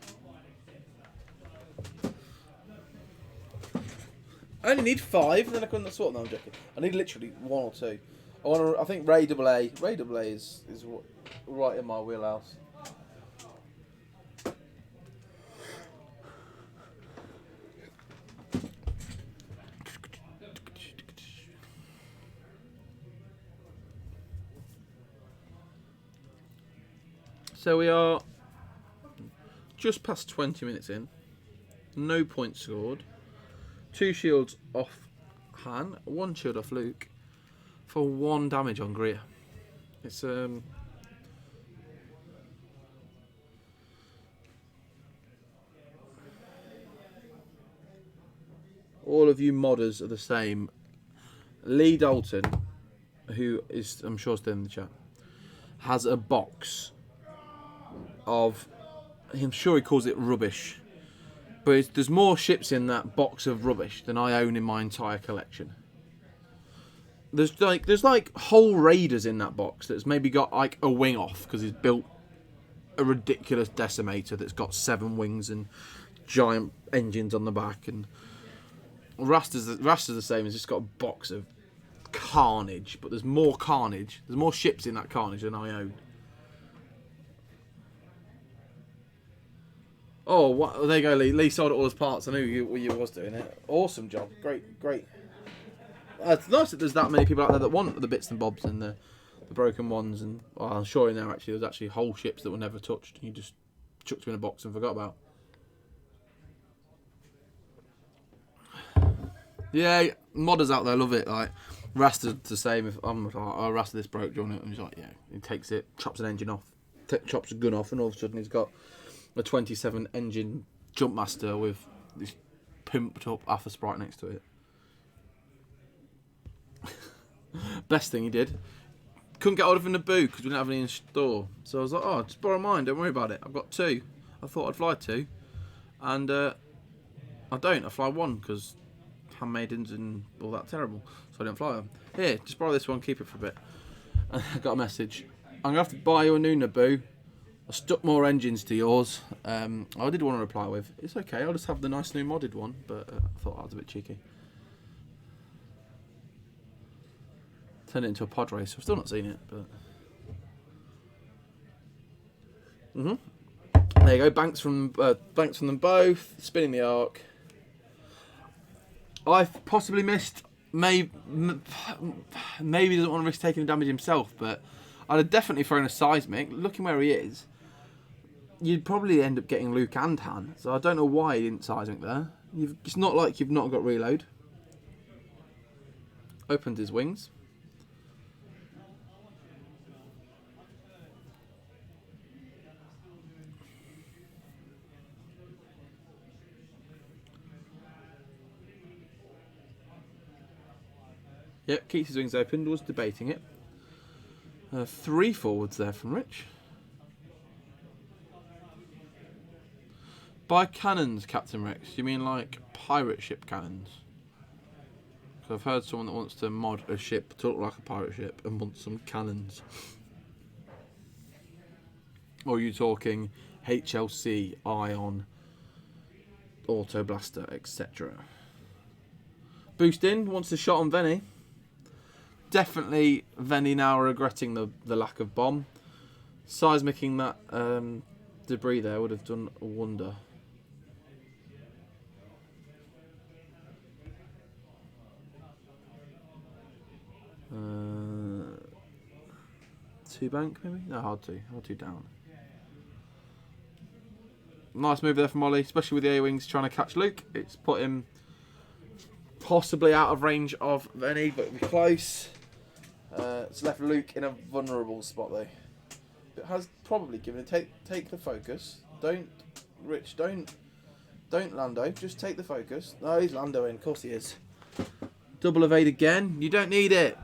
I only need 5 and then I couldn't swap. No, I'm joking. I need literally 1 or 2. I think Ray AA is right in my wheelhouse. So we are just past 20 minutes in. No points scored. 2 shields off Han, 1 shield off Luke, for 1 damage on Greer. It's all of you modders are the same. Lee Dalton, who is I'm sure still in the chat, has a box of, I'm sure he calls it rubbish, But there's more ships in that box of rubbish than I own in my entire collection. There's like whole raiders in that box that's maybe got like a wing off because he's built a ridiculous decimator that's got 7 wings and giant engines on the back. And Raster's the same. It's just got a box of carnage, but there's more carnage. There's more ships in that carnage than I own. Oh, what? There you go, Lee. Lee sold it all his parts. I knew you was doing it. Awesome job. Great. It's nice that there's that many people out there that want the bits and bobs and the broken ones. And I'm sure in there actually there's actually whole ships that were never touched. You just chucked them in a box and forgot about. Yeah, modders out there love it. Like Raster's the same. If I'm like, oh, Raster, this broke, do you want it? And he's like, yeah. He takes it, chops an engine off, chops a gun off, and all of a sudden he's got a 27 engine Jumpmaster with this pimped up Alpha Sprite next to it. Best thing he did, couldn't get hold of him in the boo because we didn't have any in store. So I was like, oh, just borrow mine, don't worry about it. I've got 2. I thought I'd fly 2, and I don't. I fly 1 because handmaidens and all that terrible. So I didn't fly them. Here, just borrow this one, keep it for a bit. And I got a message. I'm gonna have to buy you a new Naboo. I stuck more engines to yours. I did want to reply with, it's okay, I'll just have the nice new modded one, but I thought that was a bit cheeky. Turned it into a pod race. I've still not seen it, but... There you go, banks from them both, spinning the arc. I've possibly missed, maybe doesn't want to risk taking the damage himself, but I'd have definitely thrown a seismic. Looking where he is, you'd probably end up getting Luke and Han, so I don't know why he didn't seismic there. It's not like you've not got reload. Opened his wings. Yep, keeps his wings open, was debating it. 3 forwards there from Rich. By cannons, Captain Rex, do you mean like pirate ship cannons? Because I've heard someone that wants to mod a ship to look like a pirate ship and wants some cannons. Or are you talking HLC, Ion, Auto Blaster, etc.? Boost in, wants a shot on Venny. Definitely Venny now regretting the lack of bomb. Seismicking that debris there would have done a wonder. Two bank maybe? No, hard two down. Nice move there from Ollie, especially with the A-Wings trying to catch Luke. It's put him possibly out of range of Venny, but it'll be close. It's left Luke in a vulnerable spot though. It has probably given it. Take the focus. Don't Lando. Just take the focus. No, he's Lando in. Of course he is. Double evade again. You don't need it.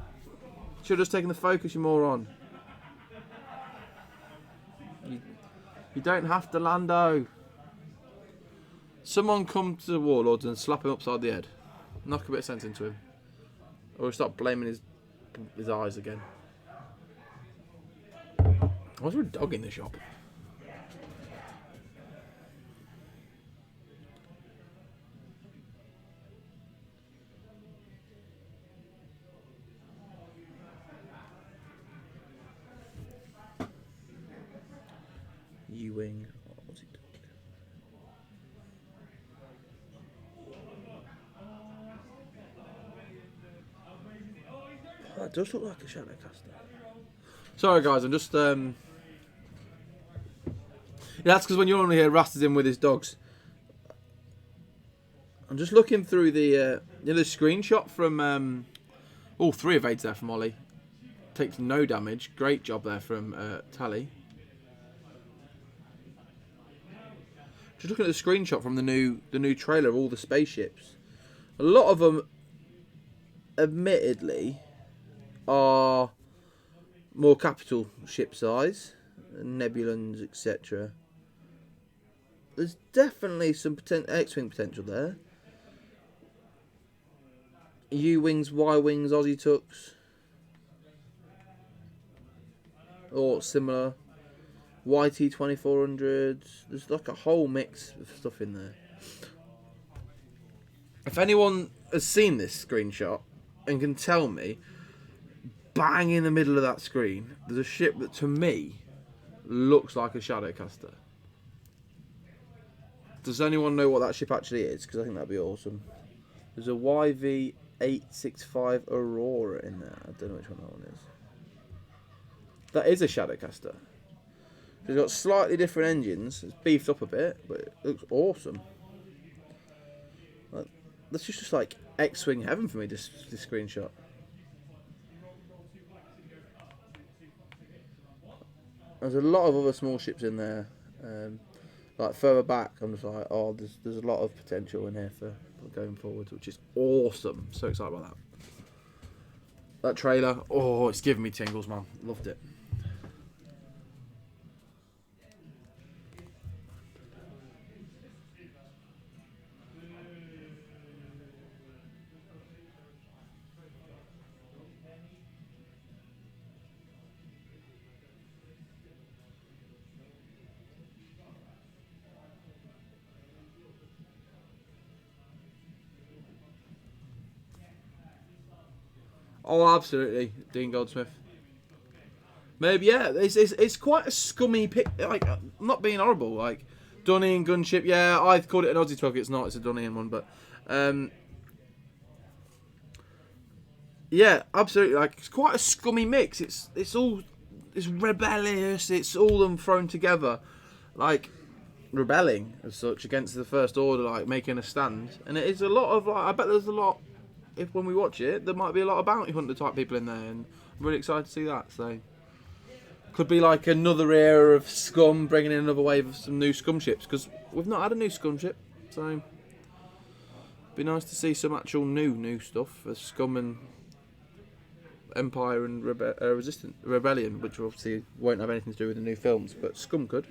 Should have just taken the focus, you moron. You don't have to Lando. Someone come to the Warlords and slap him upside the head. Knock a bit of sense into him. Or start blaming his eyes again. Why is there a dog in the shop? Ewing. Oh, what's he doing? Oh, that does look like a Shadowcaster. Sorry guys, I'm just yeah, that's because when you normally hear Raster's in with his dogs. I'm just looking through the the screenshot from all 3 evades there from Ollie. Takes no damage. Great job there from Tally. Just looking at the screenshot from the new trailer of all the spaceships. A lot of them, admittedly, are more capital ship size, Nebulans, etc. there's definitely some X-wing potential there. U-wings, Y-wings, Aussie Tucks, or similar. YT 2400s. There's like a whole mix of stuff in there. If anyone has seen this screenshot and can tell me, bang in the middle of that screen, there's a ship that to me looks like a Shadowcaster. Does anyone know what that ship actually is? Because I think that'd be awesome. There's a YV865 Aurora in there. I don't know which one that one is. That is a Shadowcaster. It's got slightly different engines. It's beefed up a bit, but it looks awesome. That's just like X-wing heaven for me. This screenshot. There's a lot of other small ships in there. Like further back, I'm just like, oh, there's a lot of potential in here for going forward, which is awesome. So excited about that. That trailer, oh, it's giving me tingles, man. Loved it. Oh, absolutely, Dean Goldsmith. Maybe, yeah. It's quite a scummy pick. Like, not being horrible. Like, Dunnian gunship. Yeah, I called it an Aussie truck. It's not. It's a Dunnian one. But, yeah, absolutely. Like, it's quite a scummy mix. It's rebellious. It's all them thrown together, like rebelling as such against the First Order, like making a stand. And it is a lot of like. I bet there's a lot. If when we watch it, there might be a lot of bounty hunter type people in there, and I'm really excited to see that. So, could be like another era of Scum, bringing in another wave of some new Scum ships, because we've not had a new Scum ship. So, be nice to see some actual new stuff for Scum and Empire and Rebellion, which obviously won't have anything to do with the new films, but Scum could.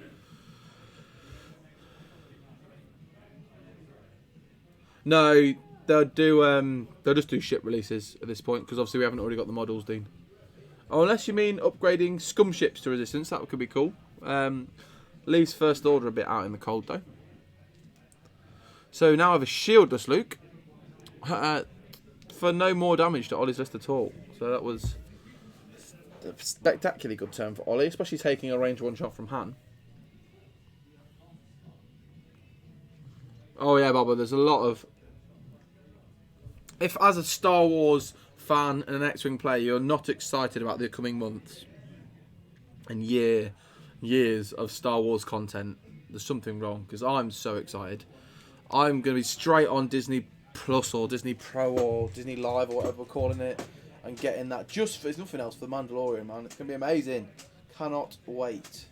No. They'll just do ship releases at this point, because obviously we haven't already got the models, Dean. Oh, unless you mean upgrading Scum ships to Resistance, that could be cool. Leaves First Order a bit out in the cold though. So now I have a shieldless Luke for no more damage to Ollie's list at all. So that was a spectacularly good turn for Ollie, especially taking a range one shot from Han. Oh yeah, Bobber, there's a lot of... If, as a Star Wars fan and an X-Wing player, you're not excited about the coming months and years of Star Wars content, there's something wrong, because I'm so excited. I'm going to be straight on Disney Plus or Disney Pro or Disney Live or whatever we're calling it, and getting that just for, if nothing else, for The Mandalorian, man. It's going to be amazing. Cannot wait.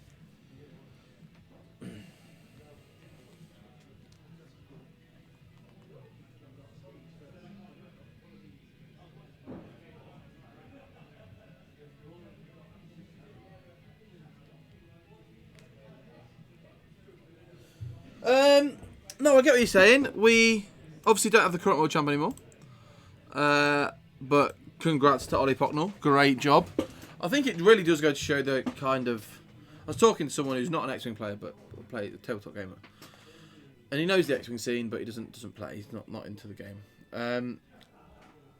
No, I get what you're saying. We obviously don't have the current world champ anymore. But congrats to Ollie Pocknell. Great job. I think it really does go to show the kind of... I was talking to someone who's not an X-Wing player, but play the tabletop gamer. And he knows the X-Wing scene, but he doesn't play. He's not into the game.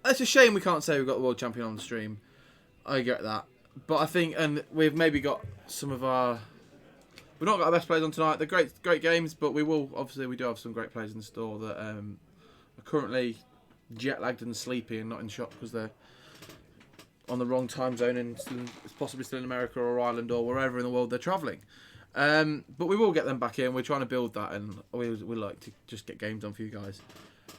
It's a shame we can't say we've got the world champion on the stream. I get that. But I think, and we've maybe got some of our... We've not got our best players on tonight. They're great games, but we do have some great players in the store that are currently jet lagged and sleepy and not in shop because they're on the wrong time zone and possibly still in America or Ireland or wherever in the world they're travelling. But we will get them back in. We're trying to build that, and we like to just get games on for you guys.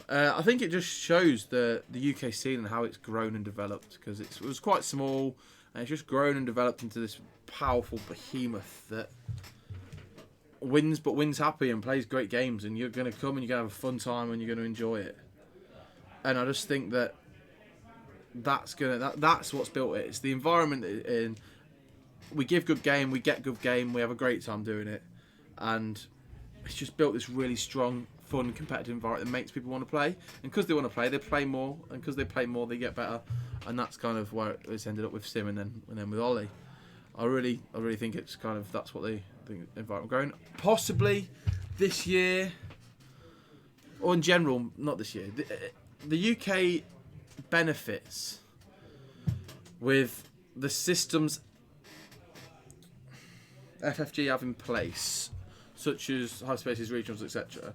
I think it just shows the UK scene and how it's grown and developed, because it was quite small and it's just grown and developed into this powerful behemoth that wins happy and plays great games, and you're going to come and you're going to have a fun time and you're going to enjoy it. And I just think that's what's built it. It's the environment in. We give good game, we get good game, we have a great time doing it, and it's just built this really strong, fun, competitive environment that makes people want to play. And because they want to play, they play more. And because they play more, they get better. And that's kind of where it's ended up with Sim and then with Ollie. I really think it's kind of that's what the environment going. Possibly this year, or in general, not this year. The UK benefits with the systems FFG have in place, such as high spaces, regionals, etc.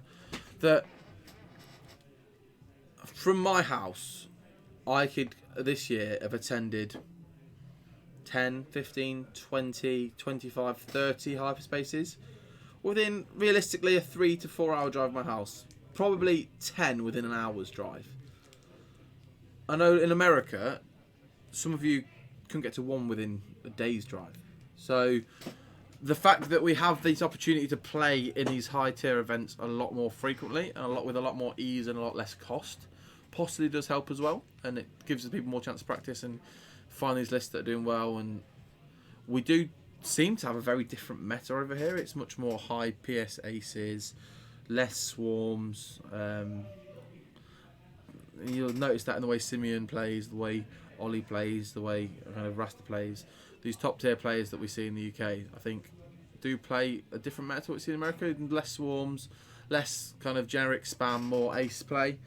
That from my house, I could this year have attended 10, 15, 20, 25, 30 hyperspaces within realistically a 3 to 4 hour drive from my house. Probably 10 within an hour's drive. I know in America, some of you couldn't get to one within a day's drive. So the fact that we have this opportunity to play in these high tier events a lot more frequently and with a lot more ease and a lot less cost possibly does help as well, and it gives the people more chance to practice and find these lists that are doing well. And we do seem to have a very different meta over here. It's much more high PS aces, less swarms. You'll notice that in the way Simeon plays, the way Ollie plays, the way kind of Rasta plays. These top tier players that we see in the UK, I think, do play a different meta to what we see in America. Less swarms, less kind of generic spam, more ace play.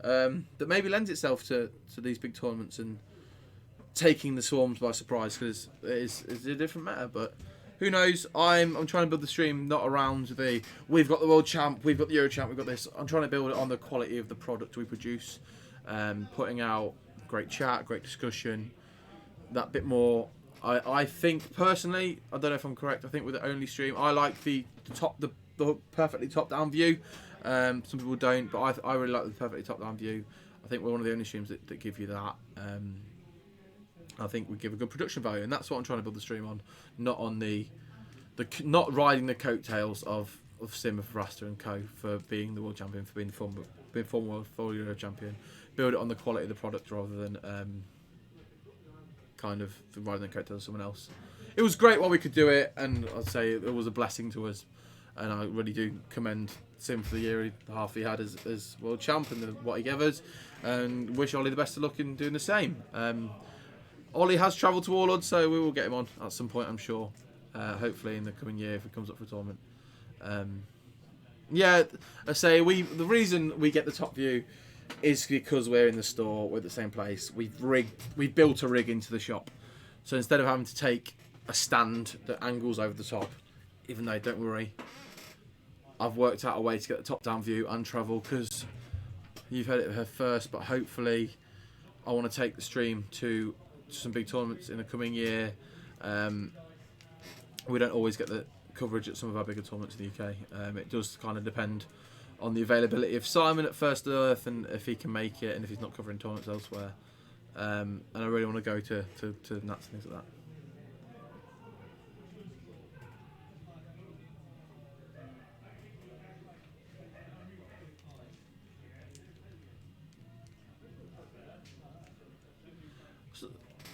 That maybe lends itself to these big tournaments and taking the swarms by surprise, because it's a different meta. But who knows? I'm trying to build the stream not around we've got the world champ, we've got the Euro champ, we've got this. I'm trying to build it on the quality of the product we produce, putting out great chat, great discussion, that bit more. I think personally, I don't know if I'm correct, I think with the only stream, I like the perfectly top-down view. Some people don't, but I really like the perfectly top-down view. I think we're one of the only streams that give you that. I think we give a good production value, and that's what I'm trying to build the stream on, not on not riding the coattails of Sim, of Rasta and Co for being the world champion, for being former world full Euro champion. Build it on the quality of the product rather than kind of riding the coattails of someone else. It was great while we could do it, and I'd say it was a blessing to us, and I really do commend Sim for the year, the half he had as world champ and what he gave us, and wish Ollie the best of luck in doing the same. Ollie has travelled to Warlord, so we will get him on at some point, I'm sure. Hopefully in the coming year if he comes up for a tournament. Yeah, I say the reason we get the top view is because we're in the store, we're at the same place. We've built a rig into the shop, so instead of having to take a stand that angles over the top, even though don't worry, I've worked out a way to get the top down view and travel, because you've heard it here first, but hopefully I want to take the stream to some big tournaments in the coming year. We don't always get the coverage at some of our bigger tournaments in the UK. It does kind of depend on the availability of Simon at First Earth, and if he can make it, and if he's not covering tournaments elsewhere. And I really want to go to Nats and things like that.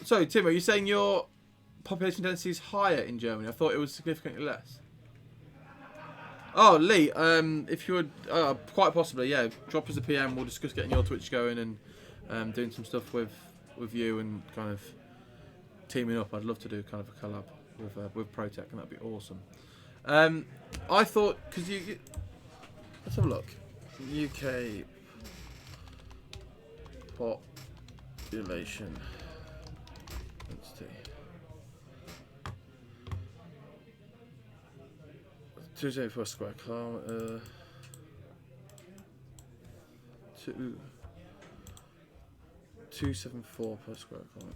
So, Tim, are you saying your population density is higher in Germany? I thought it was significantly less. Oh, Lee, if you would, quite possibly, yeah, drop us a PM. We'll discuss getting your Twitch going and doing some stuff with you and kind of teaming up. I'd love to do kind of a collab with ProTech, and that'd be awesome. I thought, because let's have a look. UK population. Let's see. 274 square kilometre. 274 per square kilometre.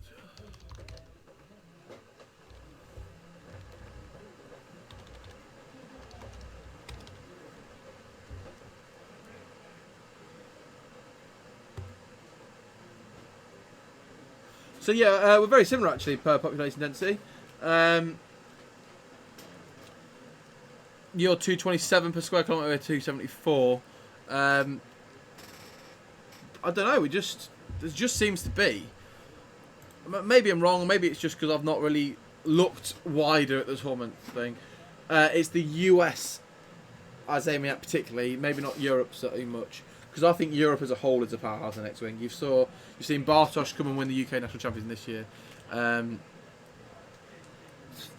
So yeah, we're very similar actually per population density. You're 227 per square kilometre, we're 274. I don't know, there just seems to be. Maybe I'm wrong, maybe it's just because I've not really looked wider at the tournament thing. It's the US as aiming at particularly, maybe not Europe so much, because I think Europe as a whole is a powerhouse in X-Wing. You've seen Bartosz come and win the UK National Champions this year.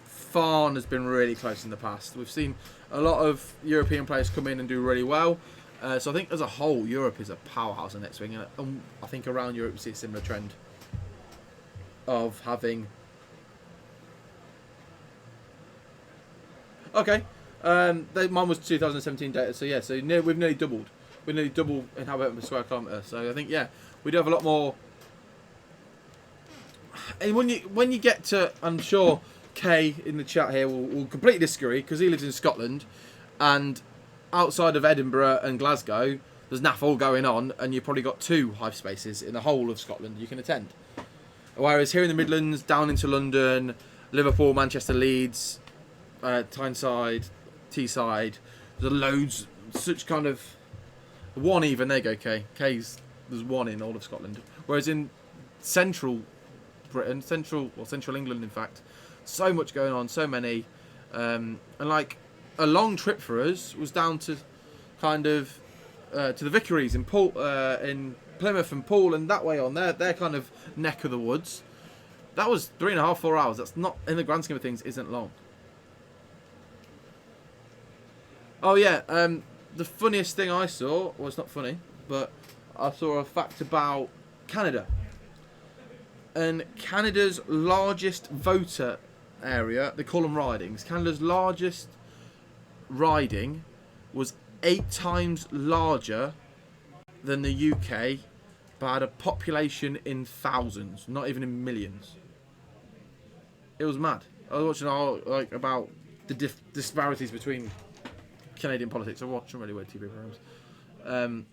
Farn has been really close in the past. We've seen a lot of European players come in and do really well. So I think as a whole, Europe is a powerhouse in X-Wing, and I think around Europe we see a similar trend of having. Okay, mine was 2017 data, so yeah, so we've nearly doubled. We're nearly double inhabitants per square kilometre. So I think we do have a lot more. And when you get to, I'm sure Kay in the chat here will completely disagree because he lives in Scotland, and outside of Edinburgh and Glasgow, there's naff all going on, and you've probably got 2 hive spaces in the whole of Scotland you can attend. Whereas here in the Midlands, down into London, Liverpool, Manchester, Leeds, Tyneside, Teesside, there's loads, such kind of one even. There you go, Kay. There's 1 in all of Scotland. Whereas in central Britain, central England, in fact, so much going on, so many, and like a long trip for us was down to kind of to the Vicaries in in Plymouth and Poole and that way on their kind of neck of the woods. That was 3.5, 4 hours. That's not, in the grand scheme of things, isn't long. Oh yeah, the funniest thing I saw, well, it's not funny, but I saw a fact about Canada. And Canada's largest voter area, they call them ridings, Canada's largest riding was 8 times larger than the UK, but had a population in thousands, not even in millions. It was mad. I was watching about the disparities between Canadian politics. I watch some really weird TV programs.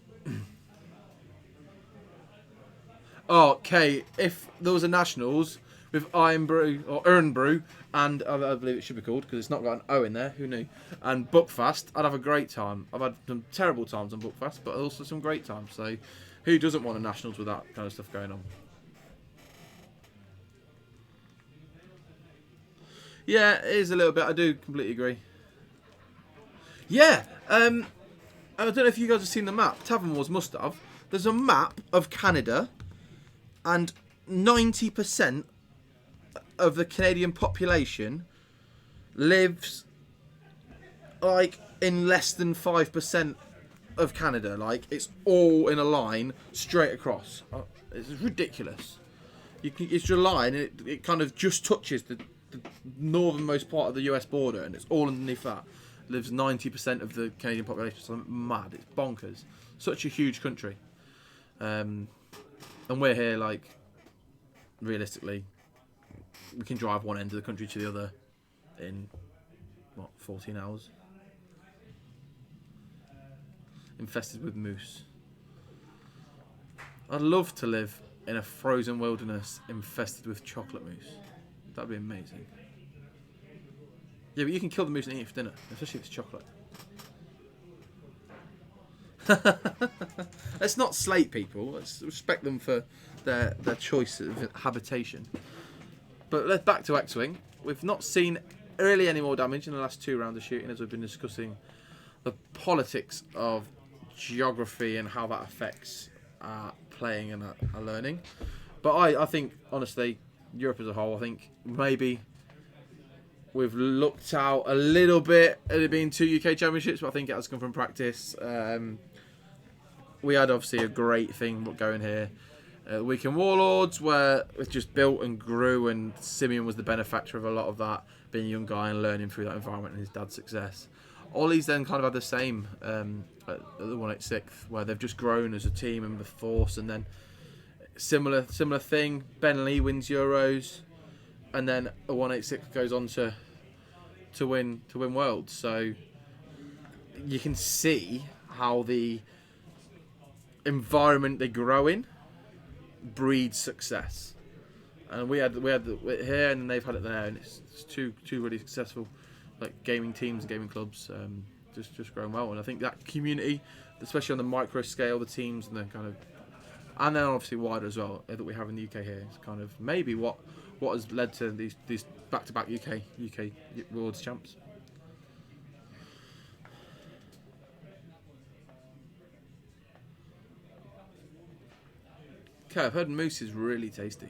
Okay, if there was a Nationals with Iron Brew or Urn Brew, and I believe it should be called because it's not got an O in there, who knew? And Buckfast, I'd have a great time. I've had some terrible times on Buckfast, but also some great times. So, who doesn't want a Nationals with that kind of stuff going on? Yeah, it is a little bit. I do completely agree. Yeah, I don't know if you guys have seen the map. Tavern Wars must have. There's a map of Canada, and 90% of the Canadian population lives like in less than 5% of Canada. Like, it's all in a line straight across. It's ridiculous. It's your line, and it kind of just touches the northernmost part of the US border, and it's all underneath that. Lives 90% of the Canadian population. So mad. It's bonkers. Such a huge country. And we're here, like, realistically, we can drive one end of the country to the other in, 14 hours? Infested with moose. I'd love to live in a frozen wilderness infested with chocolate moose. That'd be amazing. Yeah, but you can kill the moose and eat it for dinner, especially if it's chocolate. Let's not slate people. Let's respect them for their choice of habitation. But let's back to X-Wing. We've not seen really any more damage in the last 2 rounds of shooting, as we've been discussing the politics of geography and how that affects our playing and our learning. But I think, honestly, Europe as a whole, I think maybe we've looked out a little bit at it being 2 UK championships, but I think it has come from practice. We had obviously a great thing going here. Weekend Warlords, where it just built and grew, and Simeon was the benefactor of a lot of that, being a young guy and learning through that environment and his dad's success. Ollie's then kind of had the same at the 186th, where they've just grown as a team and the force, and then similar thing. Ben Lee wins Euros, and then a 186 goes on to win Worlds. So you can see how the environment they grow in breeds success. And we had it here, and they've had it there, and it's two really successful like gaming teams and gaming clubs, just growing well. And I think that community, especially on the micro scale, the teams and the kind of, and then obviously wider as well, that we have in the UK here, is kind of maybe what has led to these back-to-back UK Worlds champs. Okay, I've heard moose is really tasty,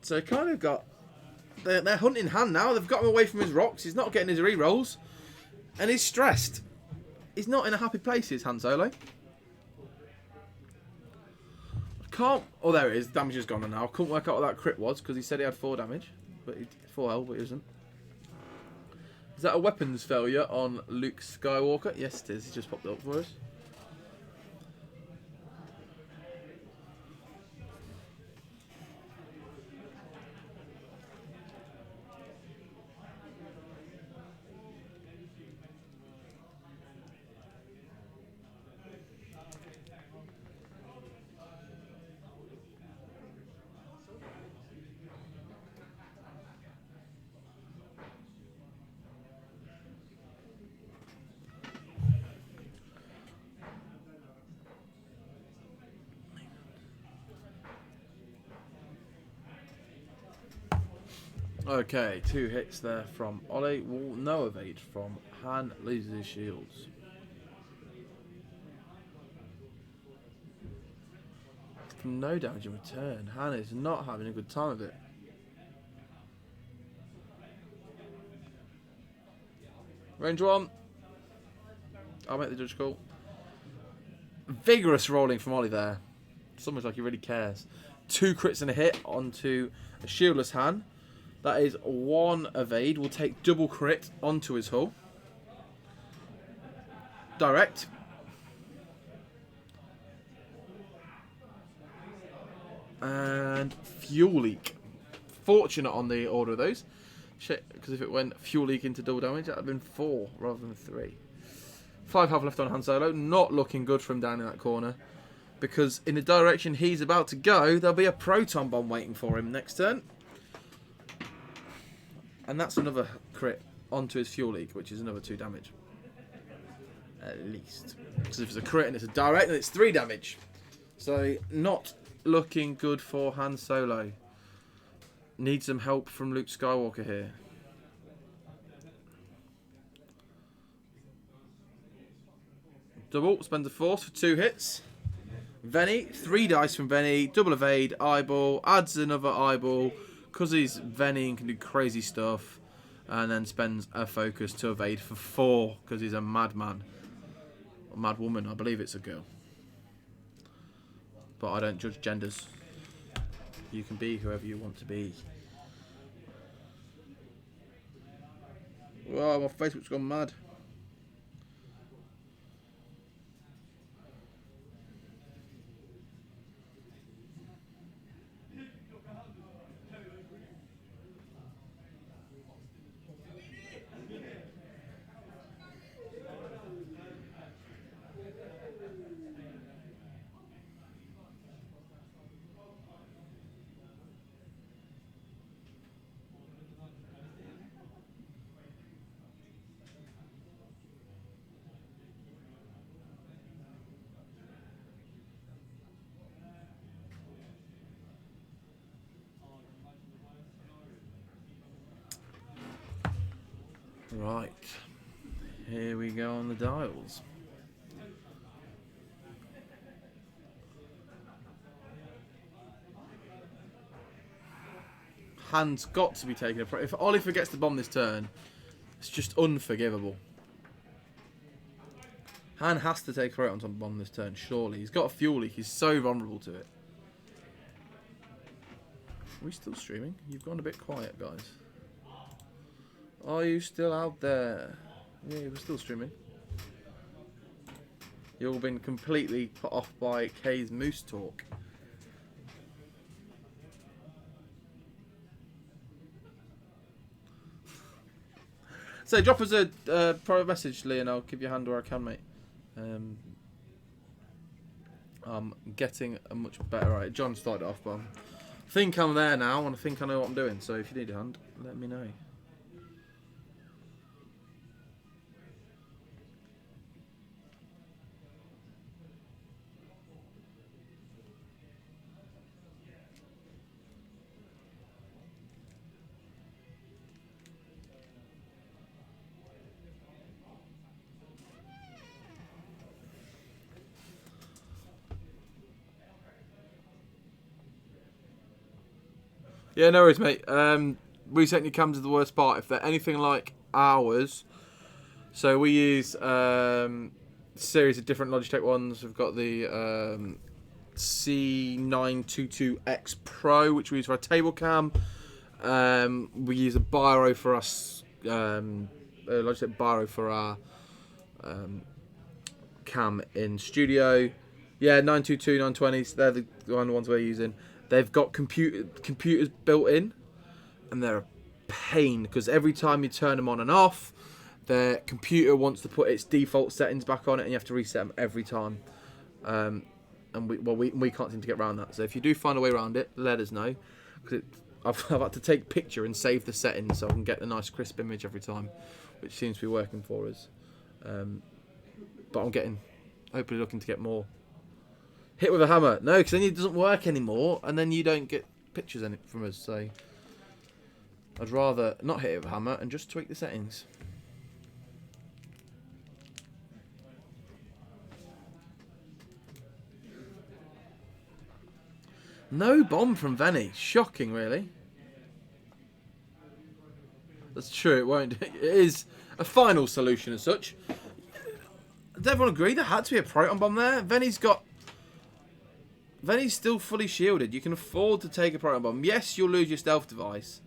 so kind of got they're hunting Han now. They've got him away from his rocks. He's not getting his re-rolls, and he's stressed. He's not in a happy place, is Han Solo. Can't. Oh, there it is. Damage is gone now. I couldn't work out what that crit was because he said he had 4 damage, but 4 health, but he isn't. Is that a weapons failure on Luke Skywalker? Yes, it is. He just popped it up for us. Okay, 2 hits there from Ollie. No evade from Han. Loses his shields. No damage in return. Han is not having a good time of it. Range 1. I'll make the judge call. Vigorous rolling from Ollie there. It's almost like he really cares. 2 crits and a hit onto a shieldless Han. That is 1 evade. We'll take double crit onto his hull. Direct. And fuel leak. Fortunate on the order of those. Shit, because if it went fuel leak into double damage, that would have been 4 rather than 3. 5 health left on Han Solo. Not looking good for him down in that corner. Because in the direction he's about to go, there'll be a proton bomb waiting for him next turn. And that's another crit onto his fuel leak, which is another 2 damage. At least. Because if it's a crit and it's a direct, then it's 3 damage. So, not looking good for Han Solo. Needs some help from Luke Skywalker here. Double, spends a force for 2 hits. Venny, 3 dice from Venny, double evade, eyeball, adds another eyeball. Because he's Venny and can do crazy stuff, and then spends a focus to evade for 4 because he's a madman. Or mad woman, I believe it's a girl. But I don't judge genders. You can be whoever you want to be. Wow, my Facebook's gone mad. Right, here we go on the dials. Han's got to be taking a... If Ollie forgets to bomb this turn, it's just unforgivable. Han has to take Proton to bomb this turn, surely. He's got a fuel leak, he's so vulnerable to it. Are we still streaming? You've gone a bit quiet, guys. Are you still out there? Yeah, we're still streaming. You've all been completely put off by Kay's moose talk. So drop us a private message, Lee, and I'll give you a hand where I can, mate. I'm getting a much better. Right, John started off, but I think I'm there now, and I think I know what I'm doing. So if you need a hand, let me know. Yeah, no worries, mate. Resetting your cams is the worst part. If they're anything like ours, so we use series of different Logitech ones. We've got the C922X Pro, which we use for our table cam. We use a Biro for us, Logitech Biro for our cam in studio. Yeah, 922, 920s, they're the ones we're using. They've got computers built in, and they're a pain because every time you turn them on and off, the computer wants to put its default settings back on it, and you have to reset them every time. And we can't seem to get around that. So if you do find a way around it, let us know. Because I've had to take a picture and save the settings so I can get the nice crisp image every time, which seems to be working for us. But I'm hopefully looking to get more. Hit with a hammer. No, because then it doesn't work anymore, and then you don't get pictures in it from us. So I'd rather not hit it with a hammer and just tweak the settings. No bomb from Venny. Shocking, really. That's true, it won't. It is a final solution as such. Does everyone agree there had to be a proton bomb there? Venny's still fully shielded. You can afford to take a proton bomb. Yes, you'll lose your stealth device.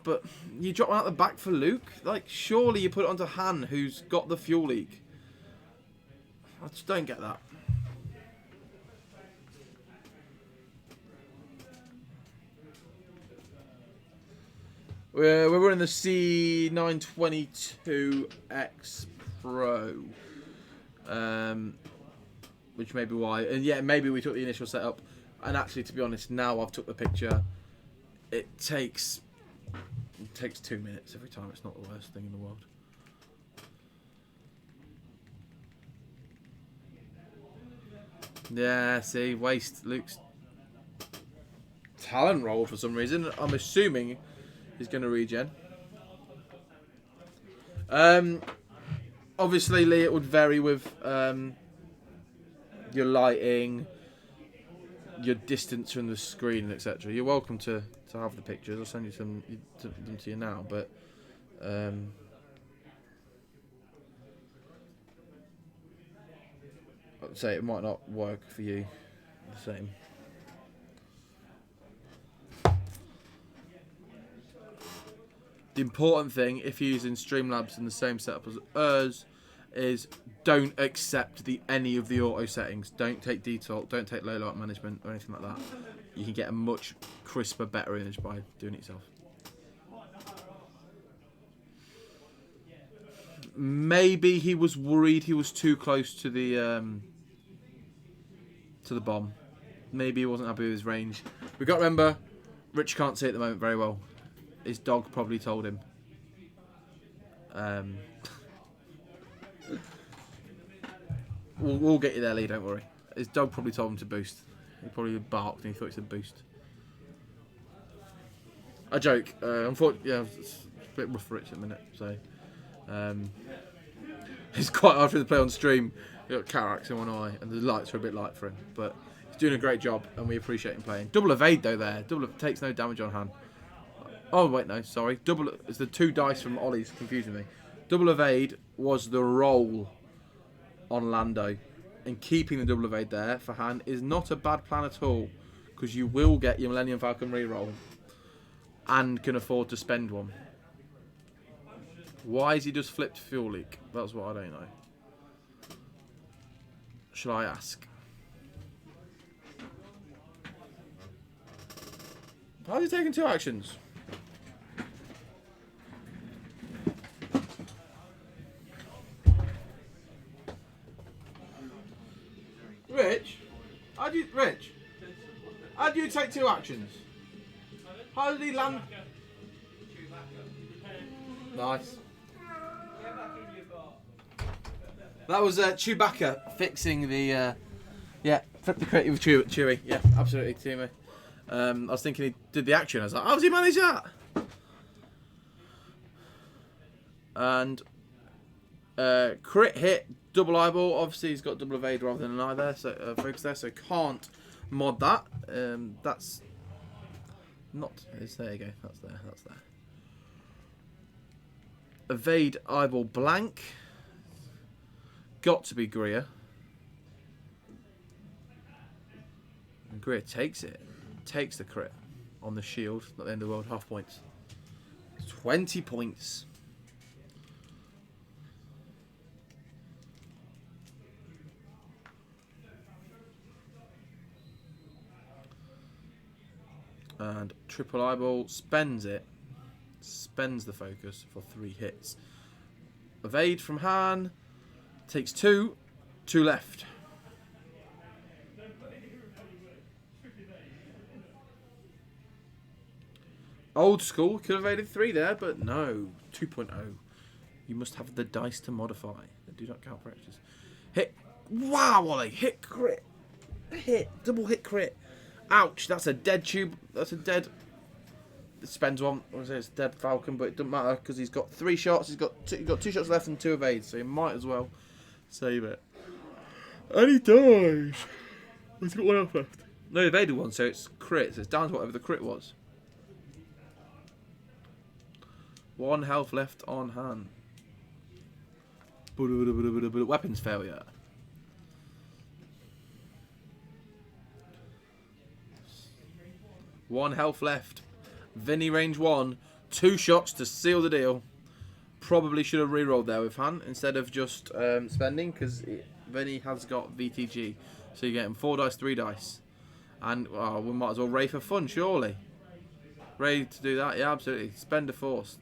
But you drop one out the back for Luke? Like, surely you put it onto Han, who's got the fuel leak. I just don't get that. We're running the C922X Pro, which may be why. And yeah, maybe we took the initial setup. And actually, to be honest, now I've took the picture. It takes 2 minutes every time. It's not the worst thing in the world. Yeah, see, waste Luke's talent roll for some reason. I'm assuming he's going to regen. Obviously, Lee, it would vary with your lighting, your distance from the screen, etc. You're welcome to have the pictures. I'll send you them to you now, but I'd say it might not work for you the same. The important thing, if you're using Streamlabs in the same setup as us, is don't accept any of the auto settings. Don't take default, don't take low light management or anything like that. You can get a much crisper, better image by doing it yourself. Maybe he was worried he was too close to the bomb. Maybe he wasn't happy with his range. We've got to remember, Rich can't see at the moment very well. His dog probably told him. We'll get you there, Lee, don't worry. His dog probably told him to boost. He probably barked and he thought he said boost. I joke. Unfortunately, yeah, it's a bit rough for Rich at the minute. So it's quite hard for him to play on stream. He's got cataracts in one eye and the lights are a bit light for him. But he's doing a great job and we appreciate him playing. Double evade though there. Takes no damage on Han. Oh wait, no, sorry. It's the 2 dice from Ollie's confusing me. Double evade was the roll on Lando, and keeping the double evade there for Han is not a bad plan at all, because you will get your Millennium Falcon reroll and can afford to spend one. Why is he just flipped fuel leak? That's what I don't know. Should I ask? How's he taking 2 actions? Rich, how do you take 2 actions? How did he land? Nice. That was Chewbacca fixing the flip the crate with Chewie. Yeah, absolutely, Timmy. I was thinking he did the action. I was like, how does he manage that? And crit hit. Double eyeball, obviously he's got double evade rather than an eye there, so focus there, so can't mod that. That's Not is there you go. That's there. That's there. Evade eyeball blank. Got to be Greer. And Greer takes it. Takes the crit on the shield at the end of the world. Half points. 20 points. And triple eyeball spends it. Spends the focus for 3 hits. Evade from Han. Takes 2. 2 left. Old school. Could have evaded 3 there, but no. 2.0. You must have the dice to modify. They do not count for extras. Hit. Wow, Ollie. Hit crit. Hit. Double hit crit. Ouch. That's a dead tube. That's a dead... It spends one. I want to say it's dead Falcon, but it doesn't matter because he's got 3 shots. He's got 2 shots left and 2 evades, so he might as well save it. And he dies. He's got 1 health left. No, he evaded 1, so it's crit. So it's down to whatever the crit was. 1 health left on hand. Weapons failure. One health left. Vinny range 1. 2 shots to seal the deal. Probably should have rerolled there with Han instead of just spending because Vinny has got VTG. So you get him 4 dice, 3 dice. And we might as well Ray for fun, surely. Ray to do that? Yeah, absolutely. Spend a force.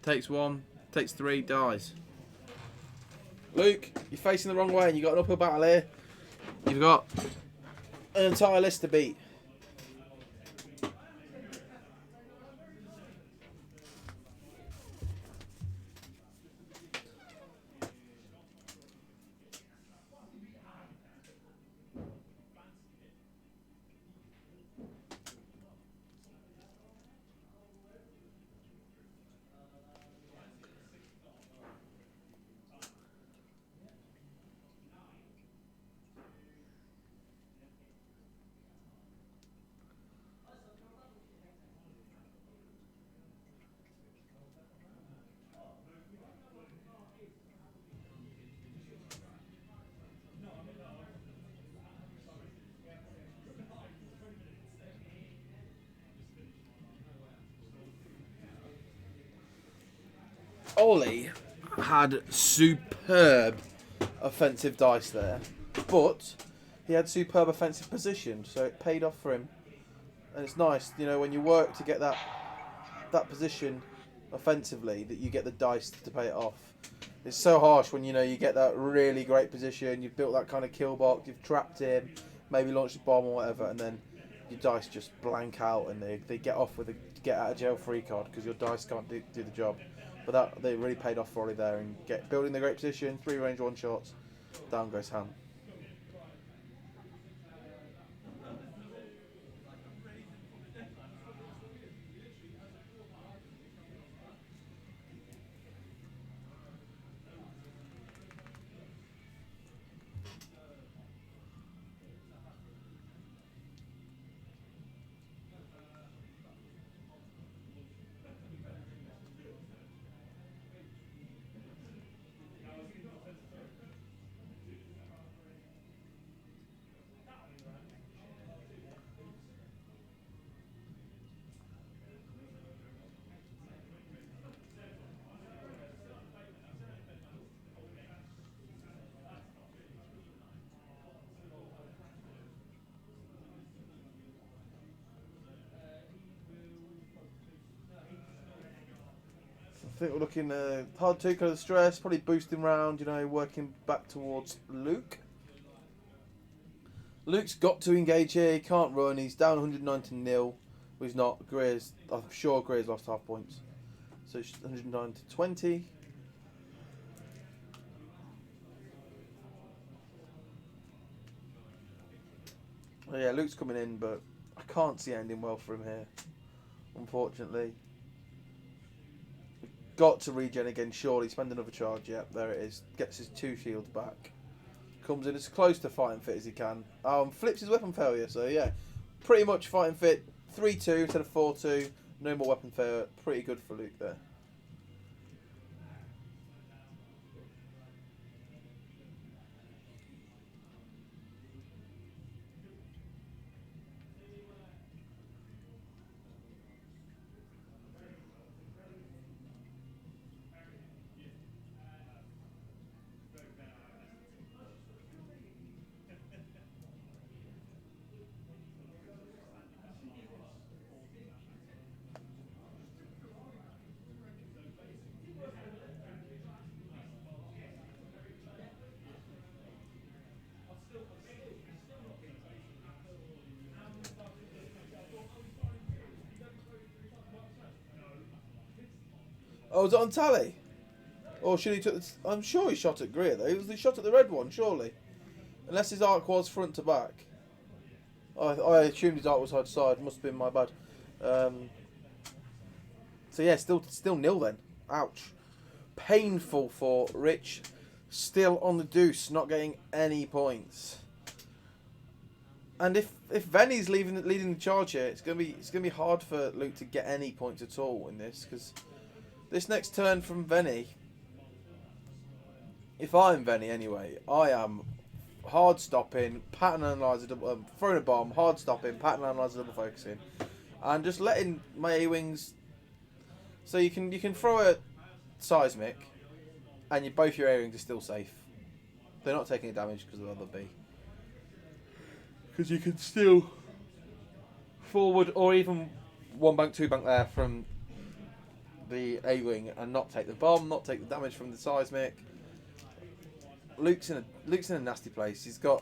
Takes 1, takes 3, dies. Luke, you're facing the wrong way and you've got an uphill battle here. You've got an entire list to beat. Ollie had superb offensive dice there, but he had superb offensive position, so it paid off for him. And it's nice, you know, when you work to get that position offensively, that you get the dice to pay it off. It's so harsh when, you know, you get that really great position, you've built that kind of kill box, you've trapped him, maybe launched a bomb or whatever, and then your dice just blank out and they get off with a get out of jail free card because your dice can't do the job. But that they really paid off for Ollie there and building the great position, 3 range 1 shots, down goes Han. I think we're looking hard 2 because of stress, probably boosting round, you know, working back towards Luke. Luke's got to engage here, he can't run, he's down 190-0. Well, he's not, I'm sure Greer's lost half points. So it's 109-20. Oh yeah, Luke's coming in, but I can't see it ending well for him here, unfortunately. Got to regen again, surely. Spend another charge. Yep, there it is. Gets his 2 shields back. Comes in as close to fighting fit as he can. Flips his weapon failure, so yeah. pretty much fighting fit. 3-2 instead of 4-2. No more weapon failure. Pretty good for Luke there. Oh, was it on tally? Or should he took? I'm sure he shot at Greer though. He shot at the red one, surely. Unless his arc was front to back. I assumed his arc was side to side. Must have been my bad. So yeah, still nil then. Ouch. Painful for Rich. Still on the deuce, not getting any points. And if Venny's leading the charge here, it's gonna be hard for Luke to get any points at all in this, because this next turn from Venny, if I'm Venny anyway, I am hard stopping, pattern analyzer, throwing a bomb, hard stopping, pattern analyzer, double focusing, and just letting my A-wings. So you can throw a seismic, and both your A-wings are still safe. They're not taking damage because of the other B. Because you can still forward or even one bank, two bank there from the A-wing and not take the bomb, not take the damage from the seismic. Luke's in a nasty place. He's got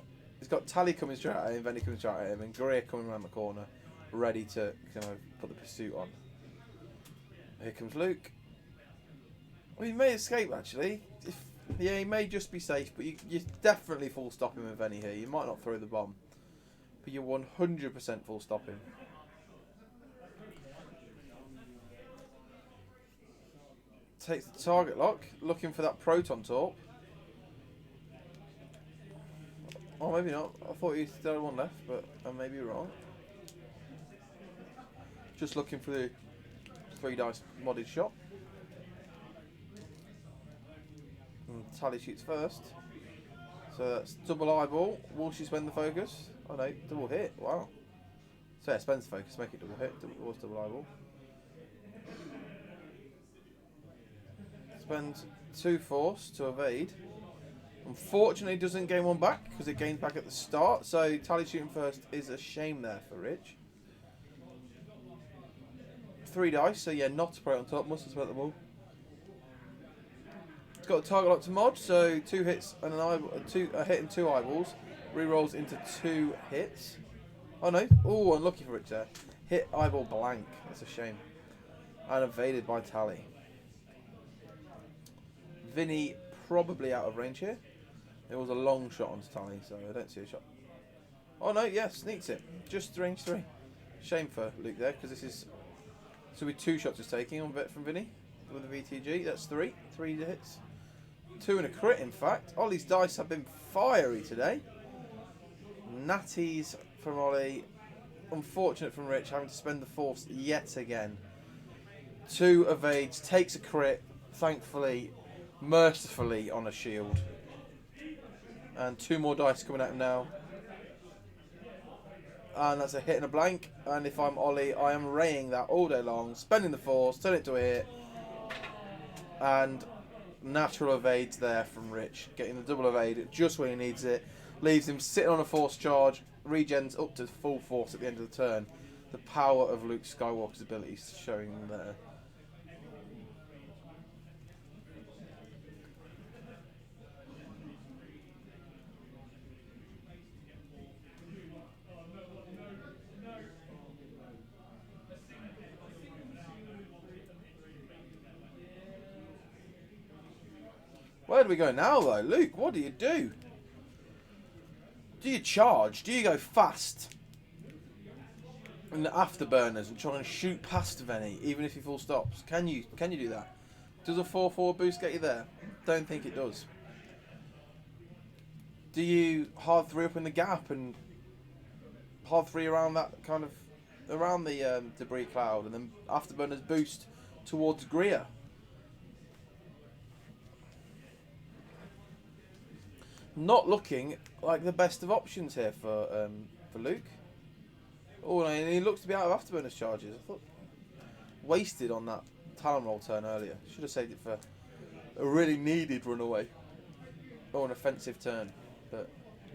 Tally coming straight at him, Venny coming straight at him, and Greer coming around the corner, ready to put the pursuit on. Here comes Luke. Well, he may escape actually. He may just be safe, but you definitely full stop him with Venny here. You might not throw the bomb, but you're 100% full stop him. Takes the target lock, looking for that proton torp. Oh, maybe not. I thought he still had one left, but I may be wrong. Just looking for the 3 dice modded shot. And Tally shoots first. So that's double eyeball. Will she spend the focus? Oh no, double hit. Wow. So yeah, spends the focus, make it double hit. It was double eyeball. Spends 2 force to evade. Unfortunately, doesn't gain 1 back because it gains back at the start. So Tally shooting first is a shame there for Rich. 3 dice, so yeah, not to put it on top. Must have spent them all. It's got a target lock to mod, so 2 hits and an eyeball, a hit and 2 eyeballs. Rerolls into 2 hits. Oh no! Oh, unlucky for Rich there. Hit eyeball blank. That's a shame. And evaded by Tally. Vinny probably out of range here. It was a long shot onto Tally, so I don't see a shot. Oh no, yeah, sneaks it. Just range 3. Shame for Luke there, because this is... So with 2 shots he's taking on from Vinny with the VTG. That's 3. 3 hits. 2 and a crit, in fact. Ollie's dice have been fiery today. Natties from Ollie. Unfortunate from Rich, having to spend the force yet again. 2 evades, takes a crit, thankfully, mercifully on a shield. And 2 more dice coming at him now. And that's a hit and a blank. And if I'm Ollie, I am raying that all day long, spending the force, turn it to a hit. And natural evades there from Rich, getting the double evade just when he needs it. Leaves him sitting on a force charge, regens up to full force at the end of the turn. The power of Luke Skywalker's abilities showing there. Where do we go now, though? Luke, what do you do? Do you charge? Do you go fast? In the afterburners and try and shoot past Venny, even if he full stops? Can you do that? Does a 4-4 boost get you there? Don't think it does. Do you hard 3 up in the gap and hard 3 around that kind of around the debris cloud, and then Afterburners boost towards Greer. Not looking like the best of options here for Luke. Oh, and he looks to be out of Afterburners charges. I thought wasted on that Talon roll turn earlier. Should have saved it for a really needed runaway or an offensive turn, but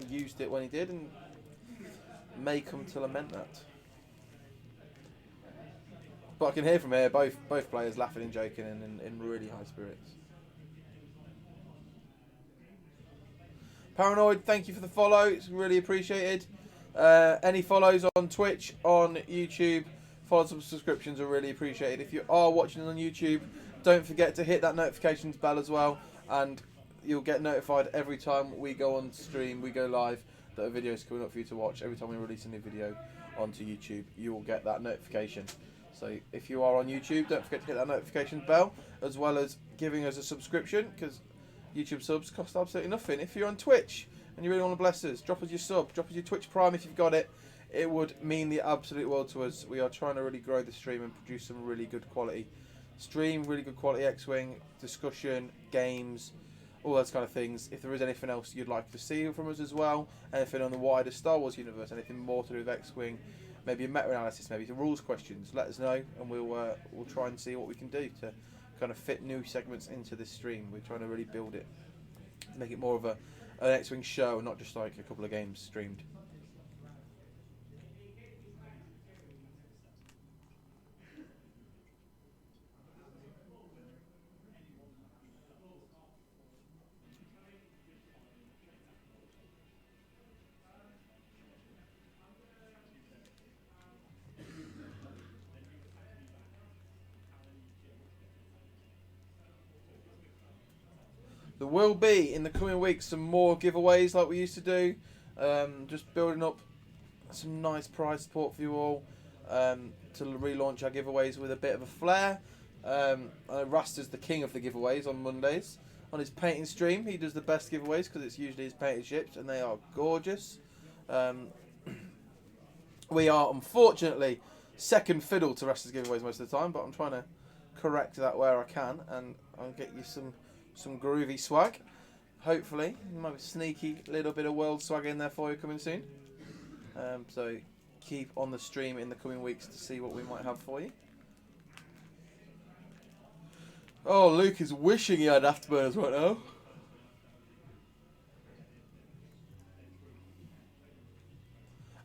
he used it when he did, and may come to lament that. But I can hear from here both players laughing and joking and in really high spirits. Paranoid, thank you for the follow. It's really appreciated. Any follows on Twitch, on YouTube, follows and subscriptions are really appreciated. If you are watching on YouTube, don't forget to hit that notifications bell as well, and you'll get notified every time we go on stream, we go live, that a video is coming up for you to watch. Every time we release a new video onto YouTube, you will get that notification. So if you are on YouTube, don't forget to hit that notification bell, as well as giving us a subscription, because YouTube subs cost absolutely nothing. If you're on Twitch and you really want to bless us, drop us your sub, drop us your Twitch Prime if you've got it. It would mean the absolute world to us. We are trying to really grow the stream and produce some really good quality stream, really good quality X-Wing, discussion, games, all those kind of things. If there is anything else you'd like to see from us as well, anything on the wider Star Wars universe, anything more to do with X-Wing, maybe a meta-analysis, maybe some rules questions, let us know, and we'll try and see what we can do to kind of fit new segments into this stream. We're trying to really build it, make it more of an X-Wing show, not just like a couple of games streamed. There will be in the coming weeks some more giveaways like we used to do. Just building up some nice prize support for you all to relaunch our giveaways with a bit of a flair. Raster's the king of the giveaways on Mondays. On his painting stream, he does the best giveaways because it's usually his painted ships and they are gorgeous. We are unfortunately second fiddle to Raster's giveaways most of the time, but I'm trying to correct that where I can, and I'll get you some groovy swag. Hopefully, maybe sneaky little bit of world swag in there for you coming soon. So keep on the stream in the coming weeks to see what we might have for you. Oh, Luke is wishing he had Afterburners right now.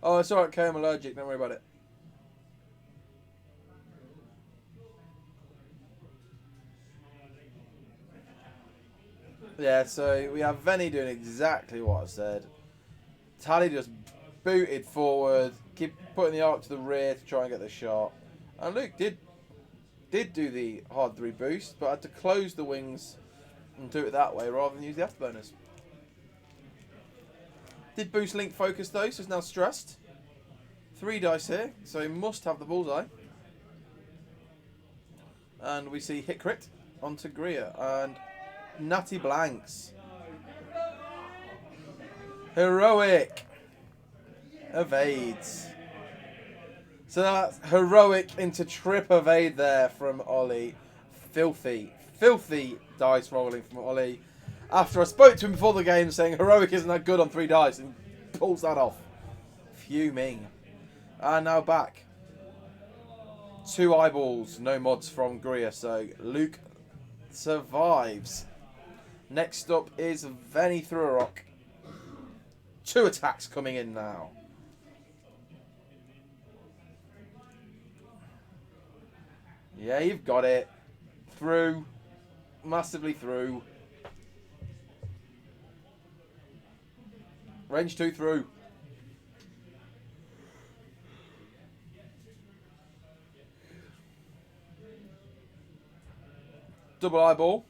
Oh, it's alright, Kay, I'm allergic, don't worry about it. Yeah, so we have Venny doing exactly what I said. Tally just booted forward, keep putting the arc to the rear to try and get the shot. And Luke did do the hard 3 boost, but had to close the wings and do it that way rather than use the afterburners. Did boost link focus though, so it's now stressed. 3 dice here, so he must have the bullseye. And we see hit crit onto Greer and natty blanks. Heroic evades. So that's heroic into trip evade there from Ollie. Filthy dice rolling from Ollie. After I spoke to him before the game saying heroic isn't that good on 3 dice, and he pulls that off. Fuming. And now back. 2 eyeballs, no mods from Greer, so Luke survives. Next up is Venny through a rock. 2 attacks coming in now. Yeah, you've got it. Through. Massively through. Range 2 through. Double eyeball.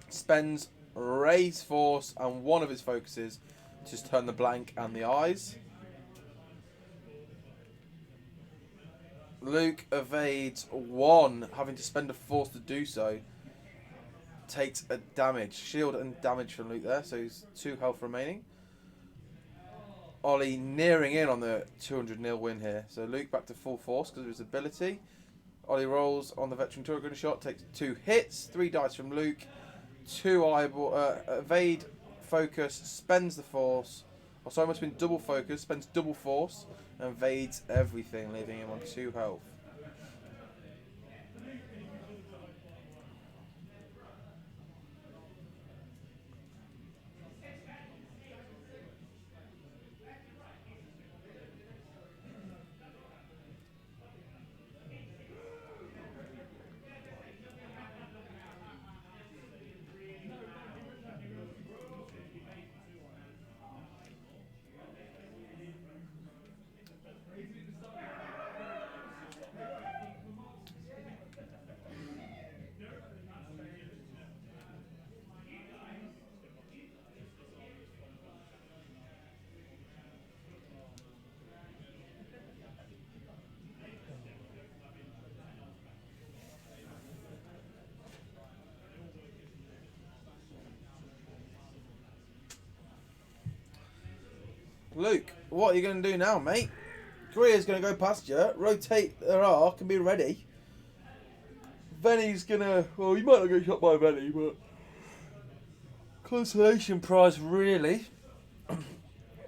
Spends raise force and one of his focuses to turn the blank and the eyes. Luke evades 1, having to spend a force to do so. Takes a damage. Shield and damage from Luke there, so he's 2 health remaining. Ollie nearing in on the 200-0 win here. So Luke back to full force because of his ability. Ollie rolls on the veteran turret gunner shot, takes 2 hits, 3 dice from Luke, 2 eyeball, evade, focus, spends the force. Oh, sorry, must have been double focus, spends double force, and evades everything, leaving him on 2 health. Luke, what are you going to do now, mate? Greer's going to go past you, rotate their arc and be ready. Venny's going to... Well, you might not get shot by Venny, but... Consolation prize, really.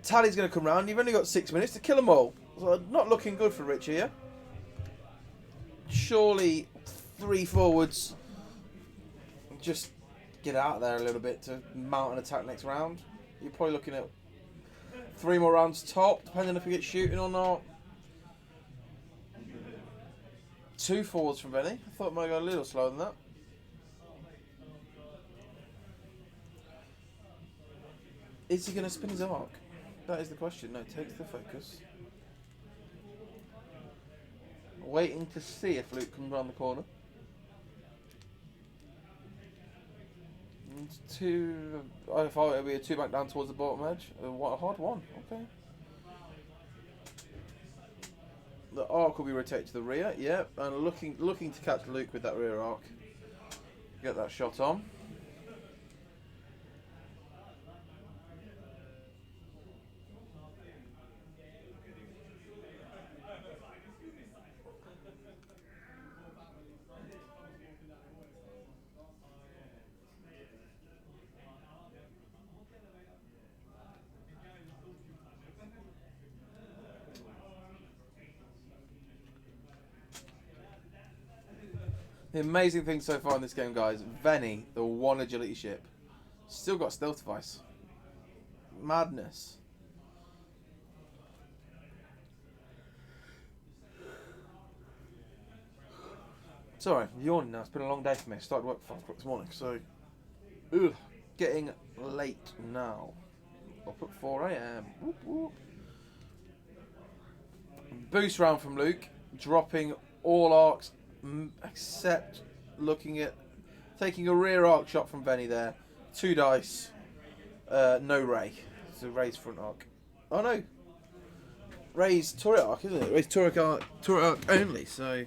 Tally's going to come round. You've only got 6 minutes to kill them all. So not looking good for Rich here. Surely 3 forwards. Just get out there a little bit to mount an attack next round. You're probably looking at 3 more rounds top, depending if we get shooting or not. 2 forwards from Benny. I thought it might go a little slower than that. Is he going to spin his arc? That is the question. No, takes the focus. Waiting to see if Luke comes around the corner. And 2. I thought it would be a 2 back down towards the bottom edge. What a hard one. Okay. The arc will be rotated to the rear. Yep, and looking to catch Luke with that rear arc. Get that shot on. The amazing thing so far in this game, guys, Venny, the 1 agility ship, still got stealth device. Madness. Sorry, I'm yawning now. It's been a long day for me. I started work at 5 o'clock this morning, so... getting late now. Up at 4 AM. Whoop, whoop. Boost round from Luke, dropping all arcs except taking a rear arc shot from Benny there. 2 dice, no Ray. It's a Ray's front arc. Oh no, Ray's turret arc, isn't it? Ray's turret arc only. So.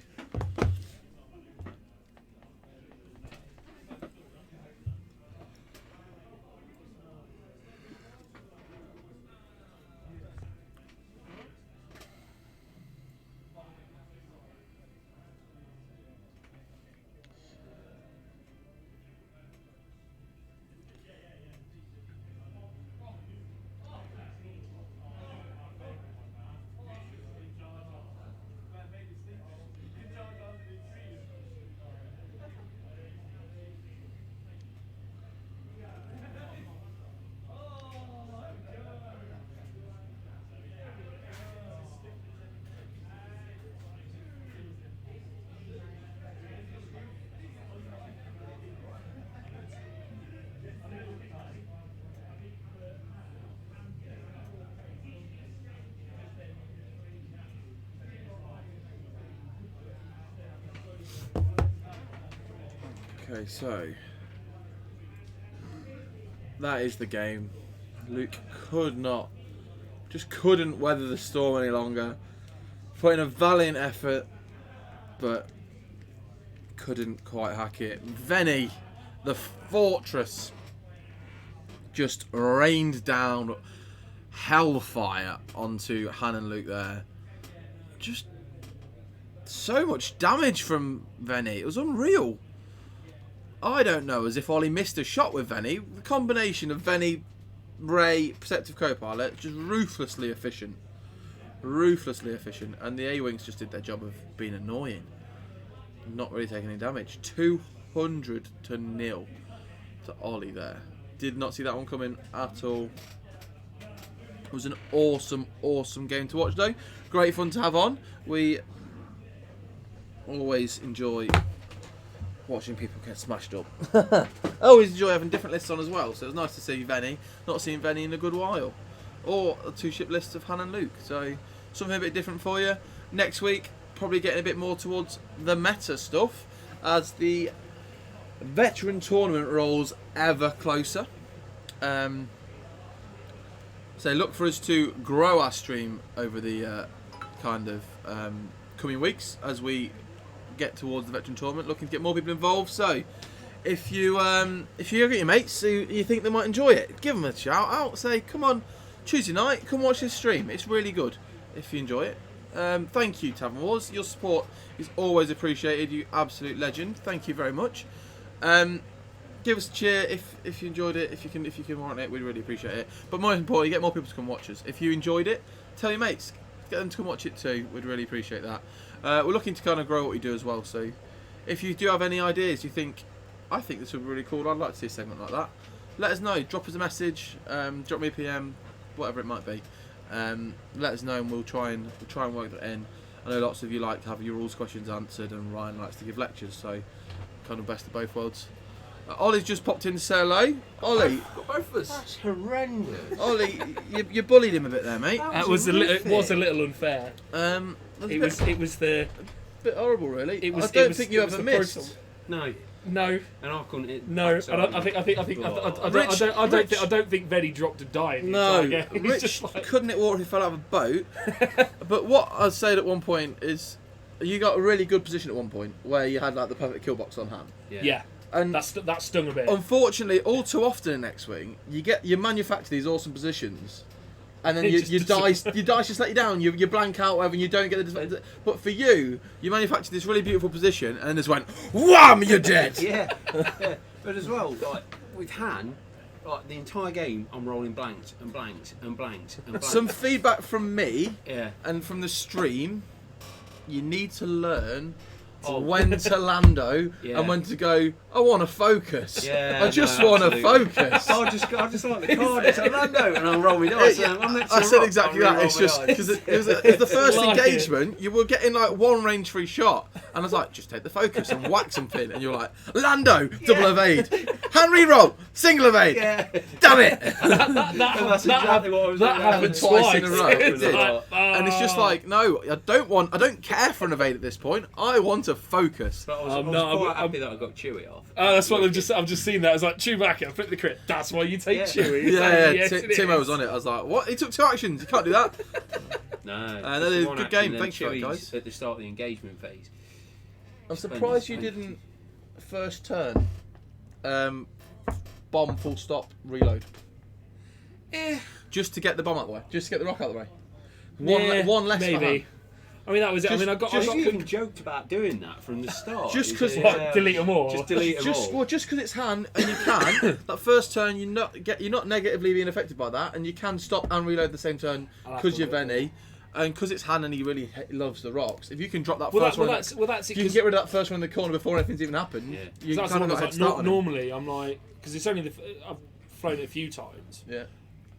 Okay, so that is the game. Luke couldn't weather the storm any longer. Put in a valiant effort, but couldn't quite hack it. Venny, the fortress, just rained down hellfire onto Han and Luke there. Just so much damage from Venny. It was unreal. I don't know as if Ollie missed a shot with Venny. The combination of Venny, Ray, Perceptive Co-Pilot, just ruthlessly efficient. Ruthlessly efficient. And the A-Wings just did their job of being annoying. Not really taking any damage. 200-0 to Ollie there. Did not see that one coming at all. It was an awesome game to watch though. Great fun to have on. We always enjoy watching people get smashed up. I always enjoy having different lists on as well, so it was nice to see Venny. Not seen Venny in a good while. Or a 2-ship list of Han and Luke. So something a bit different for you. Next week, probably getting a bit more towards the meta stuff as the veteran tournament rolls ever closer. So look for us to grow our stream over the coming weeks as we get towards the veteran tournament, looking to get more people involved. So if you get your mates who you think they might enjoy it, give them a shout out. Say, come on, Tuesday night, come watch this stream. It's really good if you enjoy it. Thank you, Tavern Wars. Your support is always appreciated. You absolute legend. Thank you very much. Give us a cheer if you enjoyed it. If you can warrant it, we'd really appreciate it. But more importantly, get more people to come watch us. If you enjoyed it, tell your mates. Get them to come watch it too. We'd really appreciate that. We're looking to kind of grow what we do as well. So if you do have any ideas, you think, I think this would be really cool, I'd like to see a segment like that, let us know. Drop us a message. Drop me a PM, whatever it might be. Let us know and we'll try and work that in. I know lots of you like to have your rules questions answered, and Ryan likes to give lectures, so kind of best of both worlds. Ollie's just popped in to say hello. Ollie, Got both of us. That's horrendous. Ollie, you bullied him a bit there, mate. It was a little unfair. It was a bit horrible, really. I it don't was- think you it was ever the missed. protocol. No, No, and I couldn't. no. I sorry. don't think Venny dropped a die. In the No, entire game. It's Rich just like, couldn't it walk if he fell out of a boat. But what I said at one point is, you got a really good position at one point where you had like the perfect kill box on hand. yeah, And that stung a bit. unfortunately, all too often in X-Wing, you manufacture these awesome positions, and then It you just dice just let you down. You blank out whatever, and you don't get the. But for you manufactured this really beautiful position, and then just went wham, you're dead. Yeah, yeah. But as well, like with Han, like the entire game, I'm rolling blanks and blanks and blanks and blanks. Some feedback from me Yeah. and from the stream. You need to learn Oh. when to lando Yeah. and when to go. I want to focus. Yeah, I just no, want to absolutely. focus. I just like the card. It's Orlando, and I'll roll my dice. Yeah, I'm next I to said rock, exactly I'll that. It's re-roll just my because dice. it was the first Like it. engagement. You were getting like one range-free shot, and I was like, just take the focus and whack something. And you're like, Lando, double evade, hand re-roll, single evade. Yeah. Damn it! That's exactly what I was that doing. happened Twice in a row. It's It did. like, And it's just like, no, I don't care for an evade at this point. I want to focus. But I was No, quite I'm- happy that I got Chewie off. that's what I've just seen that. I was like, Chewbacca, flip the crit. That's why you take Yeah. Chewie. It's Yeah, like, yes, it Timo is. was on it. I was like, what? He took 2 actions. You can't do that. No, no, just good one game. action, then Thanks for that, Chewie's guys. At the start of the engagement phase. I'm surprised you didn't first turn. Bomb full stop reload. Just to get the bomb out of the way. Just to get the rock out of the way. One less for maybe. Han. I mean, that was it. I mean, I got You even joked about doing that from the start. Just You 'cause- said, What, delete them all? Just delete them all. Just because it's Han and you can that first turn you're not negatively being affected by that, and you can stop and reload the same turn I'll have because to you're look at Venny, and because it's Han and he really loves the rocks. If you can drop that Well, first one, that's if it. you can get rid of that first one in the corner before anything's even happened, Yeah. you That's kind the of one got a that's head like, start on him. normally I'm like, because it's only I've flown it a few times, Yeah.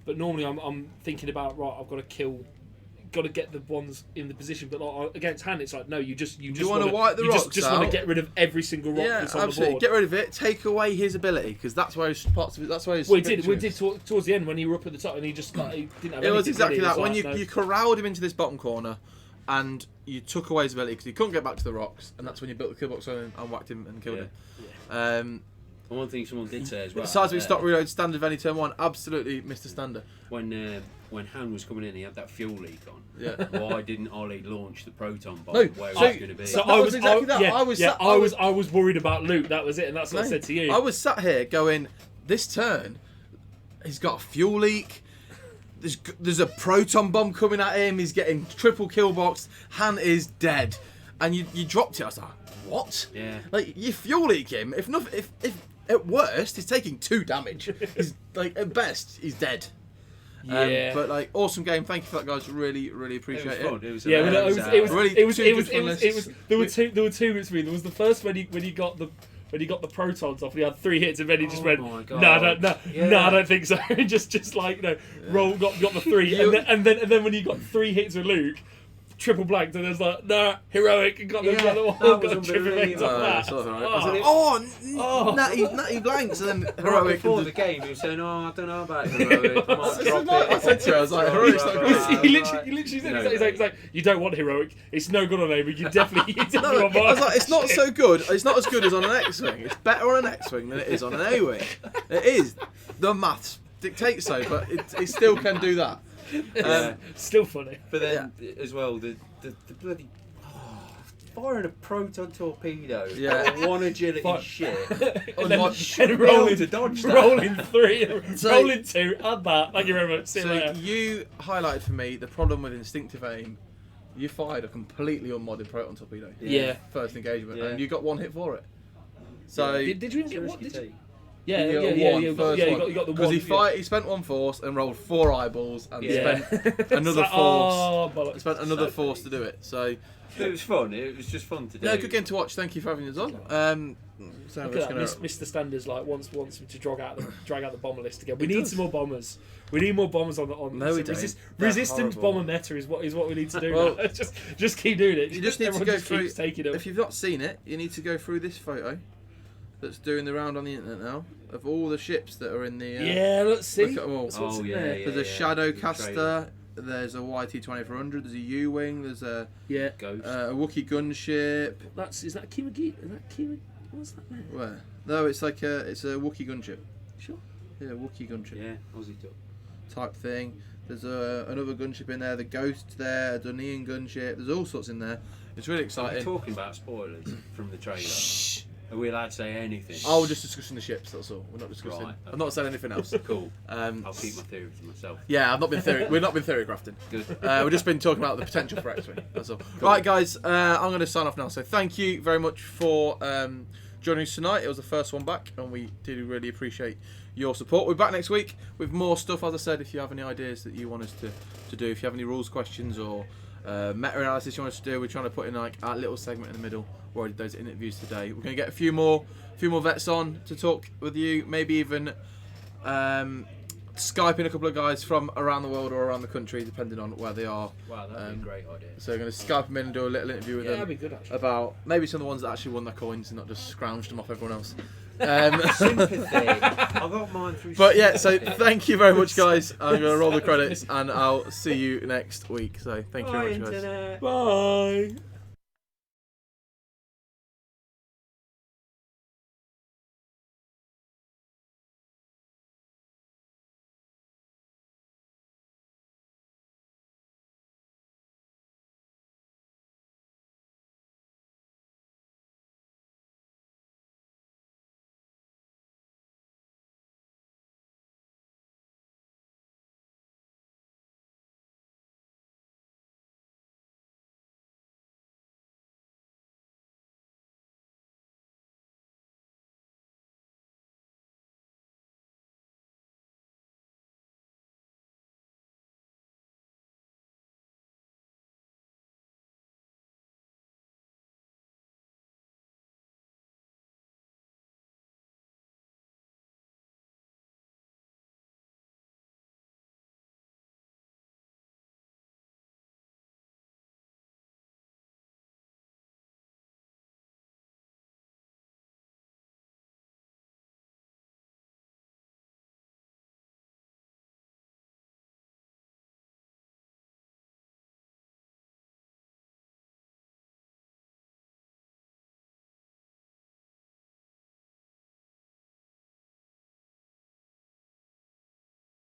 but normally I'm thinking about, right, I've got to get the ones in the position, but like, against Han, it's like, no, you just wanna wipe the rocks just want out? to get rid of every single rock Yeah, that's on absolutely. the board. Get rid of it. Take away his ability because that's where his parts of it. That's where his. We strength did is. towards the end when he were up at the top and he just like, he didn't have It was anything, exactly really. that. It was When like, you no. corralled him into this bottom corner, and you took away his ability because he couldn't get back to the rocks, and that's when you built the kill box on him and whacked him and killed him. And one thing someone did say as well. Salisbury stop reload standard Venny turn 1, absolutely Mr. Standard. When Han was coming in, he had that fuel leak on. Yeah. Why didn't Ollie launch the proton bomb No, where so- it was going to be? So That I was was exactly that. Yeah, I I was worried about Luke. That was it, and that's what I said to you. I was sat here going, this turn, he's got a fuel leak. There's a proton bomb coming at him. He's getting triple kill boxed. Han is dead, and you dropped it. I was like, what? Yeah. Like you fuel leak him. If at worst he's taking 2 damage. He's like at best he's dead. Yeah. But like awesome game. Thank you for that, guys. Really appreciate it. Fun. It was Yeah, hilarious. it was. Really It was. two It was. good It was. It was. lists. There were two bits for me. There was the first when he got the. When he got the protons off, he had 3 hits, and then he just went, my "No, God. no, Yeah. no, I don't think so." just like roll, got the 3, and then when he got 3 hits with Luke, triple blanked, and there's like, nah, heroic, and got the other one, that got was the triple hits unbelievable. off that. Sort of, right. Oh. Oh, natty blanks, and then Right heroic. before and the game, he was saying, "Oh, I don't know about heroic. I might drop it." I said to her, I was like, heroic's not good. He literally said, he's like, you don't want heroic. It's no good on aim, but you definitely No, want I was like, it's not so good. It's not as good as on an X-wing. It's better on an X-wing than it is on an A-wing. It is. The maths dictates so, but it still can do that. Still funny. But then as well, the bloody firing a proton torpedo. Yeah. One agility Fire- shit. And then Should rolling to dodge that. rolling 3, So- rolling 2, add that. Thank you very much. See you So later. you highlighted for me the problem with instinctive aim. You fired a completely unmodded proton torpedo. Yeah. First engagement, Yeah. and you got 1 hit for it. So Did you even get what? Risky Did you? take. Yeah, you yeah, got yeah, one, yeah. first one. You got the Because one. he spent 1 force and rolled 4 eyeballs and Yeah. spent another It's like, force. oh, bollocks. Spent another So force to do it. So It was fun. It was just fun to do. yeah, good game to watch. Thank you for having us on. So Look we're at just that, gonna. Mr. Standards wants him to drag out the bomber list again. We need some more bombers. We need more bombers on the No, we don't. They're resistant horrible. bomber meta is what we need to do. Well, now. just keep doing it. You just need to Everyone go just through. keeps taking them. If you've not seen it, you need to go through this photo that's doing the round on the internet now of all the ships that are in the. Yeah, let's see. Look at them all. That's what's Oh, in yeah, there. yeah. There's a Shadowcaster. There's a YT-2400. There's a U-wing. There's a Yeah, Ghost. Wookiee gunship. is that Kimagi? Is that Kimagi? What's that there? Where? No, it's like it's a Wookiee gunship. Sure. Yeah, Wookiee gunship Yeah, Aussie duck. type thing. There's another gunship in there. The Ghost there. A Dunnian gunship. There's all sorts in there. It's really Are we exciting. talking about spoilers from the trailer? Are we allowed to say anything? Oh, we're just discussing the ships. That's all. We're not discussing. Right, I'm not saying anything else. Cool. I'll Um, keep my theory to myself. yeah, I've not been theory. We've not been theory crafting. Good. We've just been talking about the potential for X-wing. That's all. Right, guys. I'm going to sign off now. So thank you very much for joining us tonight. It was the first one back, and we did really appreciate your support. We're back next week with more stuff. As I said, if you have any ideas that you want us to do, if you have any rules questions or meta-analysis you want us to do, we're trying to put in like our little segment in the middle where I did those interviews today. We're going to get a few more vets on to talk with you, maybe even Skyping a couple of guys from around the world or around the country, depending on where they are. Wow, that'd be a great idea. So we're going to Skype them in and do a little interview with Yeah, them that'd be good actually. about maybe some of the ones that actually won their coins and not just scrounged them off everyone else. Sympathy. I got mine through. But yeah, so sympathy. thank you very much, guys. I'm going to roll the credits and I'll see you next week. So thank you very much, guys. Internet. Bye.